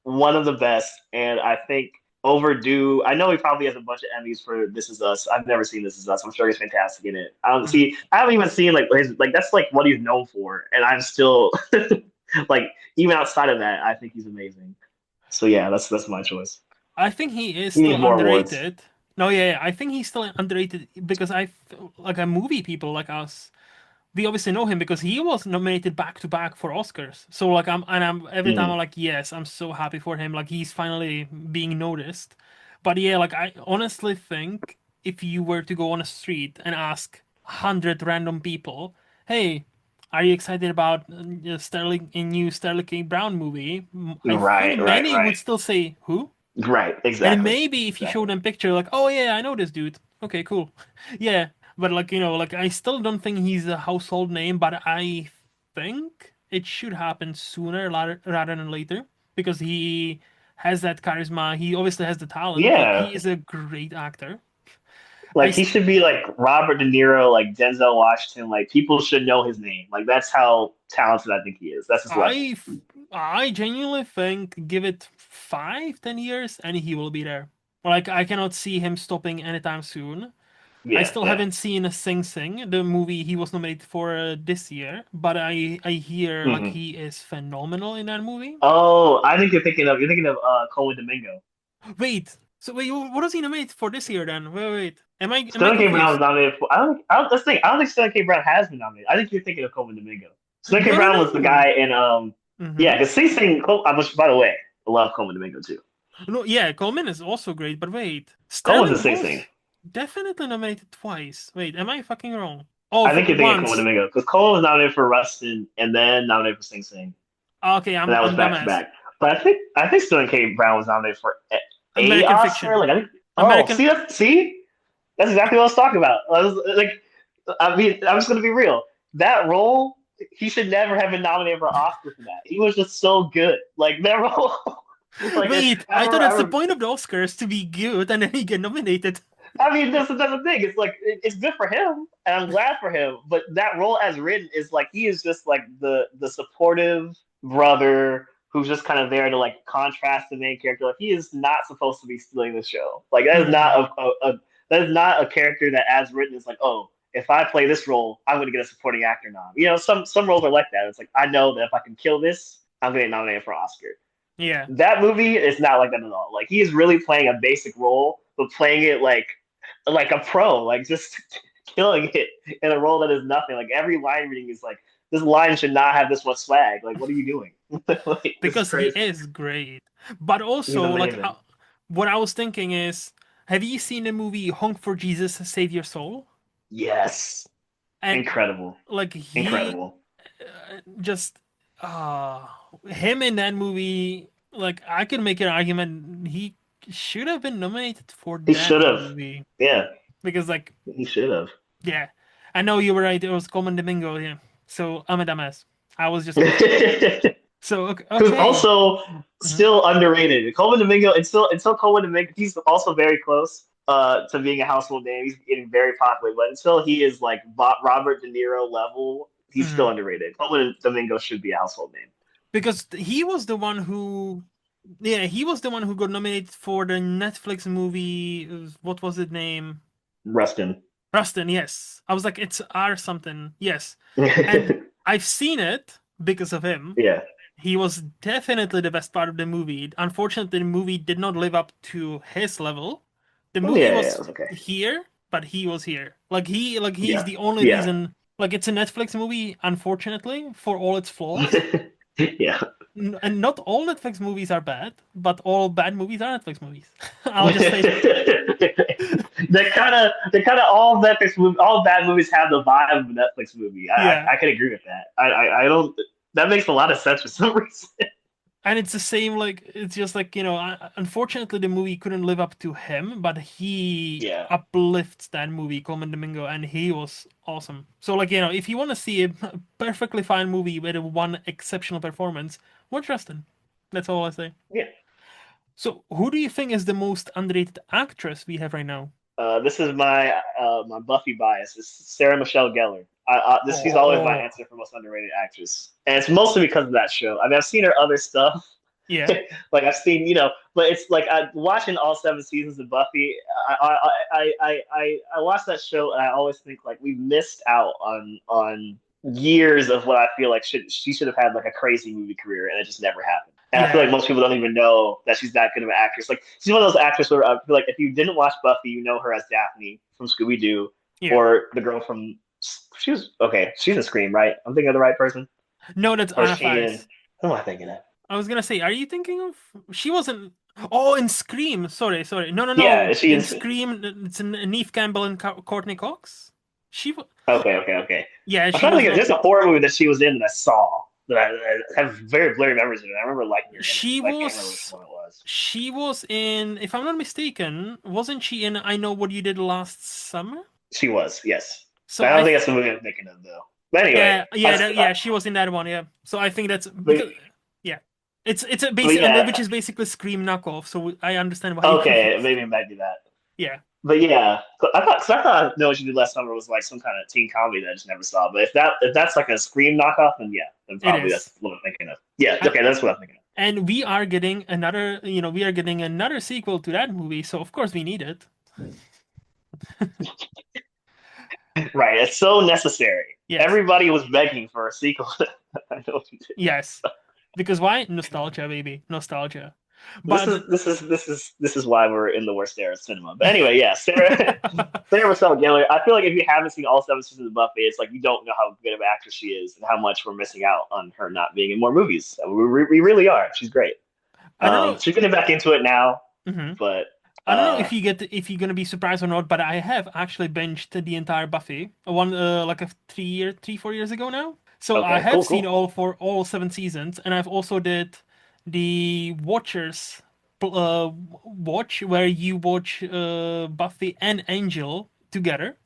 one of the best, and I think overdue. I know he probably has a bunch of Emmys for This Is Us. I've never seen This Is Us. I'm sure he's fantastic in it. I don't Mhm. see. I haven't even seen like his like that's like what he's known for, and I'm still like even outside of that, I think he's amazing. So yeah, that's my choice. I think he is He needs still more awards. underrated. No, yeah, yeah, I think he's still underrated because like a movie people like us, we obviously know him because he was nominated back to back for Oscars. So like I'm every time I'm Mm. like, yes, I'm so happy for him. Like he's finally being noticed. But yeah, like I honestly think if you were to go on a street and ask 100 random people, hey, are you excited about a new Sterling K. Brown movie? I think Right, right, many right, would still say, who? right. And Exactly, maybe if you show exactly. them picture, like, oh yeah, I know this dude. Okay, cool. Yeah, but like like I still don't think he's a household name, but I think it should happen sooner rather than later because he has that charisma. He obviously has the talent. Like Yeah, he is a great actor. I like he st should be like Robert De Niro, like Denzel Washington. Like people should know his name. Like that's how talented I think he is. That's his level. I I genuinely think give it 5, 10 years and he will be there. Like I cannot see him stopping anytime soon. I Yeah, still yeah. haven't seen Sing Sing, the movie he was nominated for this year, but I hear like Hmm. he is phenomenal in that movie. Oh, I think you're thinking of Colin Domingo. Wait, so wait, what was he nominated for this year then? Wait. Am I Sterling K. Brown was confused? nominated for. I don't think Sterling K. Brown has been nominated. I think you're thinking of Colin Domingo. Sterling K. No, no, Brown was the no. guy in Mm-hmm. yeah, because Sing Sing. I was by the way, I love Colin Domingo too. No, yeah, Coleman is also great, but wait, Colin's in Sterling Sing Sing. was definitely nominated twice. Wait, am I fucking wrong? Oh, I for think you're thinking of Colin once. Domingo because Colin was nominated for Rustin and then nominated for Sing Sing, Okay, and that was I'm back to dumbass. back. But I think Sterling K. Brown was nominated for a American Oscar. Fiction. Like I think. Oh, American. see, that's exactly what I was talking about. I was like, I mean, I'm just gonna be real. That role, he should never have been nominated for an Oscar for that. He was just so good. Like that role, like Wait, I I thought remember, I that's the remember, point of the Oscars to be good and then you get nominated. I mean, that's the thing. It's like it's good for him, and I'm glad for him. But that role as written is like he is just like the supportive brother who's just kind of there to like contrast the main character. Like he is not supposed to be stealing the show. Like that is Hmm. not that is not a character that as written is like, oh, if I play this role, I'm going to get a supporting actor nom. You know, some roles are like that. It's like I know that if I can kill this, I'm going to get nominated for Oscar. Yeah. That movie is not like that at all. Like he is really playing a basic role, but playing it like a pro, like just killing it in a role that is nothing. Like every line reading is like this line should not have this much swag. Like what are you doing? Like this is Because he crazy. is great. But He's also, like, amazing. what I was thinking is, have you seen the movie Honk for Jesus, Save Your Soul? Yes, And incredible, like he incredible. just uh him in that movie, like I could make an argument he should have been nominated for He that should have. movie Yeah, because like he should have. yeah, I know you were right. It was Coleman Domingo. Yeah, so I'm a dumbass. I was just confused. So okay, Who's okay. also Mhm. still underrated. Coleman Domingo, until Coleman Domingo, he's also very close to being a household name. He's getting very popular, but until he is like Robert De Niro level, he's still Mhm. underrated. Coleman Domingo should be a household name. Because he was the one who, yeah, he was the one who got nominated for the Netflix movie. What was it name? Rustin. Rustin, yes. I was like, it's R something. Yes. And I've seen it because of him. Yeah. He was definitely the best part of the movie. Unfortunately, the movie did not live up to his level. The Oh movie yeah, yeah, was it's okay. here, but he was here. Like he's Yeah. the only Yeah. reason. Like it's a Netflix movie, unfortunately, for all its flaws. Yeah. And not all Netflix movies are bad, but all bad movies are Netflix movies. I'll just say that. they kind of all Netflix movie, all bad movies have the vibe of a Netflix movie. Yeah. I can agree with that. I don't. That makes a lot of sense for some reason. And it's the same, like, it's just like, unfortunately, the movie couldn't live up to him, but he Yeah. uplifts that movie, Coleman Domingo, and he was awesome. So, like, if you want to see a perfectly fine movie with a one exceptional performance, watch Rustin. That's all I say. Yeah. So, who do you think is the most underrated actress we have right now? This is my Buffy bias. It's Sarah Michelle Gellar. She's always my Oh, answer for most underrated actress, and it's mostly because of that show. I mean, I've seen her other stuff, yeah, like I've seen, but it's like watching all 7 seasons of Buffy. I watched that show, and I always think like we missed out on years of what I feel like she should have had like a crazy movie career, and it just never happened. And I feel like yeah, most people don't even know that she's that good of an actress. Like she's one of those actresses where I feel like if you didn't watch Buffy, you know her as Daphne from Scooby Doo, yeah. or the girl from she was okay. She's in Scream, right? I'm thinking of the right person, No, that's or is Anna she in? Faris. Who am I thinking of? I was gonna say, are you thinking of? She wasn't. Oh, in Scream. Sorry, sorry. No, no, Yeah, no. is she in? In Scream, it's Neve Campbell and Courtney Cox. She. Okay. Yeah, I'm she trying to was think of like. just a horror movie that she was in that I saw that I have very blurry memories of it. I remember liking her in it, She but I can't remember which was. one it was. She was in. If I'm not mistaken, wasn't she in I Know What You Did Last Summer? She was, yes. So But I don't think that's the movie I'm thinking of though. But anyway, Yeah, yeah, yeah. She was in that one. Yeah. So I think that's but, because. Yeah. It's a but basic, and yeah, which is basically Scream knockoff. So I understand why you okay, confused. maybe it might be that. Yeah. But yeah, so I thought No What You Did Last Summer was like some kind of teen comedy that I just never saw. But if that's like a Scream knockoff, then yeah, then It probably is. that's what I'm thinking of. Yeah, And okay, that's what I'm thinking and we are getting another, we are getting another sequel to that movie, so of course we need it. of. Right, it's so necessary. Yes. Everybody was begging for a sequel. I know what you did. Yes. Because why? Nostalgia, baby. Nostalgia. This But is this is this is this is why we're in the worst era of cinema. But anyway, yeah, Sarah Michelle Gellar. I feel like if you haven't seen all 7 seasons of Buffy, it's like you don't know how good of an actress she is and how much we're missing out on her not being in more movies. We really are. She's great. I don't know. She's getting back into it now, Mhm. but I don't know if you're gonna be surprised or not, but I have actually binged the entire Buffy one like a 3, 4 years ago now. So I okay, have cool, seen cool. all 7 seasons, and I've also did the Watchers watch where you watch Buffy and Angel together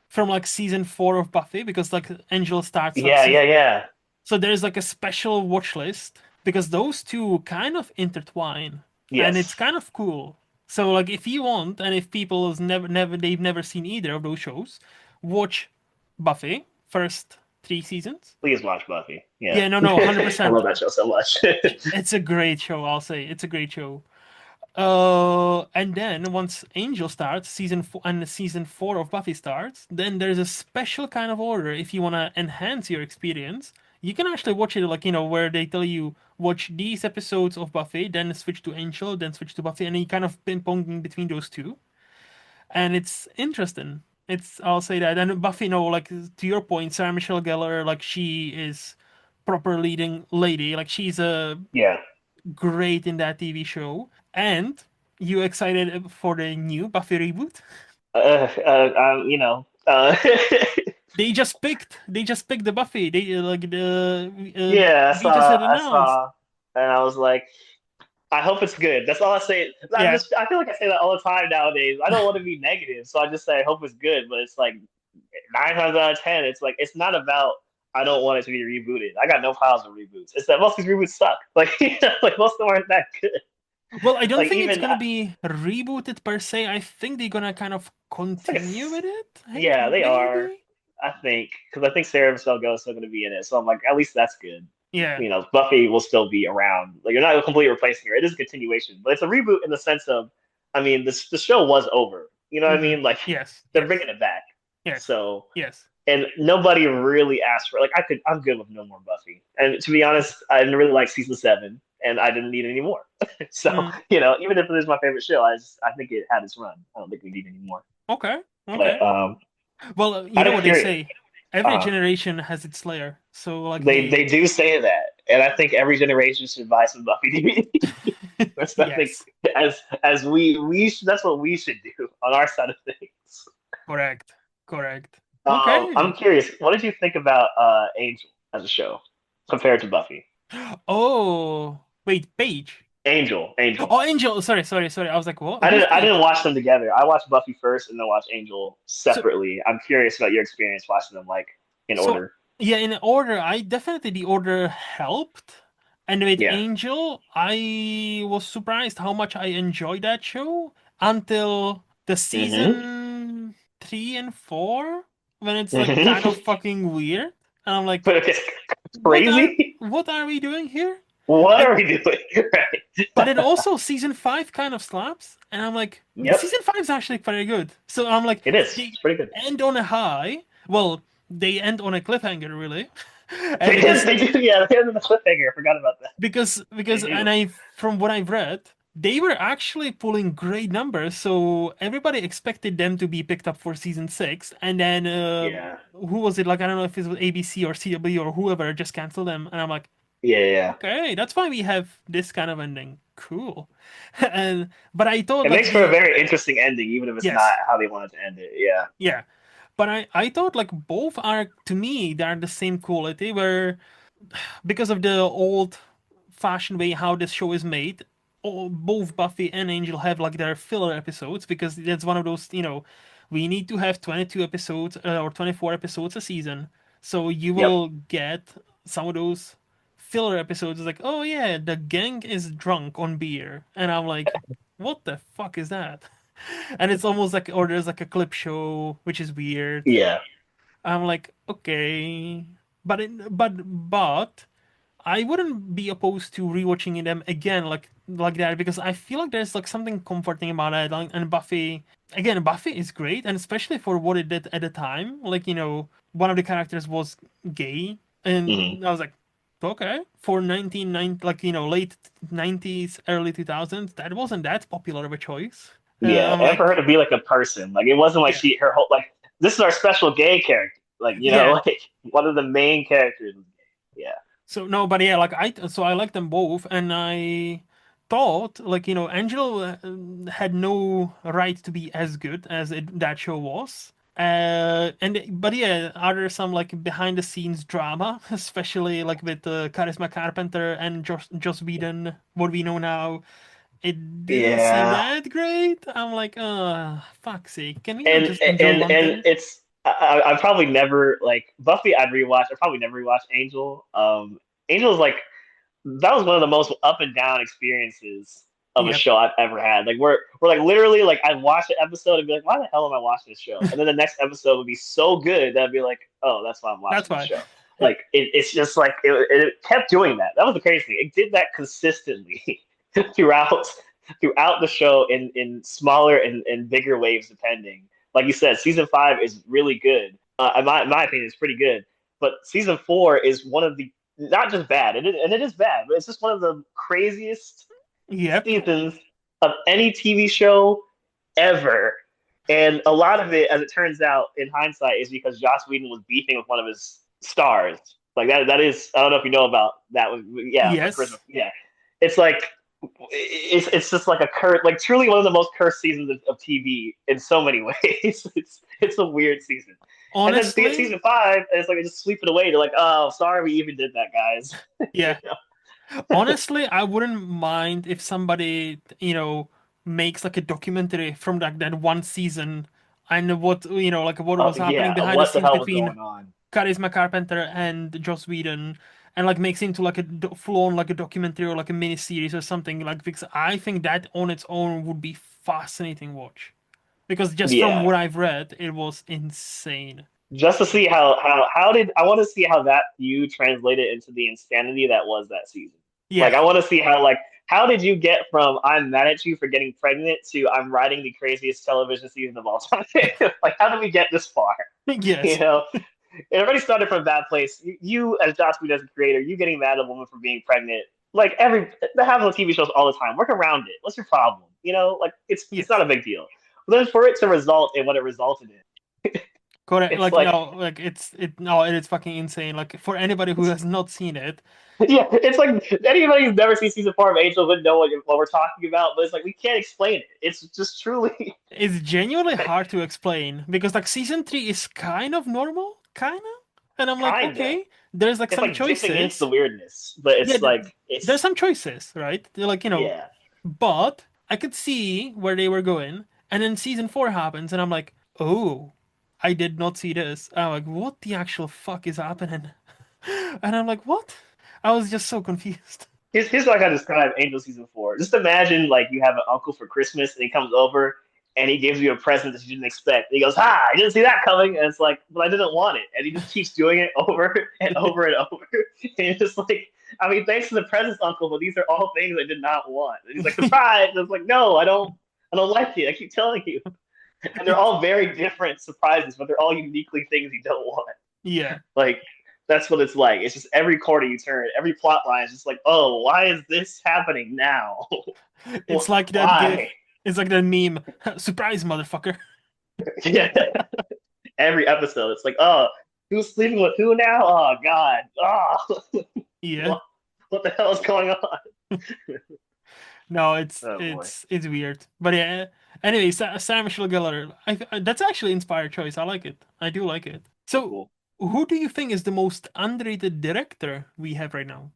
from like season 4 of Buffy because like Angel starts like season. Yeah. So there's like a special watch list because those two kind of intertwine and it's Yes, kind of cool. So like if you want and if people has never they've never seen either of those shows, watch Buffy first 3 seasons. please watch Buffy. Yeah, Yeah, no, no, I 100%. love that show so much. It's a great show, I'll say. It's a great show. And then once Angel starts, season 4 and season 4 of Buffy starts, then there's a special kind of order if you want to enhance your experience. You can actually watch it like, where they tell you watch these episodes of Buffy, then switch to Angel, then switch to Buffy, and you kind of ping ponging between those two. And it's interesting. I'll say that. And Buffy, like to your point, Sarah Michelle Gellar, like she is proper leading lady. Like she's a Yeah. great in that TV show. And you excited for the new Buffy reboot? You know, They just picked the Buffy. They like yeah, we just had I announced. saw, and I was like, I hope it's good. That's all I say. Yeah, I feel like I say that all the time nowadays. I don't want to be negative, so I just say I hope it's good. But it's like 9 times out of 10, it's like it's not about I don't want it to be rebooted. I got no files with reboots. It's that most of these reboots suck. Like like most of them aren't that good. well, I don't Like think it's even gonna be rebooted per se. I think they're gonna kind of it's like a continue with it. Hey, yeah, they are. maybe. I think because I think Sarah Michelle Gellar is still going to be in it, so I'm like, at least that's good. Yeah. Buffy will still be around. Like you're not completely replacing her. It is a continuation, but it's a reboot in the sense of, I mean, this the show was over. You know what I Hmm. mean? Like Yes. they're Yes. bringing it back. Yes. So Yes. and nobody really asked for like I'm good with no more Buffy. And to be honest, I didn't really like season 7, and I didn't need any more. So Mm. even if it is my favorite show, I think it had its run. I don't think we need any more. Okay. But Okay. Well, you out know of what they curiosity, say. Every generation has its Slayer. So like, they hey. do say that, and I think every generation should buy some Buffy DVD. That's I think Yes. as we that's what we should do. on our side of things. Correct. Correct. Okay. I'm curious. What did you think about Angel as a show compared to Buffy? Oh, wait, Paige. Angel. Oh, Angel. Sorry, sorry, sorry. I was like, what? I Who's didn't. I Paige? didn't watch them together. I watched Buffy first, and then watched Angel So, separately. I'm curious about your experience watching them like in so order. yeah, in order, I definitely the order helped. And with Yeah. Angel, I was surprised how much I enjoyed that show until the Hmm. season 3 and 4, when it's like kind of Hmm. fucking weird. And I'm like, But it's what are crazy. what are we doing here? What And are we doing? but Right. then also season 5 kind of slaps, and I'm like, Yep. season 5 is actually very good. So I'm like, It is. they It's pretty good. end on a high. Well, they end on a cliffhanger, really, and They did. because They do. Yeah. They ended the cliffhanger. I forgot about that. They and do. I from what I've read, they were actually pulling great numbers, so everybody expected them to be picked up for season 6, and then Yeah. who was it? Like I don't know if it was ABC or CW or whoever just canceled them, and I'm like, Yeah. Yeah. okay, that's why we have this kind of ending. Cool. And but I thought It like makes for a the very interesting ending, even if it's not yes, how they wanted to end it. Yeah. yeah. But I thought like both are to me they are the same quality where because of the old fashioned way how this show is made, both Buffy and Angel have like their filler episodes because that's one of those, we need to have 22 episodes or 24 episodes a season. So you Yep. will get some of those filler episodes like, oh yeah, the gang is drunk on beer. And I'm like, what the fuck is that? And it's almost like, or there's like a clip show, which is weird. Yeah. I'm like, okay. But I wouldn't be opposed to rewatching them again like that because I feel like there's like something comforting about it. And Buffy, again, Buffy is great, and especially for what it did at the time. Like one of the characters was gay, Hmm. and I was like, okay, for 1990, like late 90s, early 2000s, that wasn't that popular of a choice. Yeah. I'm And for her like, to be like a person, like it wasn't like yeah, her whole like this is our special gay character. Like yeah. like one of the main characters was gay. Yeah. So no, but yeah, like I like them both, and I thought like Angelo had no right to be as good as that show was. But yeah, are there some like behind the scenes drama, especially like with Charisma Carpenter and Joss Whedon, what we know now? It didn't seem Yeah. that great. I'm like, fuck's sake, can we not and just enjoy and one and thing? it's I probably never like Buffy. I'd rewatch. I probably never rewatch Angel. Angel is like that was one of the most up and down experiences of a Yep, show I've ever had. Like we're like literally like I'd watch an episode and be like, why the hell am I watching this show? And then the next episode would be so good that I'd be like, oh, that's why I'm that's watching this why. show. Like it's just like it kept doing that. That was the crazy thing. It did that consistently throughout throughout the show in smaller and bigger waves depending. Like you said, season 5 is really good. In my opinion, it's pretty good. But season 4 is one of the not just bad, and it is bad, but it's just one of the craziest Yep. seasons of any TV show ever. And a lot of it, as it turns out, in hindsight, is because Joss Whedon was beefing with one of his stars. Like that is I don't know if you know about that. Yeah, for Christmas. Yes. Yeah, it's like it's just like a curse, like truly one of the most cursed seasons of TV in so many ways. It's a weird season. And then to get Honestly, season 5, and it's like they just sweep it away. They're like, "Oh, sorry, we even did that, guys." you yeah. know? Honestly, I wouldn't mind if somebody, makes like a documentary from like that one season and what, like what was happening Yeah, behind the what the scenes hell was between going on? Charisma Carpenter and Joss Whedon and like makes into like a full-on like a documentary or like a mini series or something like because I think that on its own would be fascinating watch because just from Yeah, what I've read, it was insane. just to see how did I want to see how that feud translated into the insanity that was that season. Like Yeah. I want to see how did you get from I'm mad at you for getting pregnant to I'm writing the craziest television season of all time? Like how did we get this far? You Yes. know, it already started from a bad place. You as Joss Whedon as a creator, you getting mad at a woman for being pregnant. Like that happens on TV shows all the time. Work around it. What's your problem? Like it's not Yes. a big deal. But then for it to result in what it resulted in, Correct. It's Like like no, like no, it is fucking insane. Like for anybody who it's has not seen it, yeah, it's like anybody who's never seen season 4 of Angel would know what we're talking about, but it's like we can't explain it. It's just truly it's genuinely hard to explain because like season three is kind of normal, kind of, and I'm like, kinda. okay, there's like It's some like dipping into the choices. weirdness, but Yeah, it's like there's it's some choices, right? They're like, yeah, but I could see where they were going, and then season four happens, and I'm like, oh, I did not see this. I'm like, what the actual fuck is happening? And I'm like, what? I was just so confused. here's like I describe Angel season 4. Just imagine like you have an uncle for Christmas and he comes over and he gives you a present that you didn't expect. And he goes, "Ha! I didn't see that coming." And it's like, "But I didn't want it." And he just keeps doing it over and over and over. And it's just like, I mean, thanks for the presents, Uncle, but these are all things I did not want. And he's like, "Surprise!" And it's like, "No, I don't like it. I keep telling you." And they're all very different surprises, but they're all uniquely things you don't want. Yeah, Like that's what it's like. It's just every corner you turn, every plot line is just like, oh, why is this happening now? it's like that Why? gif. It's like that meme. Surprise, motherfucker. Yeah. Every episode, it's like, oh, who's sleeping with who now? Oh God. Oh, Yeah. what, what the hell is going on? No, it's Oh boy. it's it's weird. But yeah. Anyway, Sarah Michelle Gellar. That's actually inspired choice. I like it. I do like it. So, Cool. who do you think is the most underrated director we have right now?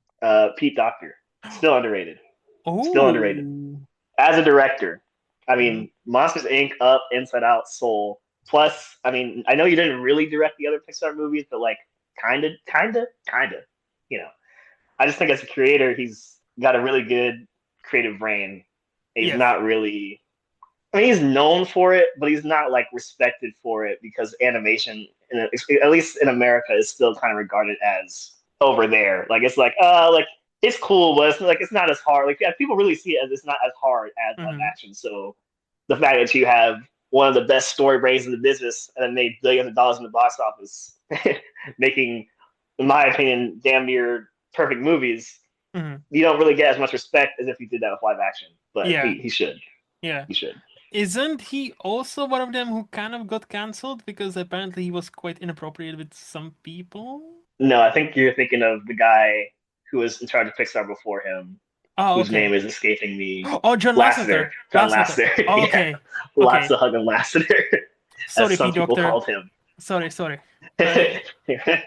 Pete Doctor. Still underrated. Still underrated. Oh. As a director, I Mhm. mean, Monsters Inc., Up, Inside Out, Soul. Plus, I mean, I know you didn't really direct the other Pixar movies, but like, kind of. You know, I just think as a creator, he's got a really good creative brain. He's Yes. not really. I mean, he's known for it, but he's not like respected for it because animation, at least in America, is still kind of regarded as over there. Like it's cool, but it's not as hard. Like yeah, people really see it as it's not as hard as live Hmm. action. So the fact that you have one of the best story brains in the business and then made billions of dollars in the box office, making, in my opinion, damn near perfect movies, Hmm. you don't really get as much respect as if you did that with live action. But Yeah. he should. Yeah. He should. Isn't he also one of them who kind of got canceled because apparently he was quite inappropriate with some people? No, I think you're thinking of the guy who was in charge of Pixar before him, Oh, whose okay. name is escaping me. Oh, John Lasseter. Lasseter. John Lasseter. Lasseter. Oh, Yeah. okay. Lots Okay. of hugging Lasseter, as Sorry, some P people Doctor. called him. Sorry, sorry. Yeah,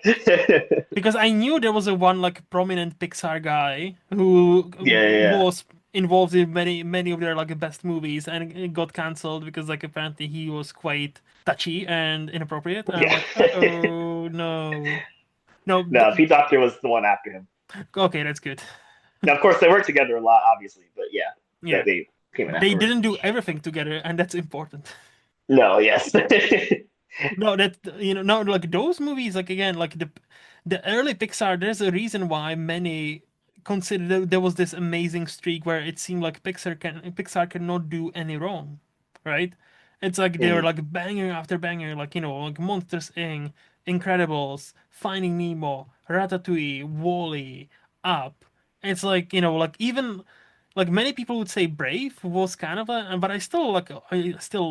Because I knew there was a one like prominent Pixar guy who yeah, yeah. was involved in many of their like best movies and it got canceled because like apparently he was quite touchy and inappropriate. And I'm Yeah. like, uh-oh, no. No, No, Pete Doctor was the one after him. okay, that's good. Now, of course, they worked together a lot, obviously, but yeah, Yeah. they came in They afterwards. didn't do everything together, and that's important. No, yes. No, that no, like those movies, like again, like the early Pixar. There's a reason why many consider there was this amazing streak where it seemed like Pixar cannot do any wrong, right? It's like they were Mm, like banger after banger, like like Monsters Inc., Incredibles, Finding Nemo, Ratatouille, Wall-E, Up. It's like like even like many people would say Brave was kind of but I still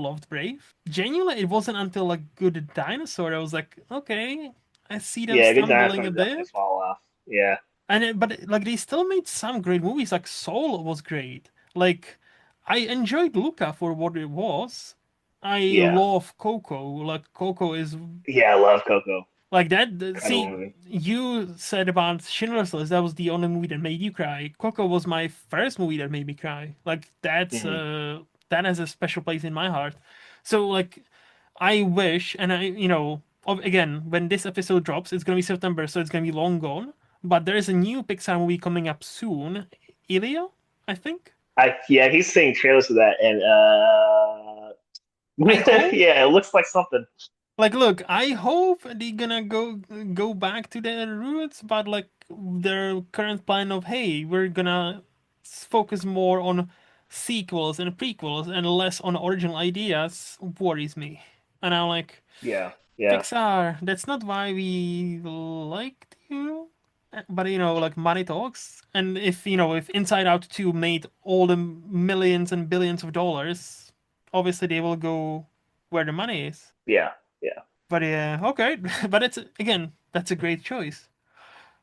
loved Brave. Genuinely, it wasn't until like Good Dinosaur I was like, okay, I see them yeah, Good stumbling a Dinosaur definitely bit. fall off. Yeah, But like they still made some great movies. Like Soul was great. Like I enjoyed Luca for what it was. I yeah, love Coco. Like Coco is yeah. I love Coco. like that. Incredible See, movie. you said about Schindler's List. That was the only movie that made you cry. Coco was my first movie that made me cry. Like Hmm. that has a special place in my heart. So like I wish, and again, when this episode drops, it's gonna be September, so it's gonna be long gone. But there is a new Pixar movie coming up soon. Ilya, I think. I yeah, he's seeing trailers for that, and I hope. yeah, it looks like something. Like, look, I hope they're gonna go back to their roots, but like their current plan of hey, we're gonna focus more on sequels and prequels and less on original ideas worries me. And I'm like, Yeah, yeah, Pixar, that's not why we liked you. But like money talks, and if Inside Out 2 made all the millions and billions of dollars, obviously they will go where the money is. yeah, yeah. But yeah, okay. But it's again, that's a great choice.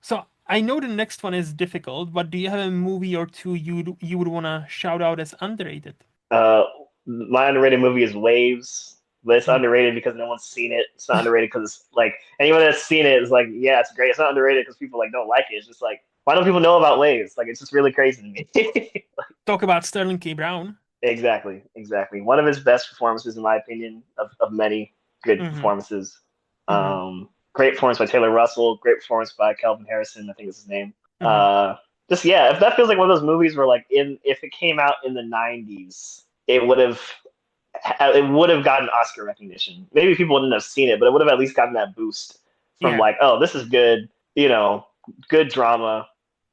So I know the next one is difficult, but do you have a movie or two you would wanna shout out as underrated? Uh, my underrated movie is Waves, but it's Mm. underrated because no one's seen it. It's not underrated because it's like anyone that's seen it is like, yeah, it's great. It's not underrated because people like don't like it. It's just like, why don't people know about Waves? Like, it's just really crazy to me. Talk about Sterling K. Brown. Exactly, exactly. One of his best performances, in my opinion, of many good Mm-hmm. performances. Mm-hmm. Great performance by Taylor Russell. Great performance by Kelvin Harrison. I think is his name. Mm-hmm. Just yeah, if that feels like one of those movies where like in if it came out in the '90s, it would have gotten Oscar recognition. Maybe people wouldn't have seen it, but it would have at least gotten that boost from Yeah. like, oh, this is good, good drama.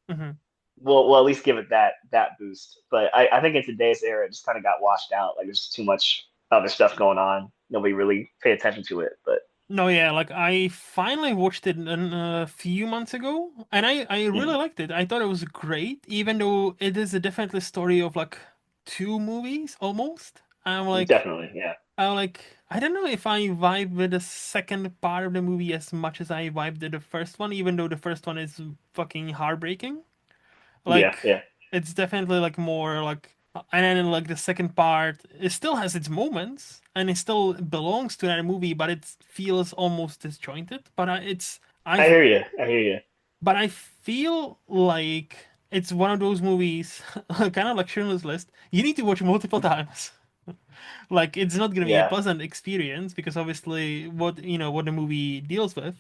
Mm-hmm. We'll at least give it that boost. But I think in today's era, it just kind of got washed out. Like there's too much other stuff going on. Nobody really paid attention to it. But No, yeah, like I finally watched it a few months ago, and I really mm, liked it. I thought it was great, even though it is a definitely story of like two movies almost. I'm like, definitely, yeah, I'm like, I don't know if I vibe with the second part of the movie as much as I vibed with the first one, even though the first one is fucking heartbreaking. yeah, Like, yeah, it's definitely like more like, and then like the second part, it still has its moments and it still belongs to that movie, but it feels almost disjointed. But I I, hear you. I hear you. but I feel like it's one of those movies, kind of like Schindler's List. You need to watch multiple times. Like, it's not gonna be a Yeah. pleasant experience because obviously what the movie deals with.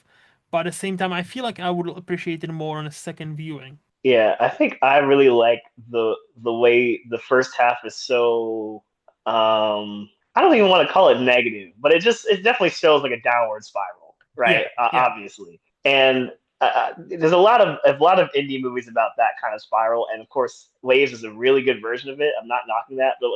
But at the same time, I feel like I would appreciate it more on a second viewing. Yeah, I think I really like the way the first half is so I don't even want to call it negative, but it definitely shows like a downward spiral, right? Yeah, yeah. Obviously. And there's a lot of indie movies about that kind of spiral, and of course, Waves is a really good version of it. I'm not knocking that, but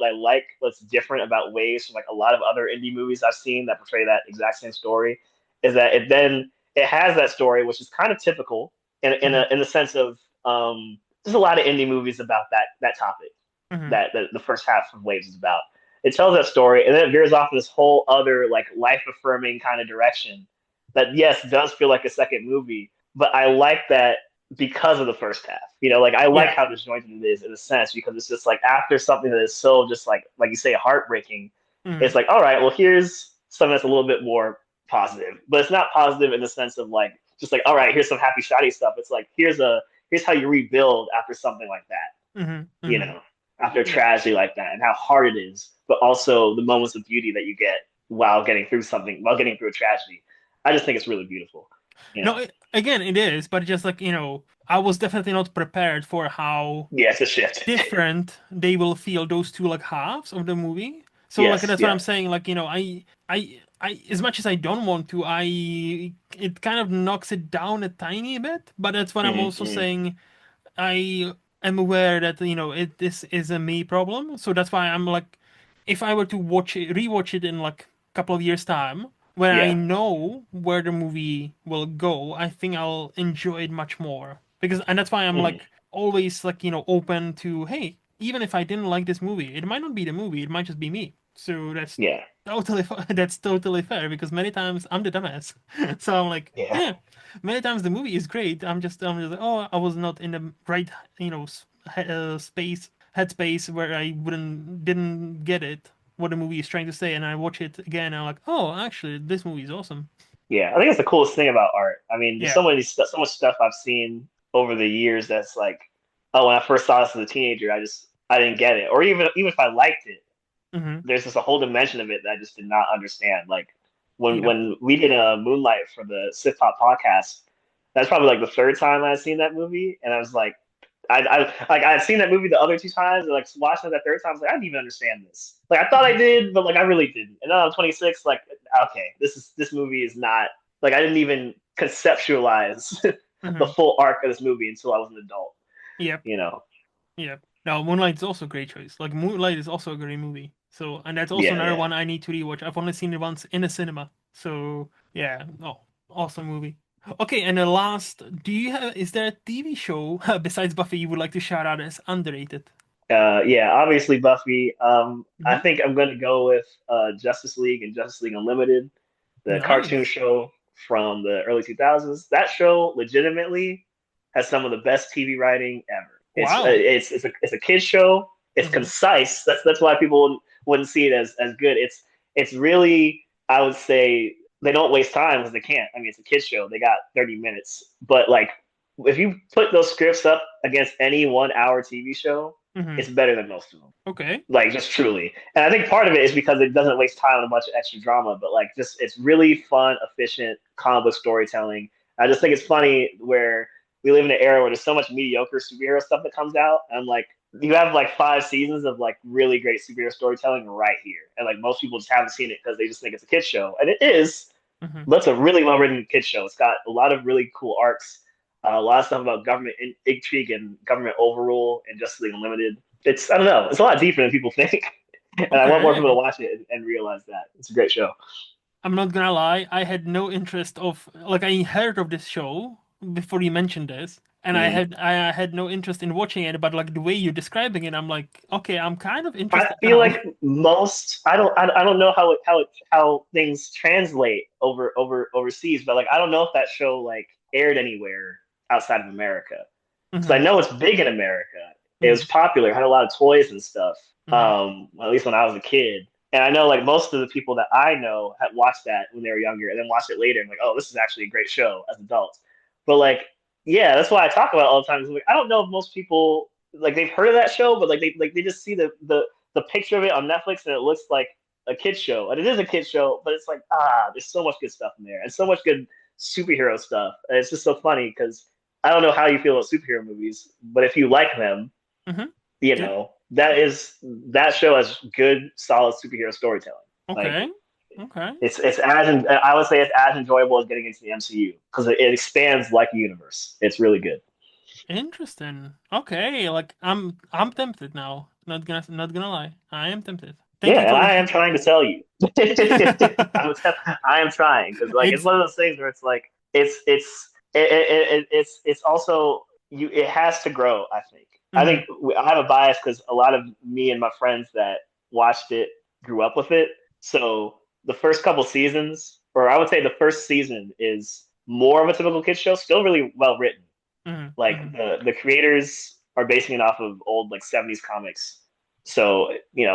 what's different about Waves from like a lot of other indie movies I've seen that portray that exact same story, is that it has that story, which is kind of typical Hmm. in the sense of there's a lot of indie movies about that topic Hmm. that the first half of Waves is about. It tells that story, and then it veers off in this whole other like life affirming kind of direction that yes does feel like a second movie, but I like that because of the first half. Like I like Yeah. how disjointed it is in a sense because it's just like after something that is so just like you say heartbreaking, Hmm. it's like all right, well here's something that's a little bit more positive, but it's not positive in the sense of like just like all right, here's some happy shiny stuff. It's like here's how you rebuild after something like that, Hmm. you Hmm. know, after a Yeah. tragedy like that, and how hard it is, but also the moments of beauty that you get while getting through a tragedy. I just think it's really beautiful, you No, know. again, it is, but just like, I was definitely not prepared for how Yeah, it's a shift. different they will feel those two like halves of the movie. So like Yes, that's what yeah. I'm saying. Like, I as much as I don't want to, it kind of knocks it down a tiny bit, but that's what I'm also Mm-hmm. saying. I am aware that this is a me problem, so that's why I'm like, if I were to rewatch it in like a couple of years time, when I Yeah. know where the movie will go, I think I'll enjoy it much more. And that's why I'm Mm. like always like open to, hey, even if I didn't like this movie, it might not be the movie, it might just be me. So Yeah. that's totally fair because many times I'm the dumbass. So I'm like, Yeah. yeah, many times the movie is great. I'm just like, oh, I was not in the right, space headspace where I wouldn't didn't get it what the movie is trying to say, and I watch it again, and I'm like, oh, actually, this movie is awesome. Yeah. I think it's the coolest thing about art. I mean, there's Yeah. so much stuff I've seen over the years that's like, oh, when I first saw this as a teenager, I didn't get it. Or even if I liked it, Mm-hmm. there's just a whole dimension of it that I just did not understand. Like Yep. when we did a Moonlight for the Sith Pop podcast, that's probably like the third time I'd seen that movie, and I was like, I had seen that movie the other two times, and like watching it that third time, I was like, I didn't even understand this. Like I thought I did, but like I really didn't. And now I'm 26, like okay, this movie is not like I didn't even conceptualize the Mm-hmm. full arc of this movie until I was an adult. Yep. You know? Yep. Now, Moonlight is also a great choice. Like Moonlight is also a great movie. So, and that's also Yeah, another yeah. one I need to rewatch. I've only seen it once in a cinema. So, yeah. Oh, awesome movie. Okay, and the last, is there a TV show besides Buffy you would like to shout out as underrated? Yeah, obviously Buffy. I Hmm. think I'm going to go with Justice League and Justice League Unlimited. the cartoon Nice. show from the early 2000s. That show legitimately has some of the best TV writing ever. Wow. It's a kids show. It's Hmm. concise. That's why people wouldn't see it as good. It's really, I would say, they don't waste time because they can't. I mean, it's a kids show. They got 30 minutes, but like if you put those scripts up against any 1 hour TV show, Hmm. it's better than most of them. Okay. Like just truly. And I think part of it is because it doesn't waste time on a bunch of extra drama, but like just it's really fun, efficient comic book storytelling. I just think it's funny where we live in an era where there's so much mediocre superhero stuff that comes out. And I'm like, you have like 5 seasons of like really great superhero storytelling right here. And like most people just haven't seen it because they just think it's a kid's show. And it is, Hmm. but it's a really well written kids show. It's got a lot of really cool arcs, a lot of stuff about government intrigue and government overrule and Justice League Unlimited. It's I don't know. It's a lot deeper than people think, and I want more people to Okay. watch it and realize that it's a great show. I'm not gonna lie, I had no interest of like I heard of this show before you mentioned this, and Mm. I had no interest in watching it, but like the way you're describing it, I'm like, okay, I'm kind of I interested feel now. like most I don't know how things translate overseas, but like I don't know if that show like aired anywhere outside of America. So I Hmm. know it's big in America. It was Hmm. popular, had a lot of toys and stuff. Hmm. At least when I was a kid. And I know like most of the people that I know had watched that when they were younger and then watched it later and like, oh, this is actually a great show as adults. But like, yeah, that's why I talk about it all the time. Like, I don't know if most people like they've heard of that show, but like they just see the picture of it on Netflix and it looks like a kid's show. And it is a kid's show, but it's like, there's so much good stuff in there and so much good superhero stuff. And it's just so funny because I don't know how you feel about superhero movies, but if you like them, Hmm. you Yeah. know, that show has good, solid superhero storytelling. Like Okay. Okay. it's as I would say it's as enjoyable as getting into the MCU because it expands like a universe. It's really good. Interesting. Okay, like I'm tempted now. Not gonna lie. I am tempted. Thank Yeah, you and for I am trying to tell you. I am trying because like it's it's one of those things where it's like it's also you it has to grow. I hmm think I have a bias because a lot of me and my friends that watched it grew up with it. So the first couple seasons, or I would say the first season, is more of a typical kids show. Still really well written. hmm Like hmm the creators are basing it off of old like 70s comics. So, they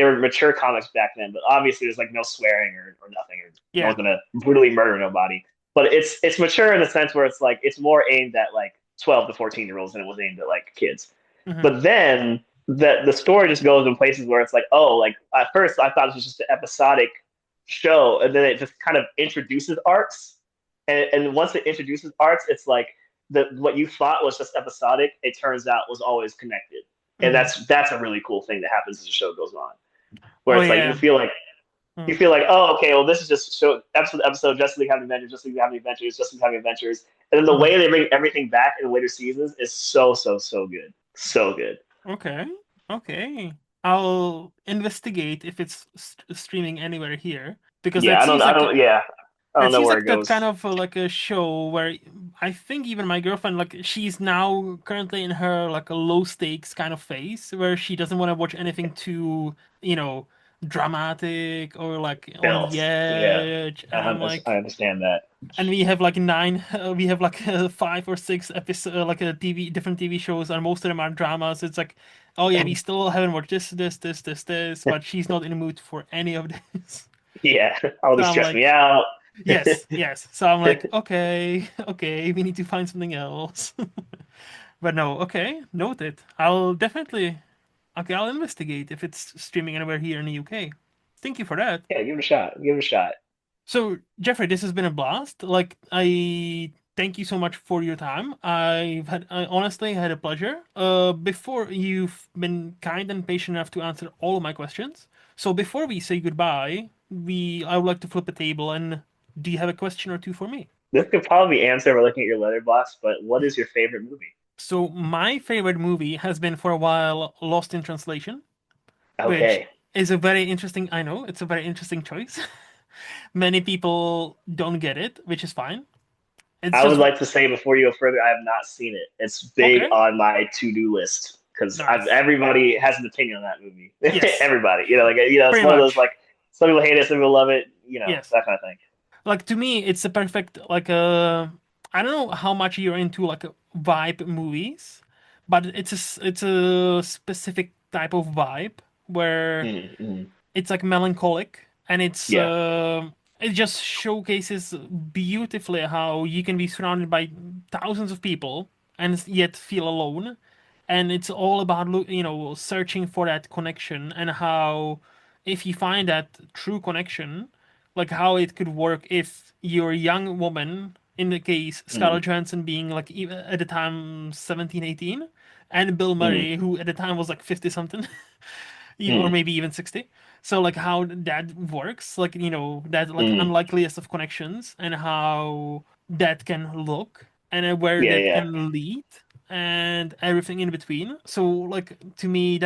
were mature comics back then, but obviously there's like no swearing or nothing, or no Yeah. one's gonna brutally murder nobody. But it's mature in the sense where it's like it's more aimed at like 12 to 14-year-olds than it was aimed at like kids. Hmm. But then the story just goes in places where it's like, oh, like at first I thought it was just an episodic show, and then it just kind of introduces arcs. And once it introduces arcs, it's like what you thought was just episodic, it turns out was always connected. And hmm that's a really cool thing that happens as the show goes on. Where Oh it's like yeah. you Mm. feel like, oh, okay, well, this is just show episode to episode, Justice League having adventures, Justice League having adventures, Justice League having adventures. And then the Mhm. way they bring everything back in later seasons is so good. So good. Okay. Okay. I'll investigate if it's streaming anywhere here because Yeah, I that don't know seems where like it that kind goes. of like a show where I think even my girlfriend like she's now currently in her like a low stakes kind of phase where she doesn't want to watch anything too, you know, dramatic or like on the Filth. Yeah. edge. And I'm I like, understand that. and we have like we have like 5 or 6 episodes, like a different TV shows, and most of them are dramas. It's like, oh yeah, we still haven't watched this, but she's not in the mood for any of this. Yeah, all So this I'm stress me like, out. yes, yes. So I'm like, okay, okay, we need to find something else. But no, okay, noted. I'll definitely, okay, I'll investigate if it's streaming anywhere here in the UK. Thank you for that. Yeah, give it a shot. Give it a shot. So, Jeffrey, this has been a blast. Like, I thank you so much for your time. I honestly had a pleasure. Before you've been kind and patient enough to answer all of my questions. So before we say goodbye, I would like to flip a table and do you have a question or two for me? This could probably be answered by looking at your letterbox, but what is your favorite movie? So my favorite movie has been for a while Lost in Translation, which Okay. is a very interesting, I know, it's a very interesting choice. Many people don't get it, which is fine. It's I would just like to say before you go further, I have not seen it. It's big okay. on my to-do list because Nice. everybody has an opinion on that movie. Yes, Everybody, it's pretty one of those much. like some people hate it, some people love it, Yes. that kind of thing. like to me, it's a perfect like I don't know how much you're into like vibe movies, but it's a specific type of vibe where Mm-hmm. it's like melancholic and Yeah. it just showcases beautifully how you can be surrounded by thousands of people and yet feel alone, and it's all about searching for that connection and how if you find that true connection, like how it could work if you're a young woman, in the case Mm-hmm. Scarlett Johansson being like at the time 17, 18, and Bill Mm-hmm. Murray who at the time was like 50 something or Mm-hmm. maybe even 60. So like how that works, like that like Mm-hmm. unlikeliest of connections and how that can look and where Yeah, that yeah. can lead and everything in between. So like to me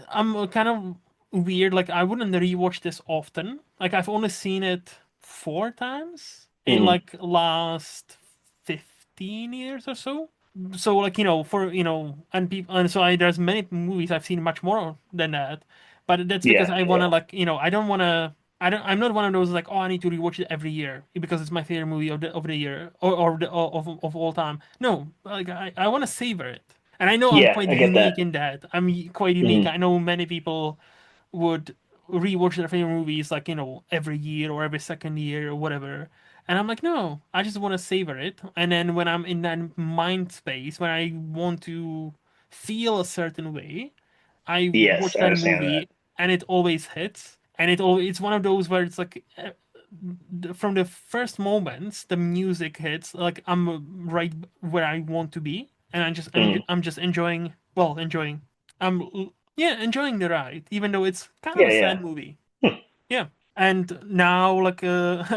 I'm kind of weird. Like I wouldn't rewatch this often. Like I've only seen it 4 times in Mm-hmm. like last 15 years or so. So like for and people and so there's many movies I've seen much more than that, but that's because Yeah, I wanna yeah. like I don't wanna. I'm not one of those like, oh, I need to rewatch it every year because it's my favorite movie of the year of all time. No, like I want to savor it. And I know I'm Yeah, quite I get that. unique in that. Quite unique. Mm-hmm. I know many people would rewatch their favorite movies like, every year or every second year or whatever. And I'm like, no, I just want to savor it. And then when I'm in that mind space, when I want to feel a certain way, I Yes, watch I that understand that. movie and it always hits. And it's one of those where it's like from the first moments the music hits, like I'm right where I want to be, and Mm. I'm just enjoying. Yeah, enjoying the ride, even though it's kind of Yeah, a yeah. sad movie. Hmm. Yeah. And now, like,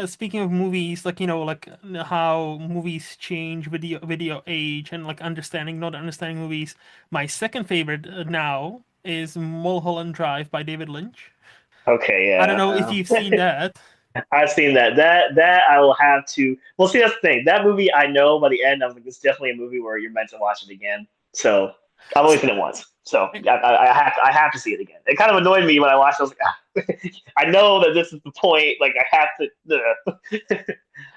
speaking of movies, like, like how movies change with the age and like understanding, not understanding movies. My second favorite now is Mulholland Drive by David Lynch. Okay, I don't know if yeah. you've seen that. I've seen that. That I will have to. Well, see, that's the thing. That movie, I know by the end, I was like, it's definitely a movie where you're meant to watch it again. So I've only So, seen it once, so I have to see it again. It kind of annoyed me when I watched it. I was like, ah. I know that this is the point. Like I have to.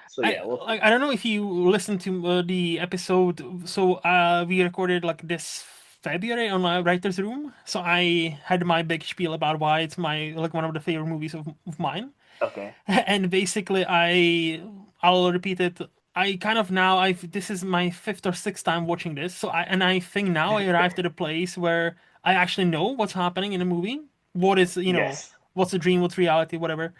So yeah, we'll see. I don't know if you listened to the episode. So we recorded like this February on my writer's room. So I had my big spiel about why it's my like one of the favorite movies of mine. Okay. And basically I'll repeat it. I kind of now I've this is my fifth or sixth time watching this. So I think now I arrived at a place where I actually know what's happening in the movie. What is, Yes. what's a dream, what's reality, whatever.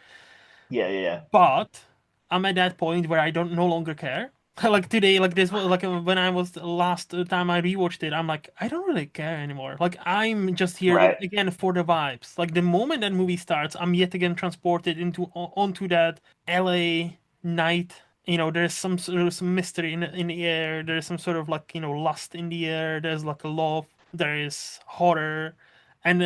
Yeah. Yeah. But I'm at that point where I don't no longer care. Like today, like this was like when I was the last time I rewatched it, I'm like, I don't really care anymore. Like I'm just here Right. again for the vibes. Like the moment that movie starts, I'm yet again transported onto that LA night. There's some mystery in the air. There's some sort of like lust in the air. There's like a love. There is horror, and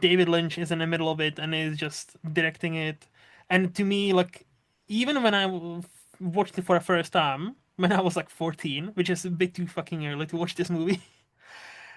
David Lynch is in the middle of it and is just directing it. And to me, like, even when watched it for the first time, when I was like 14, which is a bit too fucking early to watch this movie.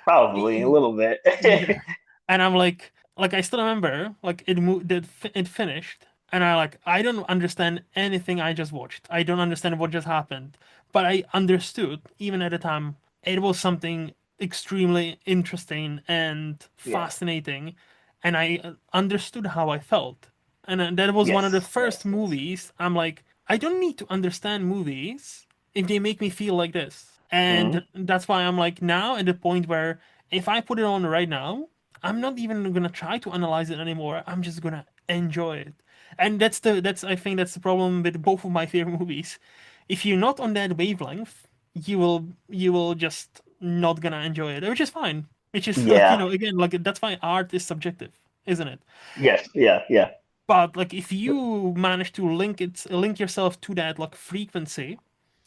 Probably a little bit. Yeah. And I'm like I still remember, like it finished, and I don't understand anything I just watched. I don't understand what just happened, but I understood even at the time it was something extremely interesting and Yeah. fascinating, and I understood how I felt. And that was one of the Yes. first Yes. Yes. movies I'm like, I don't need to understand movies if they make me feel like this. Hmm. And that's why I'm like now at the point where if I put it on right now, I'm not even gonna try to analyze it anymore. I'm just gonna enjoy it. And that's I think that's the problem with both of my favorite movies. If you're not on that wavelength, you will just not gonna enjoy it, which is fine. Which is like, Yeah. again, like that's why art is subjective, isn't it? Yes. Yeah. Yeah. But like if you manage to link yourself to that like frequency,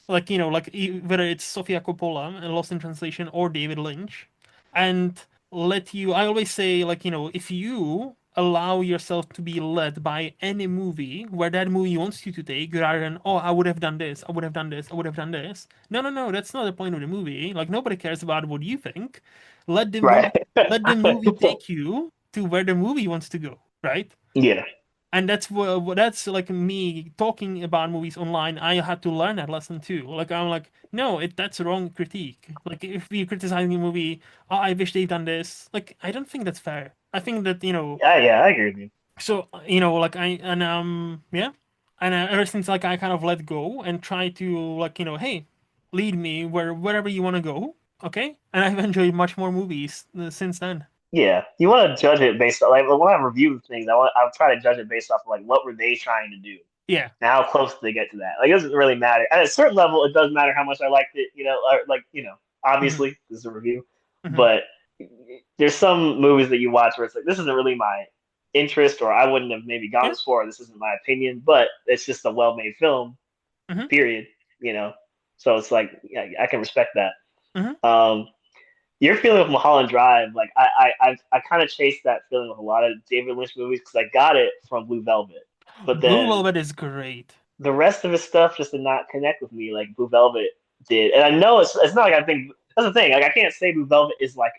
like whether it's Sofia Coppola and Lost in Translation or David Lynch, and let you I always say, like, if you allow yourself to be led by any movie where that movie wants you to take, rather than, oh, I would have done this, I would have done this, I would have done this. No, no, no, that's not the point of the movie. Like nobody cares about what you think. Let the Right. movie let the movie take you to where the movie wants to go, right? Yeah. And that's like me talking about movies online. I had to learn that lesson too. Like I'm like, no, that's a wrong critique. Like if you're criticizing a movie, oh, I wish they've done this. Like I don't think that's fair. I think that, Yeah, yeah, I agree with you. so like I and yeah, and ever since like I kind of let go and try to like hey, lead me wherever you want to go, okay? And I've enjoyed much more movies since then. Yeah, you want to judge it based on like when I review things, I'll try to judge it based off of like what were they trying to do Yeah. and how close did they get to that. Like it doesn't really matter. At a certain level, it does matter how much I liked it. Or, like Hmm. obviously this is a review, Hmm. but there's some movies that you watch where it's like this isn't really my interest, or I wouldn't have maybe gone Yeah. this far. Or this isn't my opinion, but it's just a well-made film. Hmm. Period. You know, so it's like yeah, I can respect that. Hmm. Um, your feeling with Mulholland Drive, like I kind of chased that feeling with a lot of David Lynch movies because I got it from Blue Velvet, but Blue then Velvet is great. the rest of his stuff just did not connect with me like Blue Velvet did. And I know it's not like I think that's the thing. Like I can't say Blue Velvet is like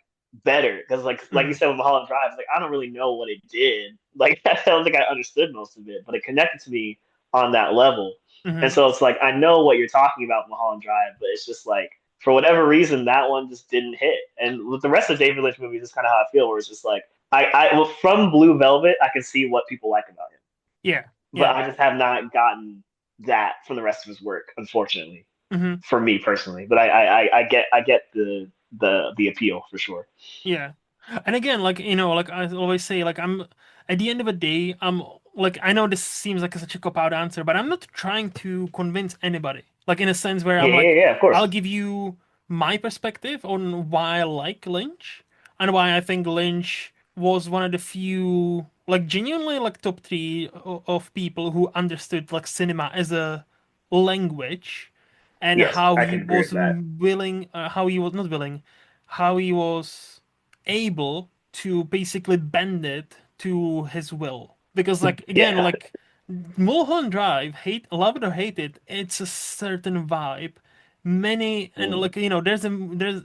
better because like you Hmm. said with Mulholland Drive, it's like I don't really know what it did. Like I don't think I understood most of it, but it connected to me on that level. And Hmm. so it's like I know what you're talking about Mulholland Drive, but it's just like for whatever reason that one just didn't hit. And with the rest of David Lynch movies, it's kind of how I feel, where it's just like well, from Blue Velvet, I can see what people like about him, Yeah. but Yeah. I just have not gotten that from the rest of his work, unfortunately, Hmm. for me personally. But I get the appeal for sure. Yeah. And again, like, like I always say, like, at the end of the day, I'm like, I know this seems like such a cop-out answer, but I'm not trying to convince anybody. Like, in a sense where Yeah, I'm yeah, like, yeah, of course. I'll give you my perspective on why I like Lynch and why I think Lynch was one of the few, like, genuinely, like, top three of people who understood, like, cinema as a language and Yes, how I he can agree was with that. willing, how he was not willing, how he was able to basically bend it to his will. Because like again, Yeah. like Mulholland Drive, love it or hate it, it's a certain vibe. Many and Mm. like there's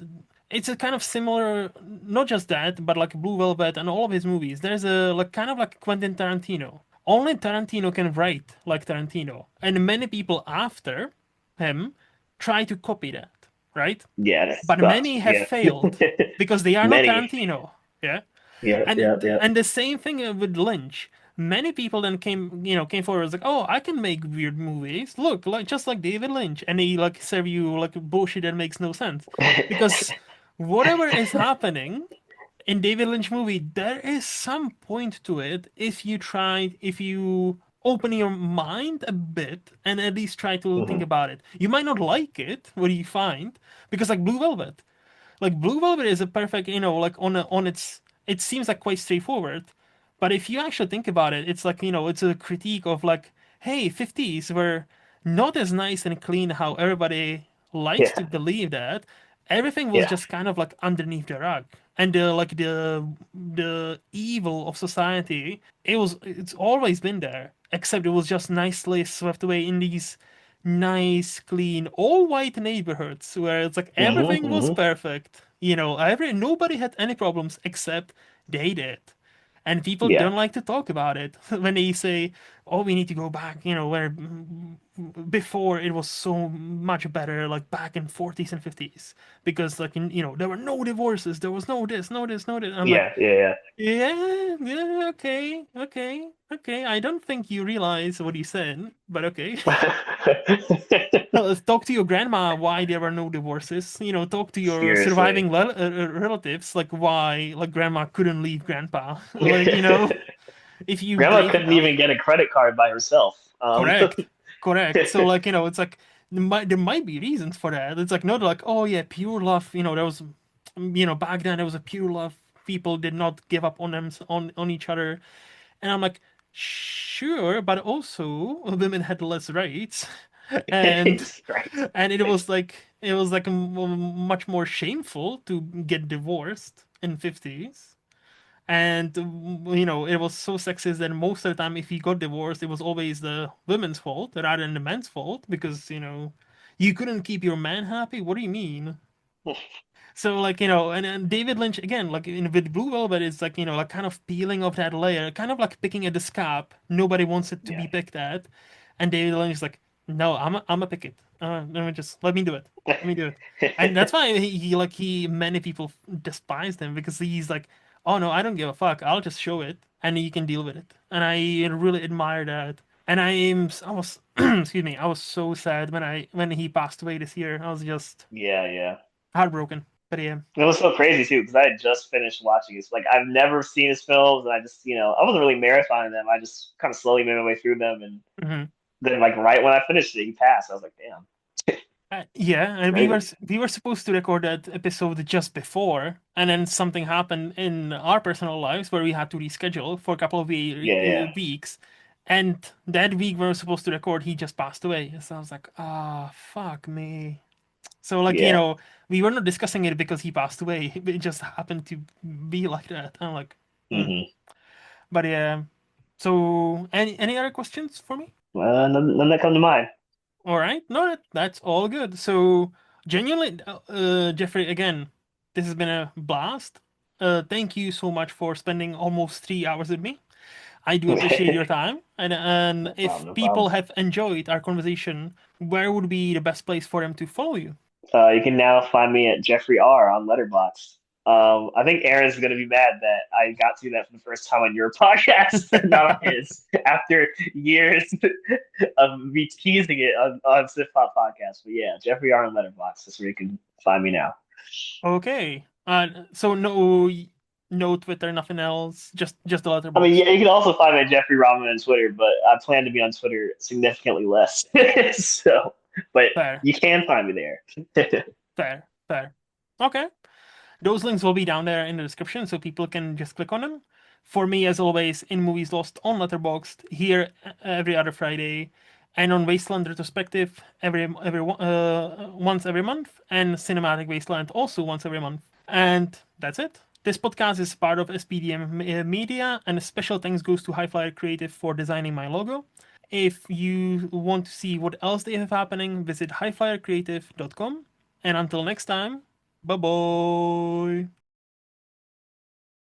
it's a kind of similar, not just that, but like Blue Velvet and all of his movies. There's a like kind of like Quentin Tarantino. Only Tarantino can write like Tarantino, and many people after him try to copy that, right? Yeah, that But sucks. many have Yeah. failed because they are not Many. Tarantino. Yeah. Yeah, And yeah, yeah. and the same thing with Lynch. Many people then came forward as like, oh, I can make weird movies. Look, like just like David Lynch, and they like serve you like bullshit that makes no sense, because whatever is happening in David Lynch movie, there is some point to it if you open your mind a bit and at least try to think Mhm. about it. You might not like it, what do you find? Because like Blue Velvet. Like Blue Velvet is a perfect, like on its it seems like quite straightforward. But if you actually think about it, it's like, it's a critique of like, hey, 50s were not as nice and clean how everybody likes to Yeah, believe that. Everything was yeah. just kind of like underneath the rug. And the evil of society, it's always been there. Except it was just nicely swept away in these nice, clean, all white neighborhoods where it's like Hmm, everything was hmm. perfect. Nobody had any problems except they did. And people Yeah. don't like to talk about it when they say, "Oh, we need to go back," where before it was so much better, like back in 40s and 50s, because like there were no divorces, there was no this, no this, no this. I'm like, Yeah, yeah, yeah, yeah, okay, okay, okay. I don't think you realize what you said, but okay. yeah. Talk to your grandma why there were no divorces. Talk to your Seriously. surviving relatives, like why like grandma couldn't leave grandpa. Like, if you Grandma brave couldn't enough. even get a credit card by herself. Correct. Correct. So like, it's like there might be reasons for that. It's like not like, oh yeah, pure love, there was back then there was a pure love. People did not give up on them on each other. And I'm like, sure, but also women had less rights. And Right. and it was like much more shameful to get divorced in 50s. And it was so sexist that most of the time if he got divorced, it was always the women's fault rather than the man's fault because you couldn't keep your man happy. What do you mean? So like, and David Lynch again, like with Blue Velvet, it's like, like kind of peeling off that layer, kind of like picking at the scab. Nobody wants it to Yeah. be picked at, and David Lynch is like, no, I'm a pick it. Let me do it. Let me do it. And that's why many people despised him because he's like, oh no, I don't give a fuck. I'll just show it, and you can deal with it. And I really admire that. And I was, excuse me, I was so sad when he passed away this year. I was just Yeah, yeah. heartbroken. But yeah. It was so crazy too because I had just finished watching it. Like I've never seen his films, and I just I wasn't really marathoning them. I just kind of slowly made my way through them, and Mhm. then like right when I finished it, he passed. I was like, damn, Yeah, and we were crazy. we were supposed to record that episode just before, and then something happened in our personal lives where we had to reschedule for a couple of Yeah, yeah. weeks, and that week we were supposed to record, he just passed away. So I was like, ah, fuck me. So like, Yeah. we were not discussing it because he passed away. It just happened to be like that. I'm like, hmm. Mm-hmm. But yeah. So any other questions for me? None that come to mind. All right. No, that's all good. So, genuinely, Jeffrey, again, this has been a blast. Thank you so much for spending almost 3 hours with me. I do appreciate your time. And No if problem. No people problem. have enjoyed our conversation, where would be the best place for them to follow you? You can now find me at Jeffrey R on Letterboxd. I think Aaron's going to be mad that I got to do that for the first time on your podcast, not on his, after years of me teasing it on Sif Pop Podcast. But yeah, Jeffrey R on Letterboxd. That's where you can find me now. Okay. So no Twitter, nothing else, just the I mean, letterbox. yeah, you can also find me at Jeffrey Rahman on Twitter, but I plan to be on Twitter significantly less. So, but Fair, you can find me there. fair. Okay. Those links will be down there in the description, so people can just click on them. For me, as always, in Movies Lost on Letterboxd, here every other Friday, and on Wasteland Retrospective once every month, and Cinematic Wasteland also once every month. And that's it. This podcast is part of SPDM Media, and a special thanks goes to Highflyer Creative for designing my logo. If you want to see what else they have happening, visit highflyercreative.com. And until next time, bye bye.